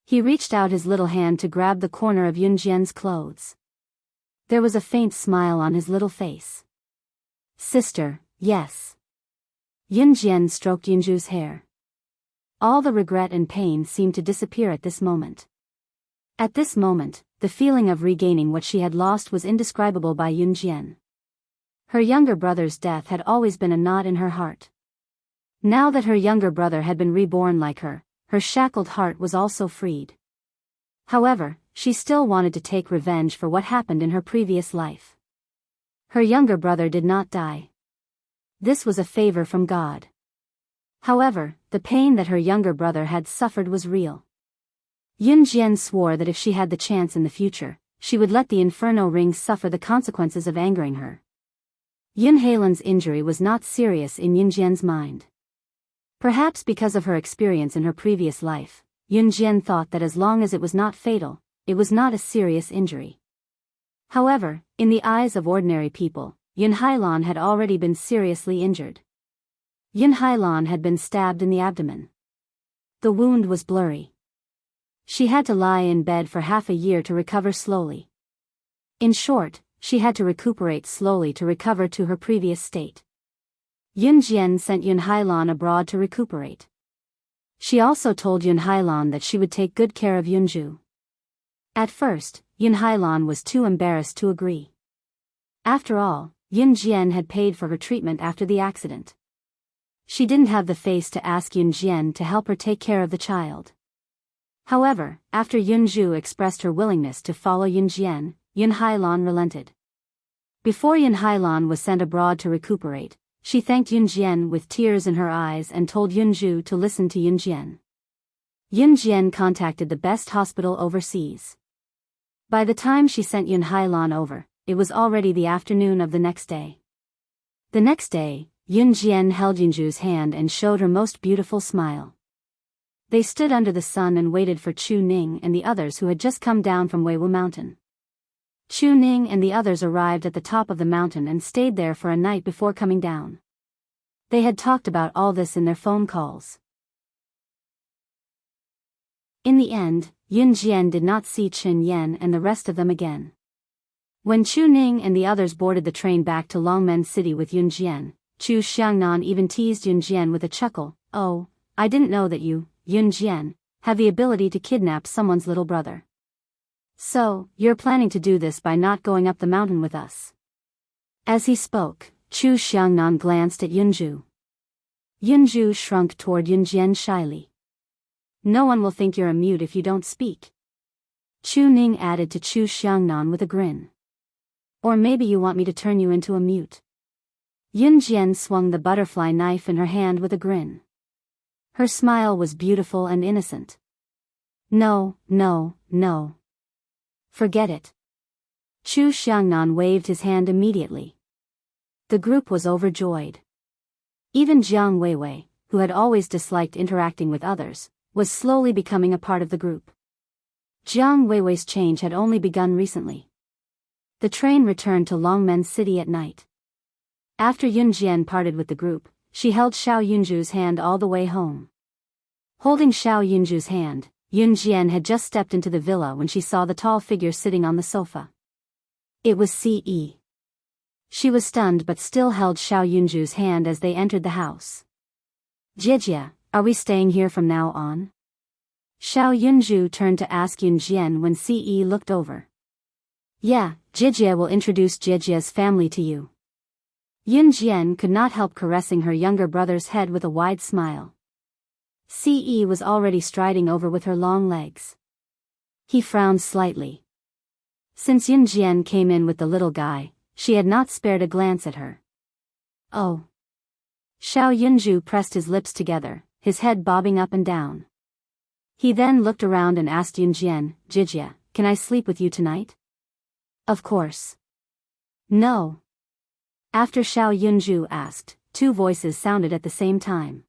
He reached out his little hand to grab the corner of Yunjian's clothes. There was a faint smile on his little face. Sister, yes. Yunjian stroked Yunju's hair. All the regret and pain seemed to disappear at this moment. At this moment, the feeling of regaining what she had lost was indescribable by Yunjian. Her younger brother's death had always been a knot in her heart. Now that her younger brother had been reborn like her shackled heart was also freed. However, she still wanted to take revenge for what happened in her previous life. Her younger brother did not die. This was a favor from God. However, the pain that her younger brother had suffered was real. Yunjian swore that if she had the chance in the future, she would let the Inferno Ring suffer the consequences of angering her. Yunhelan's injury was not serious in Yunjian's mind. Perhaps because of her experience in her previous life, Yunjian thought that as long as it was not fatal, it was not a serious injury. However, in the eyes of ordinary people, Yunhailan had already been seriously injured. Yunhailan had been stabbed in the abdomen. The wound was blurry. She had to lie in bed for half a year to recover slowly. In short, she had to recuperate slowly to recover to her previous state. Yunjian sent Yunhailan abroad to recuperate. She also told Yunhailan that she would take good care of Yunju. At first, Yunhailan was too embarrassed to agree. After all, Yunjian had paid for her treatment after the accident. She didn't have the face to ask Yunjian to help her take care of the child. However, after Yunju expressed her willingness to follow Yunjian, Yunhailan relented. Before Yunhailan was sent abroad to recuperate, she thanked Yunjian with tears in her eyes and told Yunju to listen to Yunjian. Yunjian contacted the best hospital overseas. By the time she sent Yunhailan over, it was already the afternoon of the next day. The next day, Yunjian held Yunju's hand and showed her most beautiful smile. They stood under the sun and waited for Chu Ning and the others who had just come down from Weiwu Mountain. Chu Ning and the others arrived at the top of the mountain and stayed there for a night before coming down. They had talked about all this in their phone calls. In the end, Yunjian did not see Chen Yan and the rest of them again. When Chu Ning and the others boarded the train back to Longmen City with Yunjian, Chu Xiangnan even teased Yunjian with a chuckle. "Oh, I didn't know that you, Yunjian, have the ability to kidnap someone's little brother. So, you're planning to do this by not going up the mountain with us." As he spoke, Chu Xiangnan glanced at Yunju. Yunju shrunk toward Yunjian shyly. "No one will think you're a mute if you don't speak." Chu Ning added to Chu Xiangnan with a grin. "Or maybe you want me to turn you into a mute." Yunjian swung the butterfly knife in her hand with a grin. Her smile was beautiful and innocent. "No, no, no. Forget it." Chu Xiangnan waved his hand immediately. The group was overjoyed. Even Jiang Weiwei, who had always disliked interacting with others, was slowly becoming a part of the group. Jiang Weiwei's change had only begun recently. The train returned to Longmen City at night. After Yunjian parted with the group, she held Xiao Yunju's hand all the way home. Holding Xiao Yunju's hand, Yunjian had just stepped into the villa when she saw the tall figure sitting on the sofa. It was Ce. She was stunned but still held Xiao Yunju's hand as they entered the house. "Jijia, are we staying here from now on?" Xiao Yunju turned to ask Yunjian when Ce looked over. "Yeah, Jijia will introduce Jijia's family to you." Yunjian could not help caressing her younger brother's head with a wide smile. Ce was already striding over with her long legs. He frowned slightly. Since Yunjian came in with the little guy, she had not spared a glance at her. "Oh." Xiao Yunju pressed his lips together, his head bobbing up and down. He then looked around and asked Yunjian, "Jijia, can I sleep with you tonight?" "Of course." "No." After Xiao Yunju asked, two voices sounded at the same time.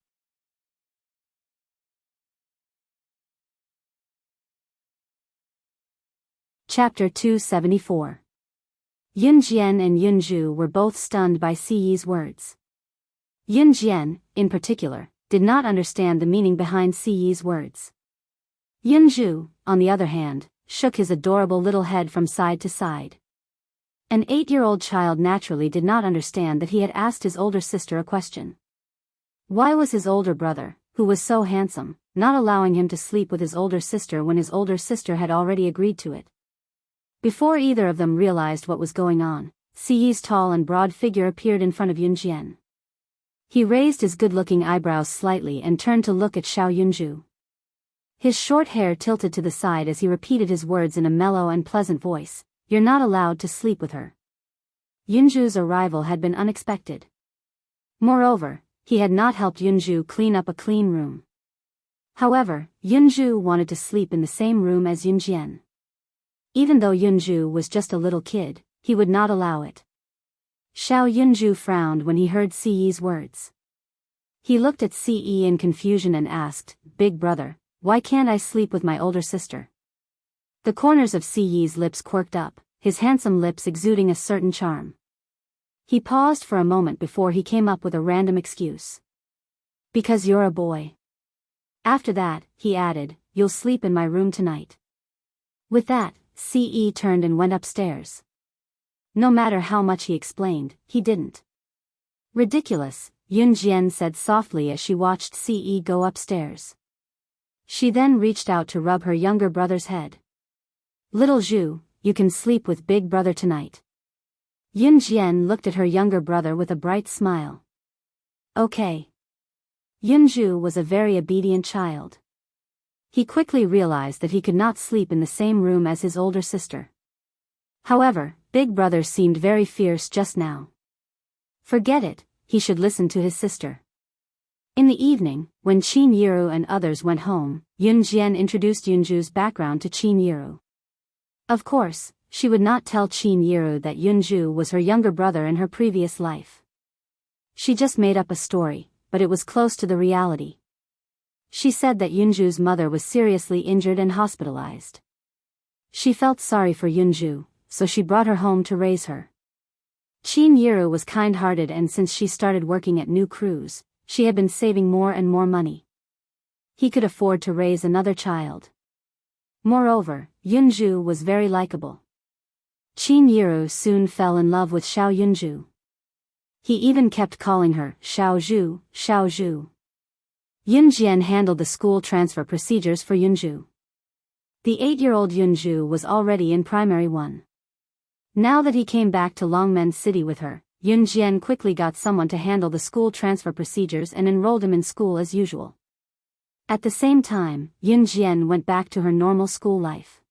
Chapter 274. Yunjian and Yunju were both stunned by Ce's words. Yunjian, in particular, did not understand the meaning behind Ce's words. Yunju, on the other hand, shook his adorable little head from side to side. An 8-year-old child naturally did not understand that he had asked his older sister a question. Why was his older brother, who was so handsome, not allowing him to sleep with his older sister when his older sister had already agreed to it? Before either of them realized what was going on, Siyi's tall and broad figure appeared in front of Yunjian. He raised his good-looking eyebrows slightly and turned to look at Xiao Yunju. His short hair tilted to the side as he repeated his words in a mellow and pleasant voice, "You're not allowed to sleep with her." Yunju's arrival had been unexpected. Moreover, he had not helped Yunju clean up a clean room. However, Yunju wanted to sleep in the same room as Yunjian. Even though Yunju was just a little kid, he would not allow it. Xiao Yunju frowned when he heard Siyi's words. He looked at Siyi in confusion and asked, "Big brother, why can't I sleep with my older sister?" The corners of Siyi's lips quirked up, his handsome lips exuding a certain charm. He paused for a moment before he came up with a random excuse. "Because you're a boy." After that, he added, "You'll sleep in my room tonight." With that, Siyi turned and went upstairs. No matter how much he explained, he didn't. "Ridiculous," Yunjian said softly as she watched Siyi go upstairs. She then reached out to rub her younger brother's head. "Little Zhu, you can sleep with big brother tonight." Yunjian looked at her younger brother with a bright smile. "Okay." Yunju was a very obedient child. He quickly realized that he could not sleep in the same room as his older sister. However, big brother seemed very fierce just now. Forget it, he should listen to his sister. In the evening, when Qin Yiru and others went home, Yunjian introduced Yunju's background to Qin Yiru. Of course, she would not tell Qin Yiru that Yunju was her younger brother in her previous life. She just made up a story, but it was close to the reality. She said that Yunju's mother was seriously injured and hospitalized. She felt sorry for Yunju, so she brought her home to raise her. Qin Yiru was kind-hearted, and since she started working at New Cruise, she had been saving more and more money. He could afford to raise another child. Moreover, Yunju was very likable. Qin Yiru soon fell in love with Xiao Yunju. He even kept calling her Xiao Zhu, Xiao Zhu. Yunjian handled the school transfer procedures for Yunju. The 8-year-old Yunju was already in primary 1. Now that he came back to Longmen City with her, Yunjian quickly got someone to handle the school transfer procedures and enrolled him in school as usual. At the same time, Yunjian went back to her normal school life.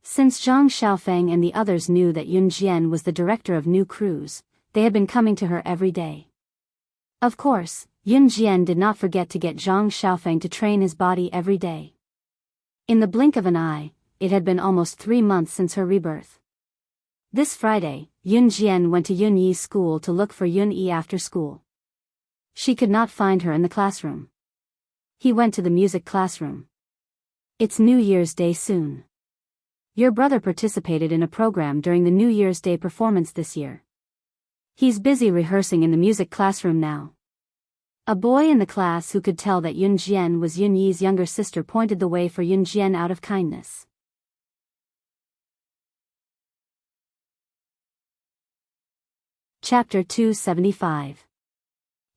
Since Zhang Xiaofeng and the others knew that Yunjian was the director of New Cruise, they had been coming to her every day. Of course, Yunjian did not forget to get Zhang Xiaofeng to train his body every day. In the blink of an eye, it had been almost 3 months since her rebirth. This Friday, Yunjian went to Yunyi's school to look for Yunyi after school. She could not find her in the classroom. He went to the music classroom. "It's New Year's Day soon. Your brother participated in a program during the New Year's Day performance this year. He's busy rehearsing in the music classroom now." A boy in the class who could tell that Yunjian was Yunyi's younger sister pointed the way for Yunjian out of kindness. Chapter 275.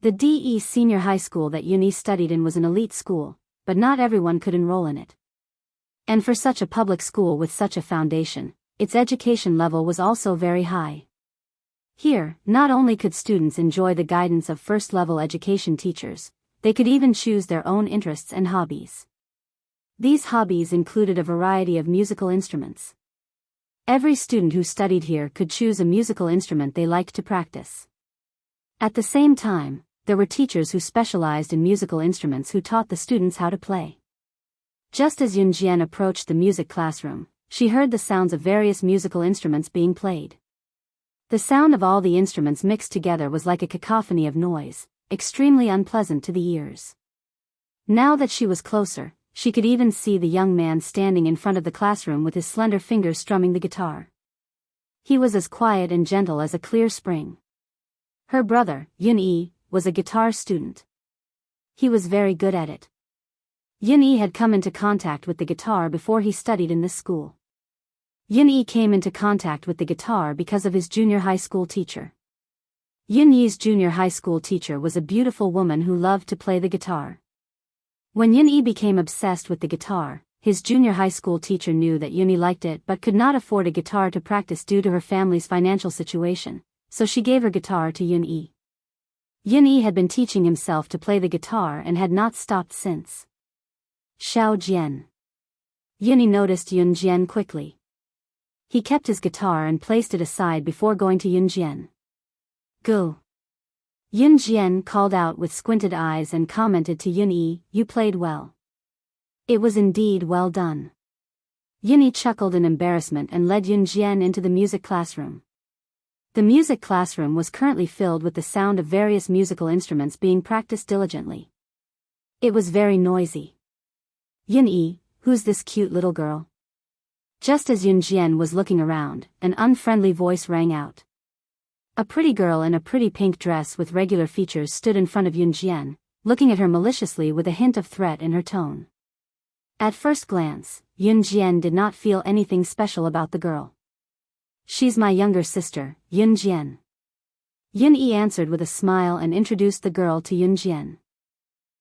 The DE Senior High School that Yunyi studied in was an elite school, but not everyone could enroll in it. And for such a public school with such a foundation, its education level was also very high. Here, not only could students enjoy the guidance of first-level education teachers, they could even choose their own interests and hobbies. These hobbies included a variety of musical instruments. Every student who studied here could choose a musical instrument they liked to practice. At the same time, there were teachers who specialized in musical instruments who taught the students how to play. Just as Yunjian approached the music classroom, she heard the sounds of various musical instruments being played. The sound of all the instruments mixed together was like a cacophony of noise, extremely unpleasant to the ears. Now that she was closer, she could even see the young man standing in front of the classroom with his slender fingers strumming the guitar. He was as quiet and gentle as a clear spring. Her brother, Yunyi, was a guitar student. He was very good at it. Yin-yi had come into contact with the guitar before he studied in this school. Yin-yi came into contact with the guitar because of his junior high school teacher. Yin-yi's junior high school teacher was a beautiful woman who loved to play the guitar. When Yin-yi became obsessed with the guitar, his junior high school teacher knew that Yin-yi liked it but could not afford a guitar to practice due to her family's financial situation, so she gave her guitar to Yin-yi. Yin-yi had been teaching himself to play the guitar and had not stopped since. Xiao Jian. Yin-yi noticed Yun Jian quickly. He kept his guitar and placed it aside before going to Yun Jian. Go. Yun Jian called out with squinted eyes and commented to Yin-yi, "You played well." It was indeed well done. Yin-yi chuckled in embarrassment and led Yun Jian into the music classroom. The music classroom was currently filled with the sound of various musical instruments being practiced diligently. It was very noisy. "Yin-yi, who's this cute little girl?" Just as Yun Jian was looking around, an unfriendly voice rang out. A pretty girl in a pretty pink dress with regular features stood in front of Yun Jian, looking at her maliciously with a hint of threat in her tone. At first glance, Yun Jian did not feel anything special about the girl. "She's my younger sister, Yun Jian." Yin-yi answered with a smile and introduced the girl to Yun Jian.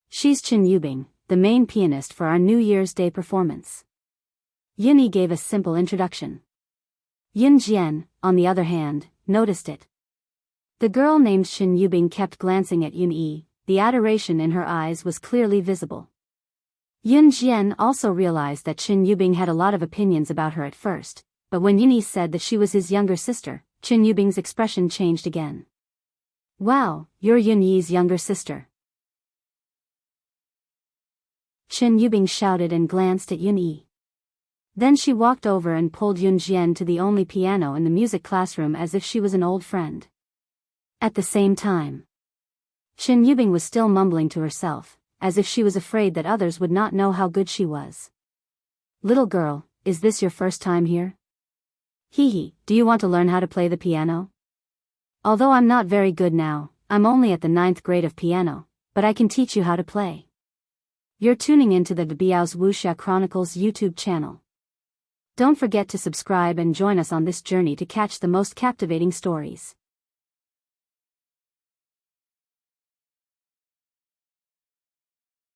"She's Chen Yubing, the main pianist for our New Year's Day performance." Yin-yi gave a simple introduction. Yun Jian, on the other hand, noticed it. The girl named Chen Yubing kept glancing at Yin-yi, the adoration in her eyes was clearly visible. Yun Jian also realized that Chen Yubing had a lot of opinions about her at first, but when Yin-yi said that she was his younger sister, Chen Yubing's expression changed again. "Wow, you're Yin-yi's younger sister." Chen Yubing shouted and glanced at Yin-yi. Then she walked over and pulled Yun Jian to the only piano in the music classroom as if she was an old friend. At the same time, Chen Yubing was still mumbling to herself, as if she was afraid that others would not know how good she was. "Little girl, is this your first time here? Hee, do you want to learn how to play the piano? Although I'm not very good now, I'm only at the 9th grade of piano, but I can teach you how to play." You're tuning into the Biyao's Wuxia Chronicles YouTube channel. Don't forget to subscribe and join us on this journey to catch the most captivating stories.